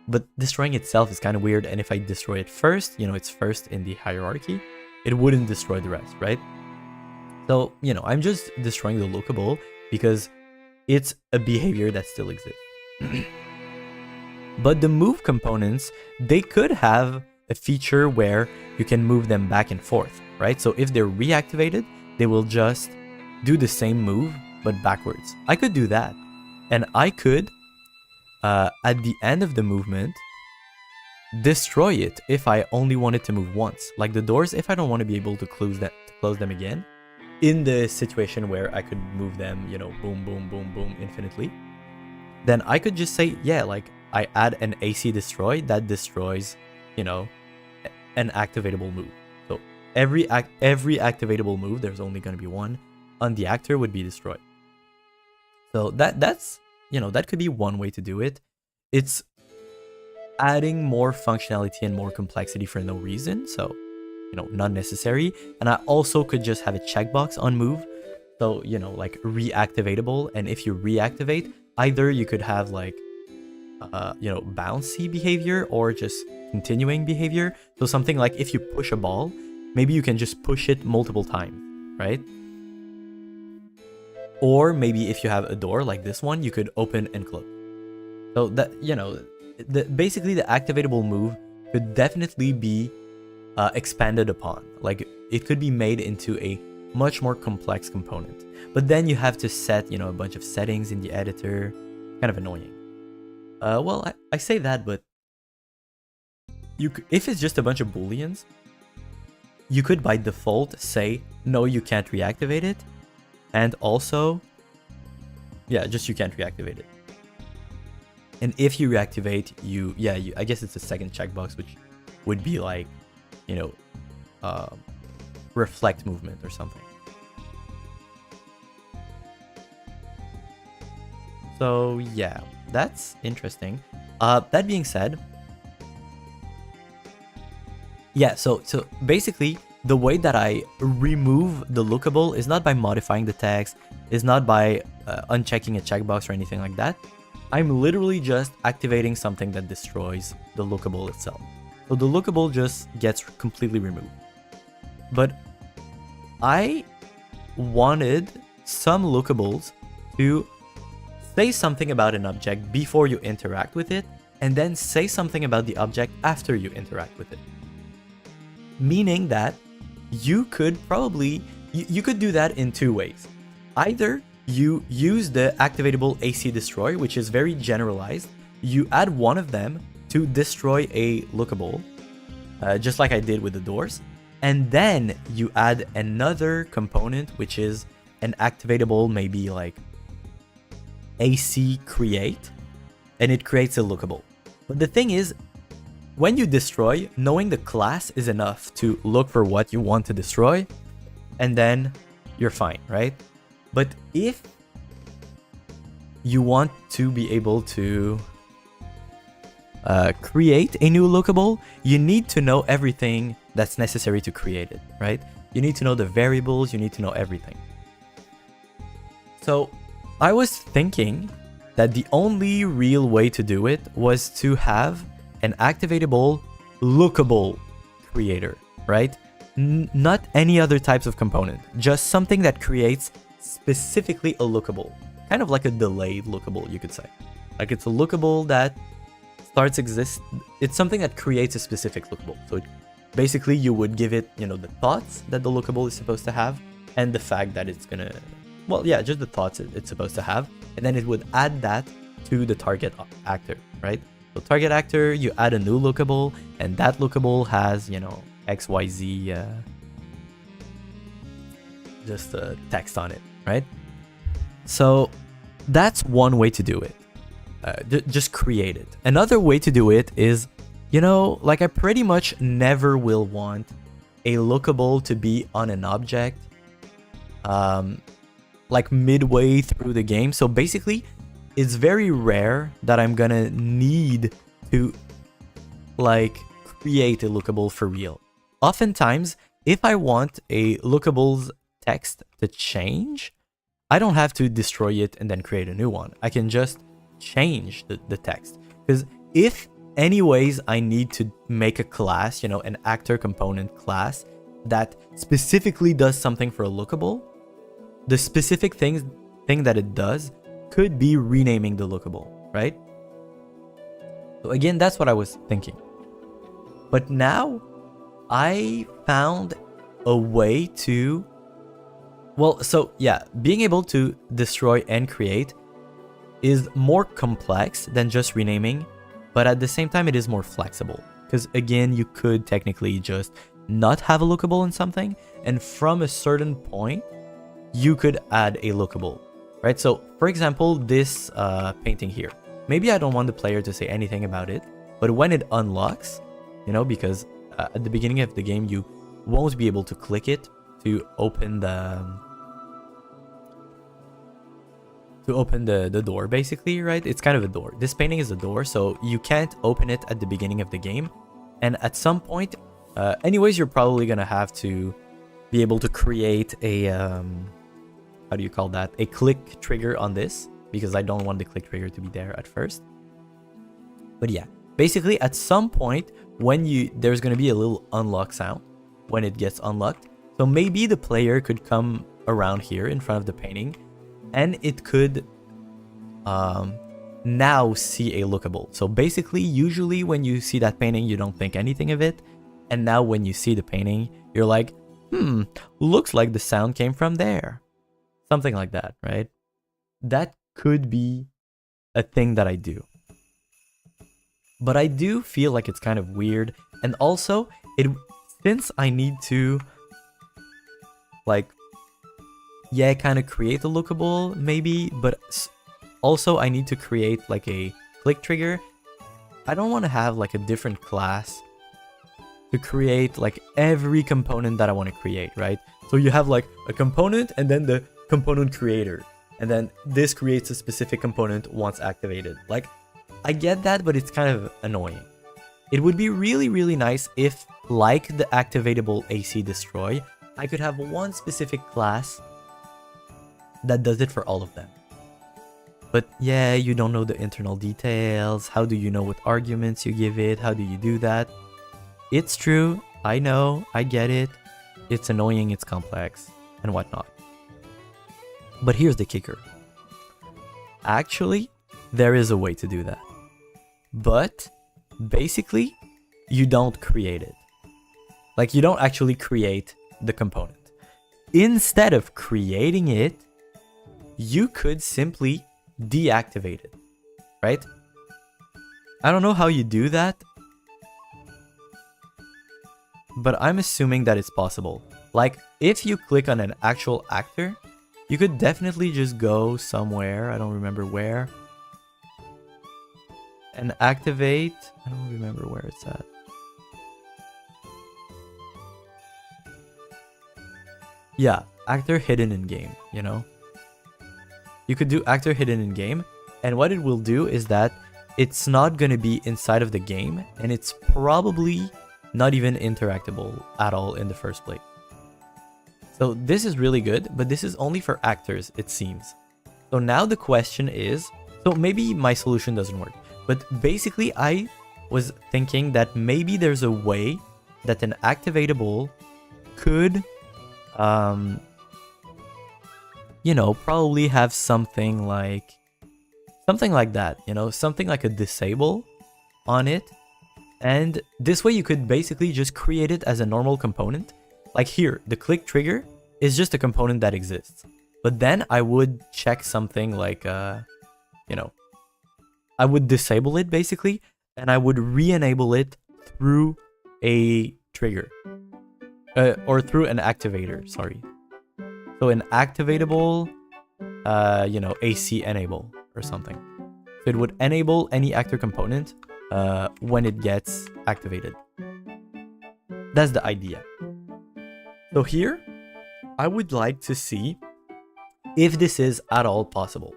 but destroying itself is kind of weird. And if I destroy it first, it's first in the hierarchy, it wouldn't destroy the rest, right? So, I'm just destroying the lookable because it's a behavior that still exists. But the move components, they could have a feature where you can move them back and forth, right? So if they're reactivated, they will just do the same move, but backwards. I could do that. And I could, at the end of the movement, destroy it if I only wanted to move once. Like the doors, if I don't want to be able to close them again, in the situation where I could move them, boom, boom, boom, boom, infinitely, then I could just say, yeah, like I add an AC destroy that destroys, an activatable move. So every activatable move, there's only going to be one on the actor would be destroyed. So that's, that could be one way to do it. It's adding more functionality and more complexity for no reason. So, not necessary. And I also could just have a checkbox on move. So, like reactivatable. And if you reactivate, either you could have like, bouncy behavior or just continuing behavior. So something like if you push a ball, maybe you can just push it multiple times, right? Or maybe if you have a door like this one, you could open and close. So that, basically the activatable move could definitely be expanded upon. Like it could be made into a much more complex component. But then you have to set, a bunch of settings in the editor. Kind of annoying. Well, I say that, but if it's just a bunch of booleans, you could by default say, no, you can't reactivate it. And also, yeah, just you can't reactivate it. And if you reactivate, I guess it's a second checkbox, which would be like, reflect movement or something. So yeah, that's interesting. That being said, yeah, so basically the way that I remove the lookable is not by modifying the text, is not by unchecking a checkbox or anything like that. I'm literally just activating something that destroys the lookable itself. So the lookable just gets completely removed. But I wanted some lookables to say something about an object before you interact with it, and then say something about the object after you interact with it. Meaning that you could probably, you could do that in two ways. Either you use the activatable AC destroy, which is very generalized. You add one of them to destroy a lookable, just like I did with the doors. And then you add another component, which is an activatable, maybe like AC create, and it creates a lookable. But the thing is, when you destroy, knowing the class is enough to look for what you want to destroy, and then you're fine, right? But if you want to be able to create a new lookable, you need to know everything that's necessary to create it, right? You need to know the variables, you need to know everything. So I was thinking that the only real way to do it was to have an activatable lookable creator, right? Not any other types of component, just something that creates specifically a lookable, kind of like a delayed lookable, you could say. Like it's a lookable that starts exist. It's something that creates a specific lookable. So basically you would give it, you know, the thoughts that the lookable is supposed to have, and the fact that it's gonna, well, yeah, just the thoughts it's supposed to have, and then it would add that to the target actor, right? So target actor, you add a new lookable, and that lookable has, you know, XYZ, just text on it, right? So that's one way to do it. Just create it. Another way to do it is, you know, like I pretty much never will want a lookable to be on an object, like midway through the game. So basically, it's very rare that I'm gonna need to like create a lookable for real. Oftentimes, if I want a lookable's text to change, I don't have to destroy it and then create a new one. I can just change the text. Because if anyways I need to make a class, you know, an actor component class that specifically does something for a lookable, the specific thing that it does could be renaming the lookable, right? So again, that's what I was thinking. But now I found a way to, well, so yeah, being able to destroy and create is more complex than just renaming, but at the same time it is more flexible. Because again, you could technically just not have a lookable in something, and from a certain point, you could add a lookable, right? So for example, this painting here, maybe I don't want the player to say anything about it, but when it unlocks, you know, because at the beginning of the game, you won't be able to click it to open the door, basically, right? It's kind of a door. This painting is a door, so you can't open it at the beginning of the game. And at some point, anyways, you're probably gonna have to be able to create a how do you call that? A click trigger on this, because I don't want the click trigger to be there at first. But yeah, basically at some point when there's gonna be a little unlock sound when it gets unlocked. So maybe the player could come around here in front of the painting, and it could now see a lookable. So basically, usually when you see that painting, you don't think anything of it. And now when you see the painting, you're like, looks like the sound came from there. Something like that, right? That could be a thing that I do. But I do feel like it's kind of weird. And also, since I need to, like, yeah, kind of create a lookable, maybe, but also I need to create like a click trigger. I don't want to have like a different class to create like every component that I want to create, right? So you have like a component and then the component creator. And then this creates a specific component once activated. Like, I get that, but it's kind of annoying. It would be really, really nice if, like the activatable AC destroy, I could have one specific class that does it for all of them. But yeah, you don't know the internal details. How do you know what arguments you give it? How do you do that? It's true. I know. I get it. It's annoying. It's complex and whatnot. But here's the kicker. Actually, there is a way to do that. But basically, you don't create it. Like, you don't actually create the component. Instead of creating it, you could simply deactivate it, right? I don't know how you do that, but I'm assuming that it's possible. Like, if you click on an actual actor, you could definitely just go somewhere, I don't remember where, and activate, I don't remember where it's at. Yeah, actor hidden in game, you know? You could do actor hidden in game, and what it will do is that it's not going to be inside of the game, and it's probably not even interactable at all in the first place. So this is really good, but this is only for actors, it seems. So now the question is, so maybe my solution doesn't work, but basically I was thinking that maybe there's a way that an activatable could, you know, probably have something like that, you know, something like a disable on it. And this way you could basically just create it as a normal component. Like here, the click trigger is just a component that exists. But then I would check something like, you know, I would disable it basically, and I would re-enable it through a trigger. Or through an activator, sorry. So an activatable, you know, AC enable or something. So it would enable any actor component when it gets activated. That's the idea. So here, I would like to see if this is at all possible.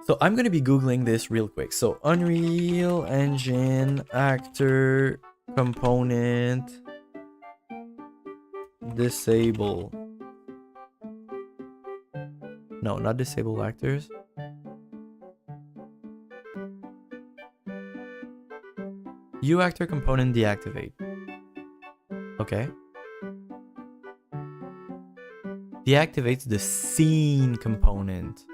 So I'm going to be Googling this real quick. So Unreal Engine actor component disable. No, not disable actors. U actor component deactivate. Okay. Deactivates the scene component.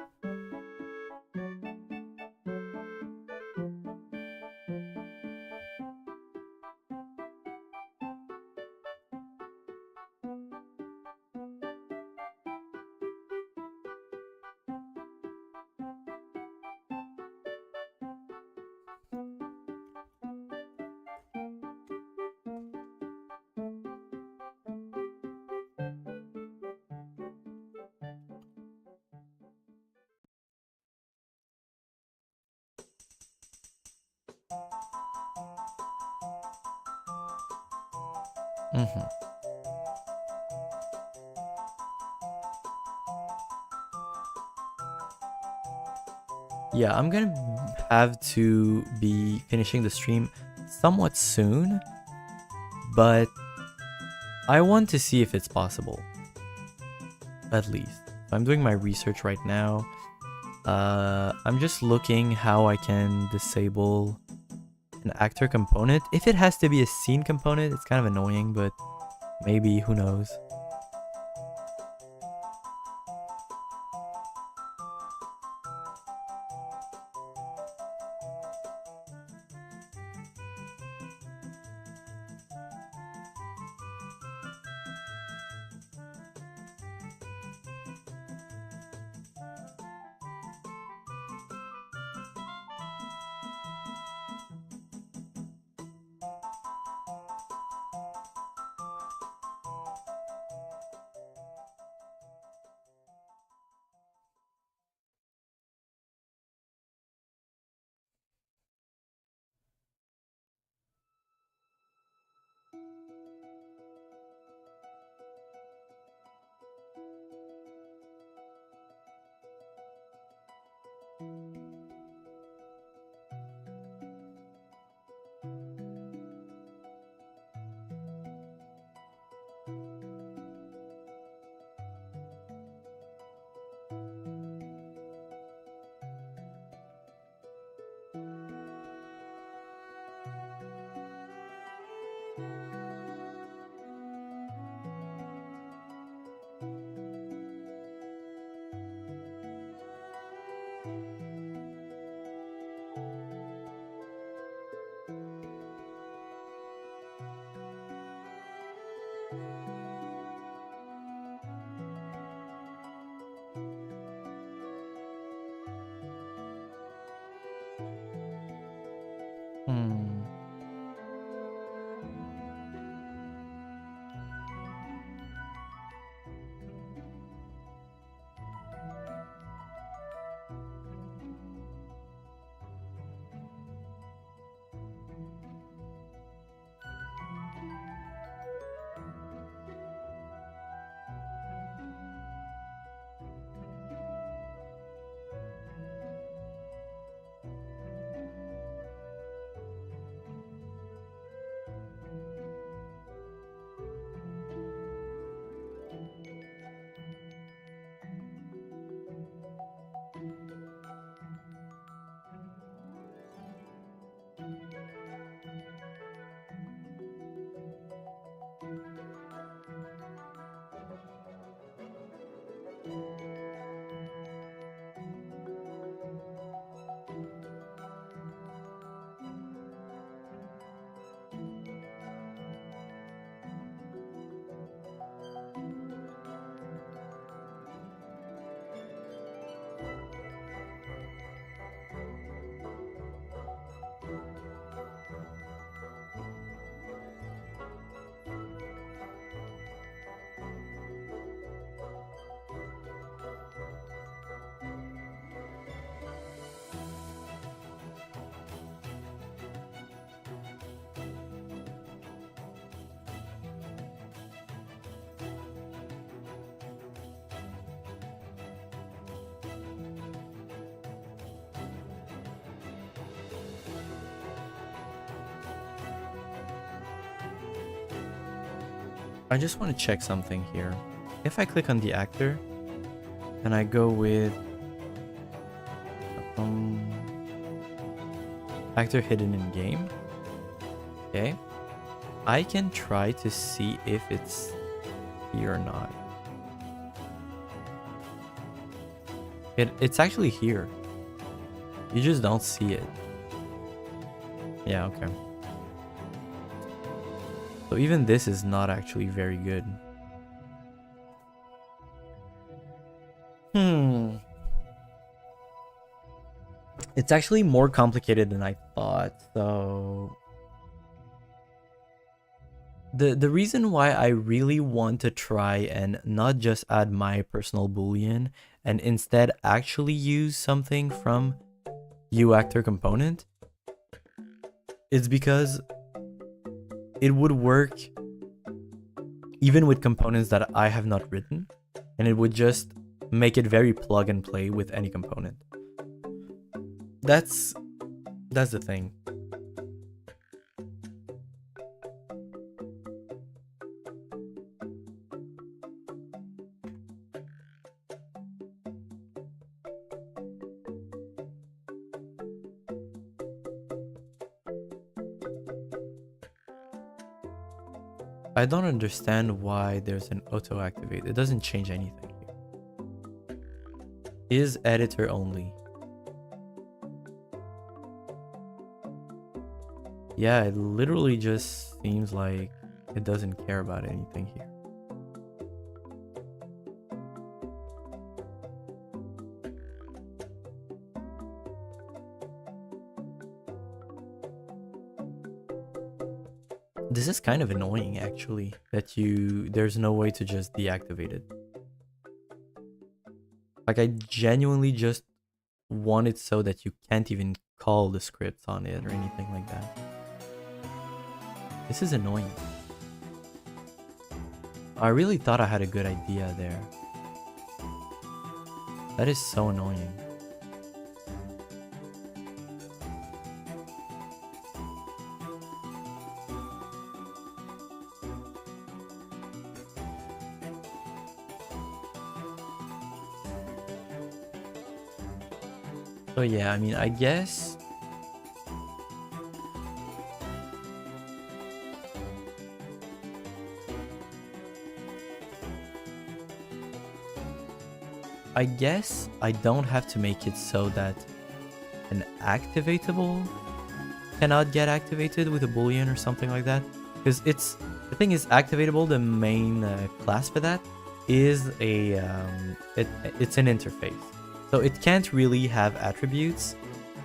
Yeah, I'm gonna have to be finishing the stream somewhat soon, but I want to see if it's possible. At least. I'm doing my research right now. I'm just looking how I can disable an actor component. If it has to be a scene component, it's kind of annoying, but maybe, who knows. Hmm. I just want to check something here. If I click on the actor and I go with actor hidden in game, okay, I can try to see if it's here or not. It's actually here. You just don't see it. Yeah, okay. So even this is not actually very good. It's actually more complicated than I thought. So the reason why I really want to try and not just add my personal boolean and instead actually use something from uActor component is because it would work even with components that I have not written, and it would just make it very plug and play with any component. That's the thing. I don't understand why there's an auto activate. It doesn't change anything here. Is editor only. Yeah, it literally just seems like it doesn't care about anything here. This is kind of annoying, actually, that there's no way to just deactivate it. Like, I genuinely just want it so that you can't even call the scripts on it or anything like that. This is annoying. I really thought I had a good idea there. That is so annoying. So yeah, I mean, I guess I don't have to make it so that an activatable cannot get activated with a boolean or something like that, because the thing is, activatable, the main class for that is it's an interface. So it can't really have attributes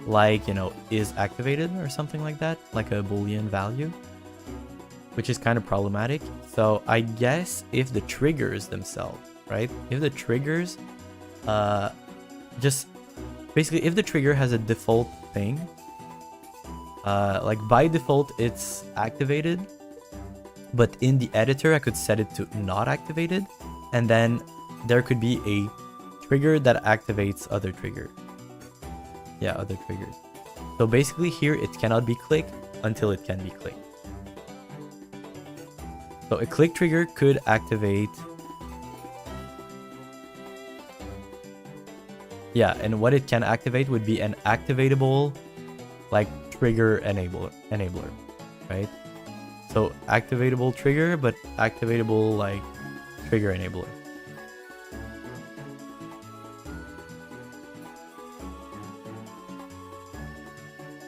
like, you know, is activated or something like that, like a Boolean value, which is kind of problematic. So I guess if the triggers themselves, right? If the triggers, just basically if the trigger has a default thing, like by default it's activated, but in the editor I could set it to not activated, and then there could be a trigger that activates other trigger. Yeah, other triggers. So basically here it cannot be clicked until it can be clicked. So a click trigger could activate. Yeah, and what it can activate would be an activatable, like, trigger enabler, right? So activatable trigger, but activatable, like, trigger enabler.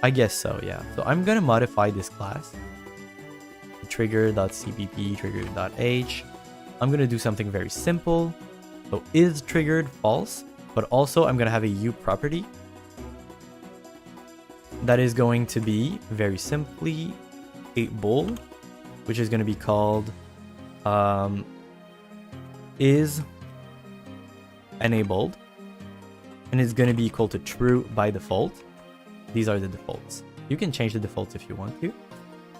I guess so, yeah. So I'm gonna modify this class. Trigger.cpp, trigger.h. I'm gonna do something very simple. So is triggered false, but also I'm gonna have a u property that is going to be very simply a bool, which is gonna be called is enabled, and it's gonna be equal to true by default. These are the defaults. You can change the defaults if you want to.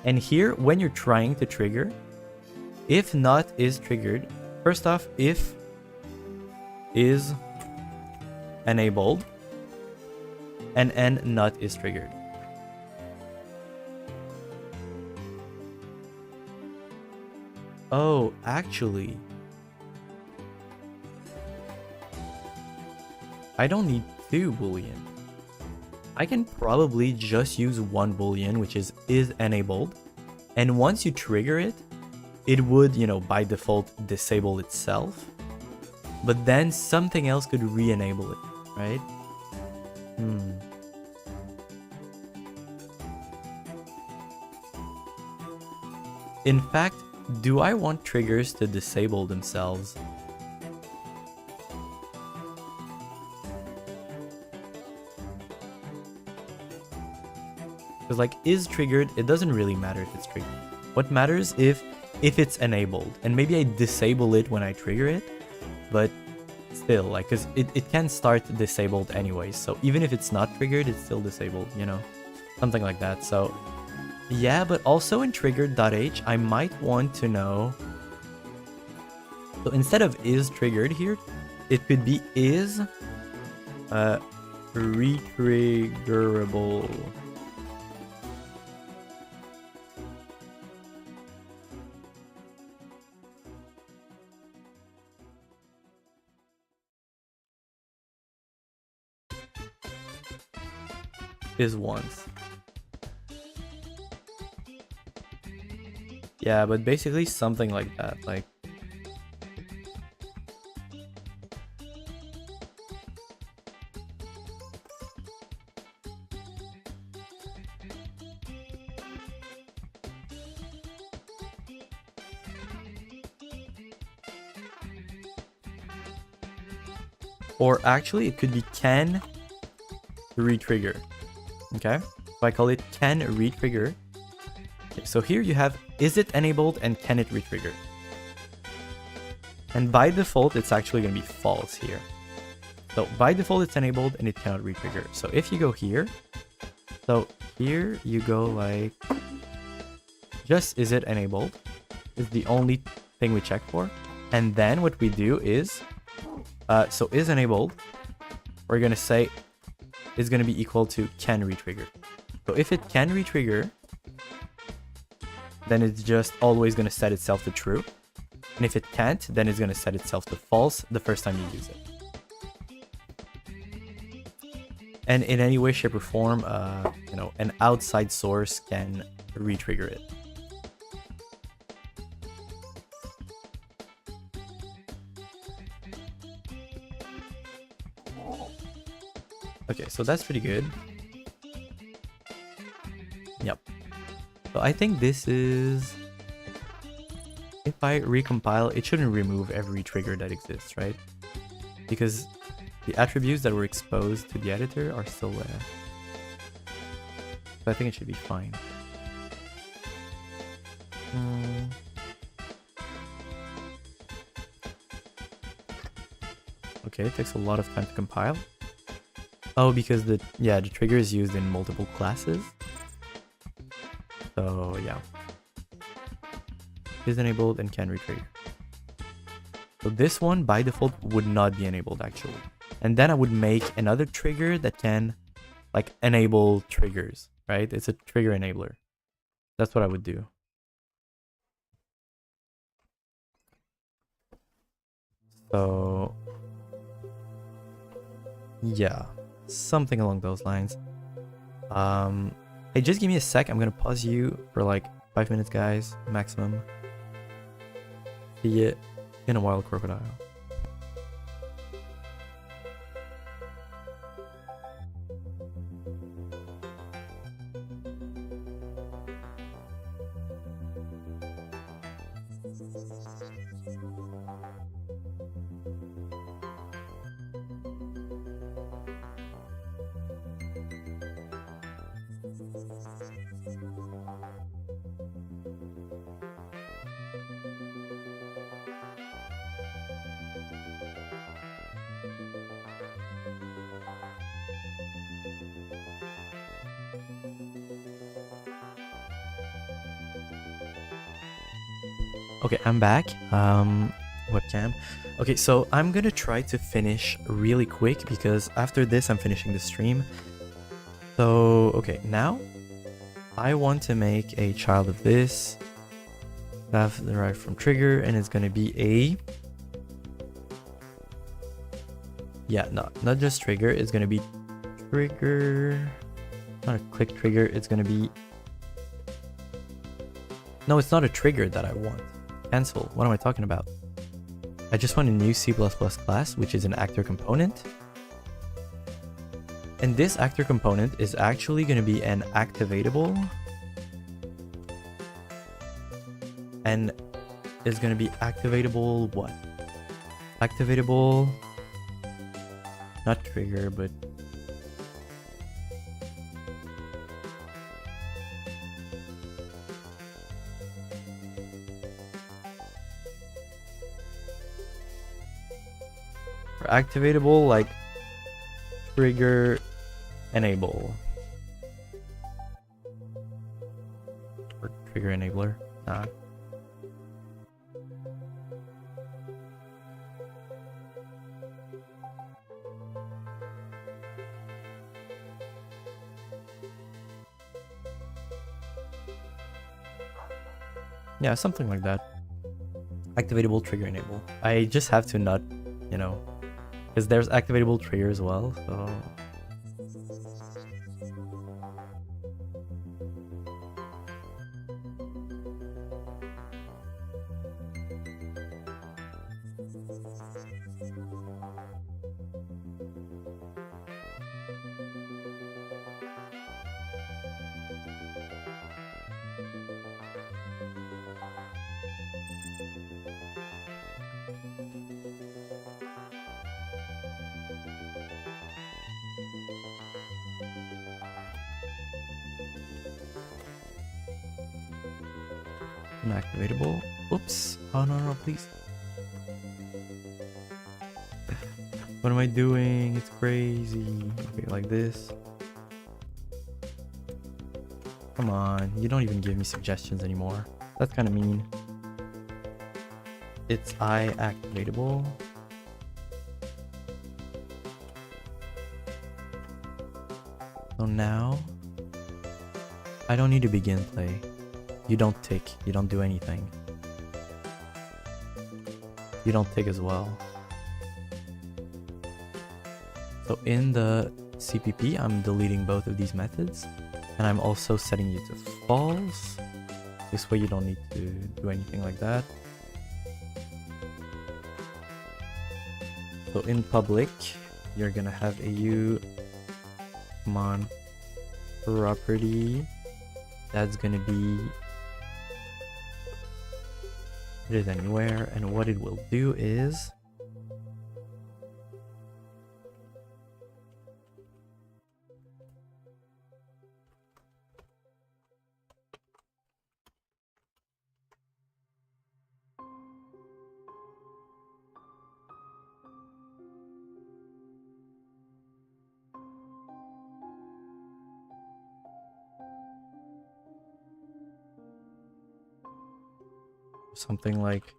And here, when you're trying to trigger, if not is triggered, first off, if is enabled and n not is triggered. Oh, actually, I don't need two boolean. I can probably just use one boolean, which is enabled, and once you trigger it, it would, you know, by default disable itself, but then something else could re-enable it, right? In fact, do I want triggers to disable themselves? Because, like, is triggered, it doesn't really matter if it's triggered. What matters if it's enabled, and maybe I disable it when I trigger it, but still, like, because it can start disabled anyways, so even if it's not triggered, it's still disabled, you know, something like that. So yeah, but also in triggered.h, I might want to know, so instead of is triggered here, it could be is retriggerable. Is once. Yeah, but basically something like that, like, or actually it could be can retrigger. Okay, so I call it can retrigger. Okay, so here you have is it enabled and can it retrigger, and by default it's actually going to be false here. So by default it's enabled and it cannot retrigger. So if you go here, so here you go like just is it enabled is the only thing we check for, and then what we do is so is enabled, we're going to say is going to be equal to can retrigger. So if it can retrigger, then it's just always going to set itself to true. And if it can't, then it's going to set itself to false the first time you use it. And in any way, shape, or form, you know, an outside source can retrigger it. Okay, so that's pretty good. Yep. So I think this is, if I recompile, it shouldn't remove every trigger that exists, right? Because the attributes that were exposed to the editor are still there. So I think it should be fine. Okay, it takes a lot of time to compile. Oh, because the trigger is used in multiple classes. So yeah. Is enabled and can retrigger. So this one by default would not be enabled actually. And then I would make another trigger that can like enable triggers, right? It's a trigger enabler. That's what I would do. So yeah, something along those lines. Hey, just give me a sec. I'm gonna pause you for like 5 minutes, guys, maximum. See you in a while, crocodile. Okay, I'm back. Webcam. Okay, so I'm gonna try to finish really quick because after this I'm finishing the stream. So, okay, now I want to make a child of this. That's derived from trigger, and it's gonna be a... Yeah, no, not just trigger, it's gonna be trigger... Not a click trigger, it's gonna be... No, it's not a trigger that I want. Cancel, what am I talking about? I just want a new C++ class, which is an actor component. And this actor component is actually going to be an activatable. And is going to be activatable what? Activatable... Not trigger, but... Activatable, like trigger enable or trigger enabler. Nah. Yeah, something like that. Activatable trigger enable. I just have to not, you know, because there's activatable trigger as well, so... Unactivatable. Oops. Oh, no, no, please. What am I doing? It's crazy. Okay, like this. Come on. You don't even give me suggestions anymore. That's kind of mean. It's I activatable. So now, I don't need to begin play. You don't tick, you don't do anything. You don't tick as well. So in the CPP, I'm deleting both of these methods. And I'm also setting you to false. This way you don't need to do anything like that. So in public, you're gonna have a U, come on, property. That's gonna be it is anywhere, and what it will do is Something like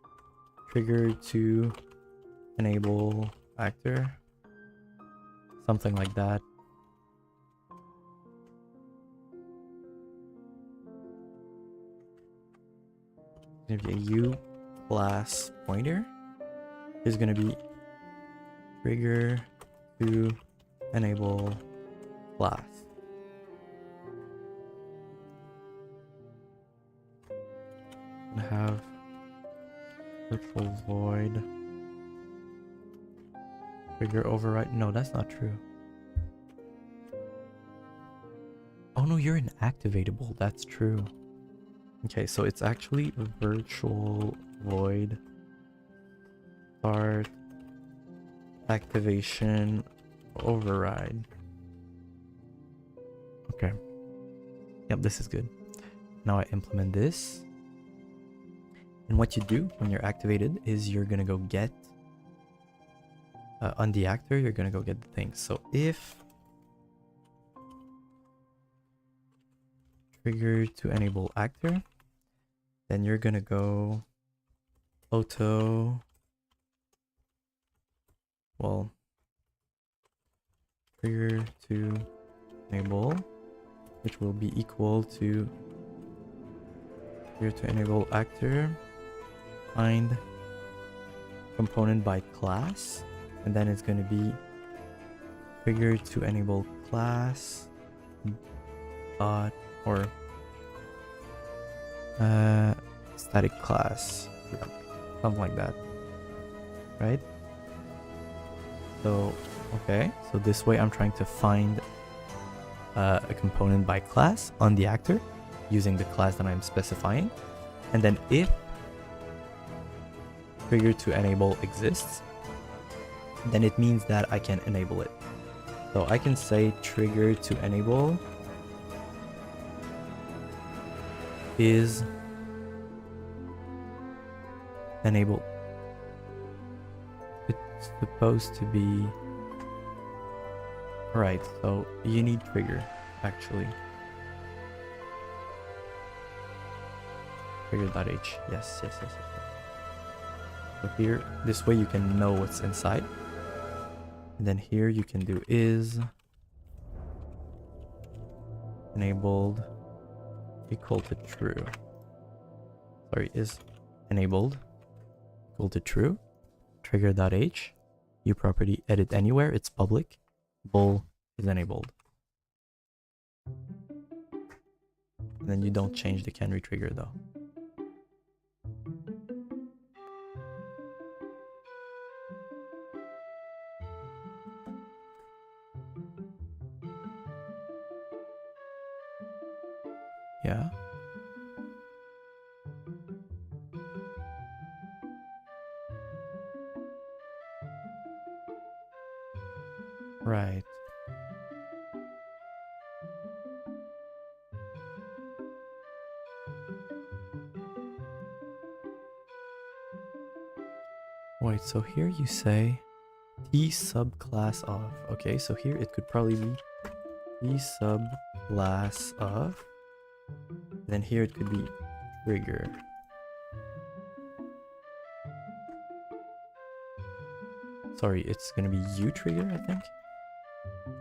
trigger to enable actor. Something like that. It's gonna be a U class pointer. Is gonna be trigger to enable class. And have virtual void trigger override. No, that's not true. Oh no, you're inactivatable. That's true. Okay, so it's actually virtual void start activation override. Okay. Yep, this is good. Now I implement this. And what you do when you're activated is you're gonna go get on the actor, you're gonna go get the things. So if trigger to enable actor, then you're gonna go auto, well, trigger to enable, which will be equal to trigger to enable actor, find component by class, and then it's going to be trigger to enable class dot or static class, yeah, something like that, right? So okay, so this way I'm trying to find a component by class on the actor using the class that I'm specifying, and then if trigger to enable exists, then it means that I can enable it. So I can say trigger to enable is enable. It's supposed to be right, so you need trigger actually. Trigger.h. Yes. So here, this way you can know what's inside. And then here you can do is enabled equal to true. Sorry, is enabled equal to true. Trigger.h. uProperty edit anywhere. It's public. Bool is enabled. And then you don't change the can retrigger though. Yeah. Right. Wait, so here you say T subclass of. Okay, so here it could probably be T subclass of. Then here it could be trigger. Sorry, it's gonna be uTrigger, I think.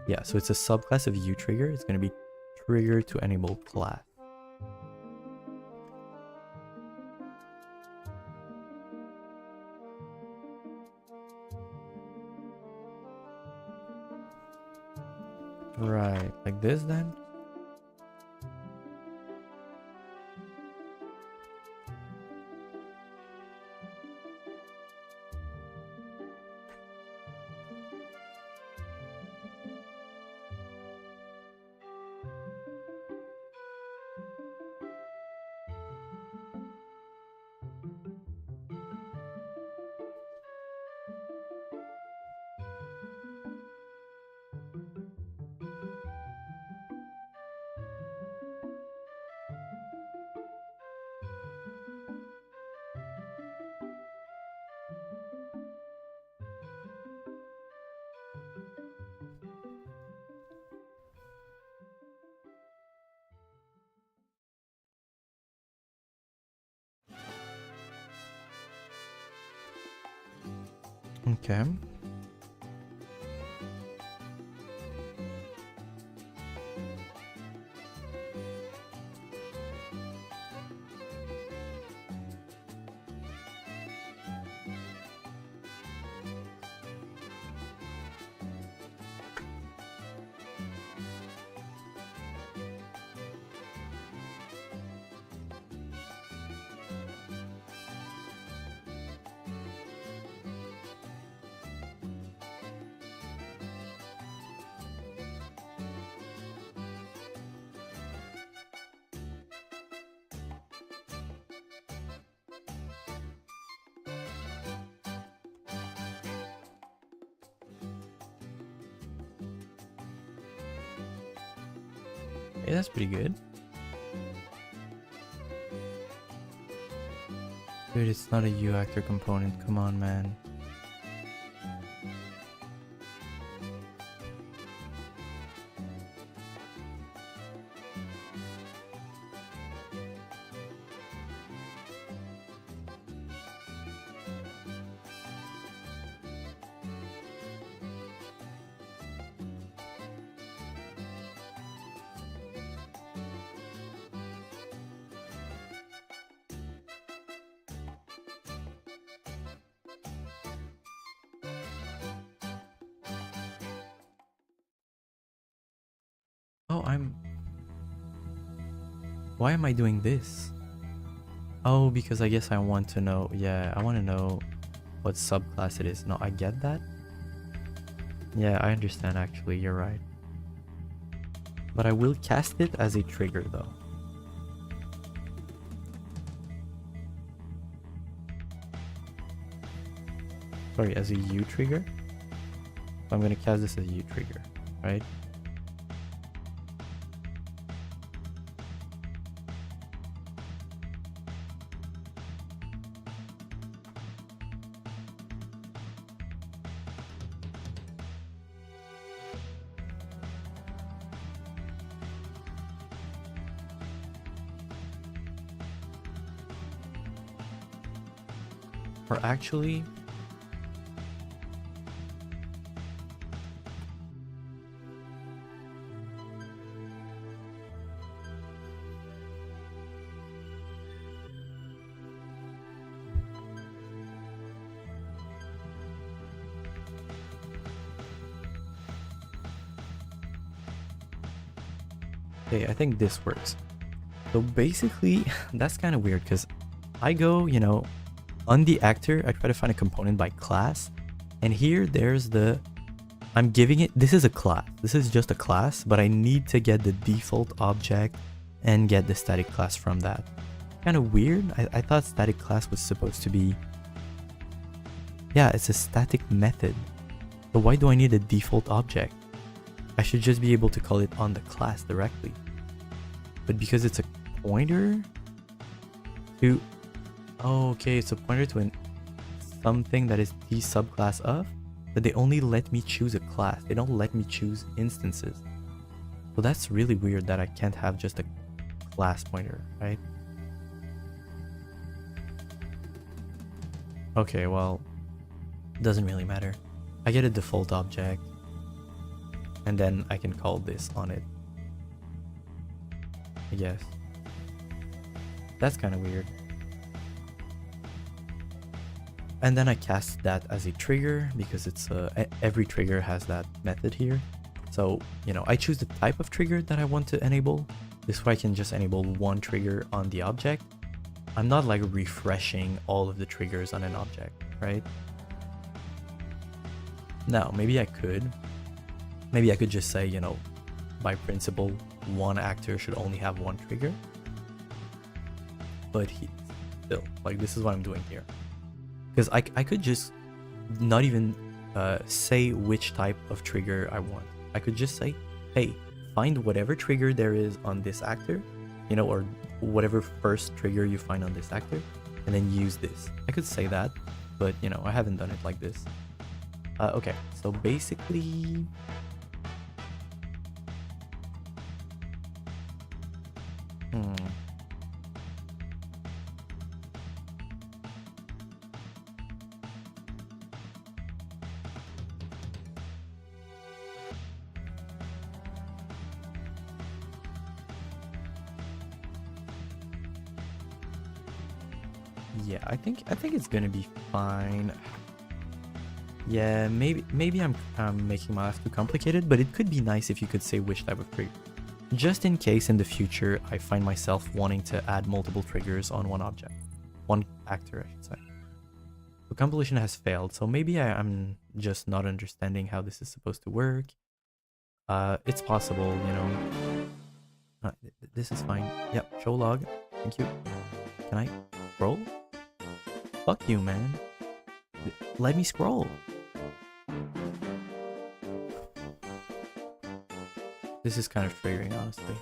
Yeah, so it's a subclass of uTrigger. It's gonna be trigger to enable class. Right, like this then? Okay. Hey, that's pretty good. Dude, it's not a U actor component. Come on, man. Oh, why am I doing this? Oh, because I guess I want to know. Yeah, I want to know what subclass it is. No, I get that. Yeah, I understand actually. You're right. But I will cast it as a trigger though. Sorry, as a U trigger. So I'm going to cast this as a U trigger, right? Or actually, okay, I think this works. So basically, that's kind of weird because I go, you know, on the actor, I try to find a component by class. And here there's the, I'm giving it, this is a class. This is just a class, but I need to get the default object and get the static class from that. Kind of weird. I thought static class was supposed to be, yeah, it's a static method. So why do I need a default object? I should just be able to call it on the class directly. But because it's a pointer to, oh, okay, it's a pointer to something that is the subclass of, but they only let me choose a class. They don't let me choose instances. So that's really weird that I can't have just a class pointer, right? Okay, well, doesn't really matter. I get a default object, and then I can call this on it, I guess. That's kind of weird. And then I cast that as a trigger because it's every trigger has that method here. So, you know, I choose the type of trigger that I want to enable. This way I can just enable one trigger on the object. I'm not like refreshing all of the triggers on an object, right? Now, maybe I could. Maybe I could just say, you know, by principle, one actor should only have one trigger. But still, like, this is what I'm doing here. Because I could just not even say which type of trigger I want. I could just say, hey, find whatever trigger there is on this actor, you know, or whatever first trigger you find on this actor, and then use this. I could say that, but, you know, I haven't done it like this. Okay, so basically, Yeah, I think it's gonna be fine. Yeah, maybe I'm making my life too complicated, but it could be nice if you could say which type of trigger. Just in case in the future I find myself wanting to add multiple triggers on one object. One actor, I should say. The compilation has failed, so maybe I'm just not understanding how this is supposed to work. It's possible, you know. This is fine. Yep, show log. Thank you. Can I scroll? Fuck you, man. Let me scroll. This is kind of triggering, honestly.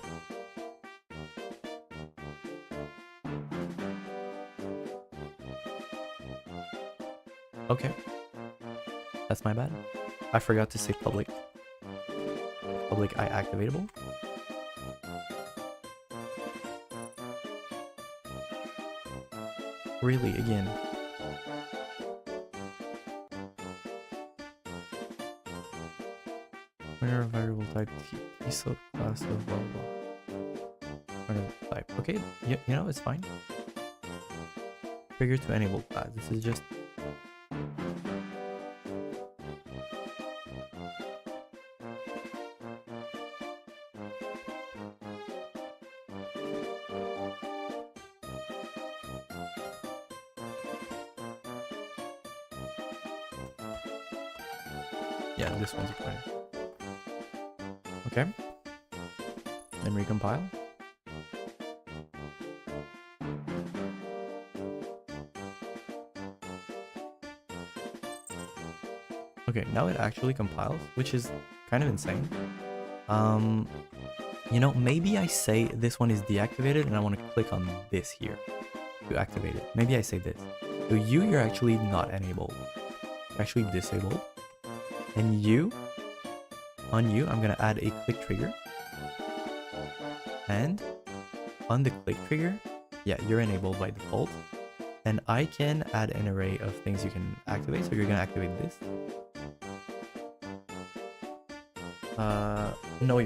Okay. That's my bad. I forgot to say public. Public eye activatable. Really, again. Manor variable type T sub class of blah blah. Manor type. Okay, yeah, you know, it's fine. Trigger to enable class. This is just yeah, this one's fine. Okay. Then recompile. Okay, now it actually compiles, which is kind of insane. You know, maybe I say this one is deactivated and I want to click on this here to activate it. Maybe I say this. So you're actually not enabled. You're actually disabled. And on you, I'm gonna add a click trigger. And on the click trigger, yeah, you're enabled by default. And I can add an array of things you can activate. So you're gonna activate this. No,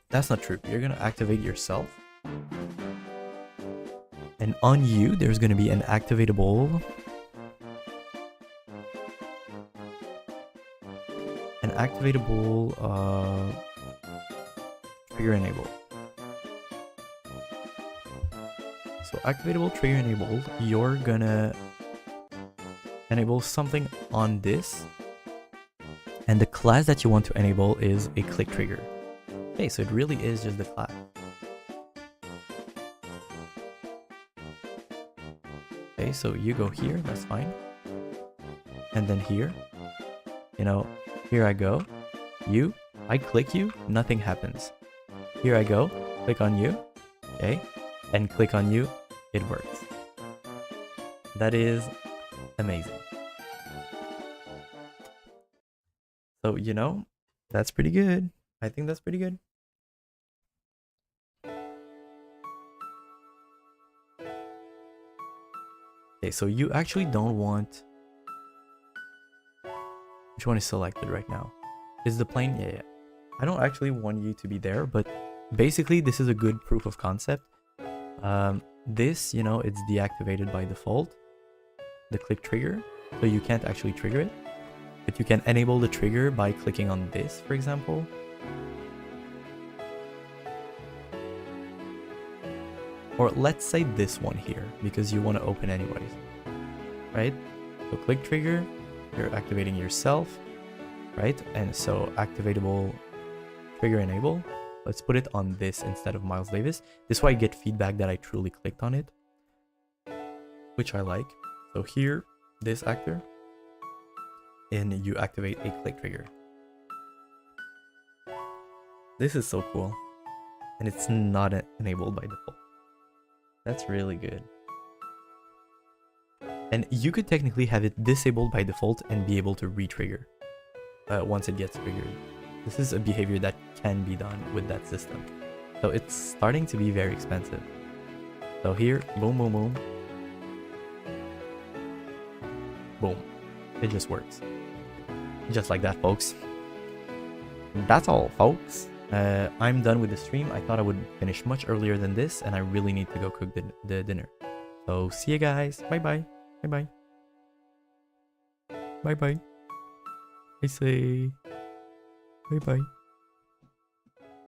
that's not true. You're gonna activate yourself. And on you, there's gonna be an activatable. An activatable trigger enable. So activatable trigger enabled, you're gonna enable something on this. And the class that you want to enable is a click trigger. Okay, so it really is just the class. Okay, so you go here, that's fine. And then here, you know, here I go. I click you, nothing happens. Here I go, click on you, okay, and click on you, it works. That is amazing. So, you know, that's pretty good. I think that's pretty good. Okay, so you actually don't want... Which one is selected right now? Is the plane? Yeah. I don't actually want you to be there, but basically this is a good proof of concept. This, you know, it's deactivated by default. The click trigger, so you can't actually trigger it. But you can enable the trigger by clicking on this, for example. Or let's say this one here, because you want to open anyways. Right? So click trigger, you're activating yourself, right? And so activatable trigger enable. Let's put it on this instead of Miles Davis. This way I get feedback that I truly clicked on it, which I like. So here, this actor, and you activate a click trigger. This is so cool. And it's not enabled by default. That's really good. And you could technically have it disabled by default and be able to re-trigger once it gets triggered. This is a behavior that can be done with that system. So it's starting to be very expensive. So here, boom, boom, boom. Boom. It just works. Just like that, folks. That's all, folks. I'm done with the stream. I thought I would finish much earlier than this, and I really need to go cook the dinner. So see you guys. Bye bye. Bye bye. Bye bye. I say bye bye.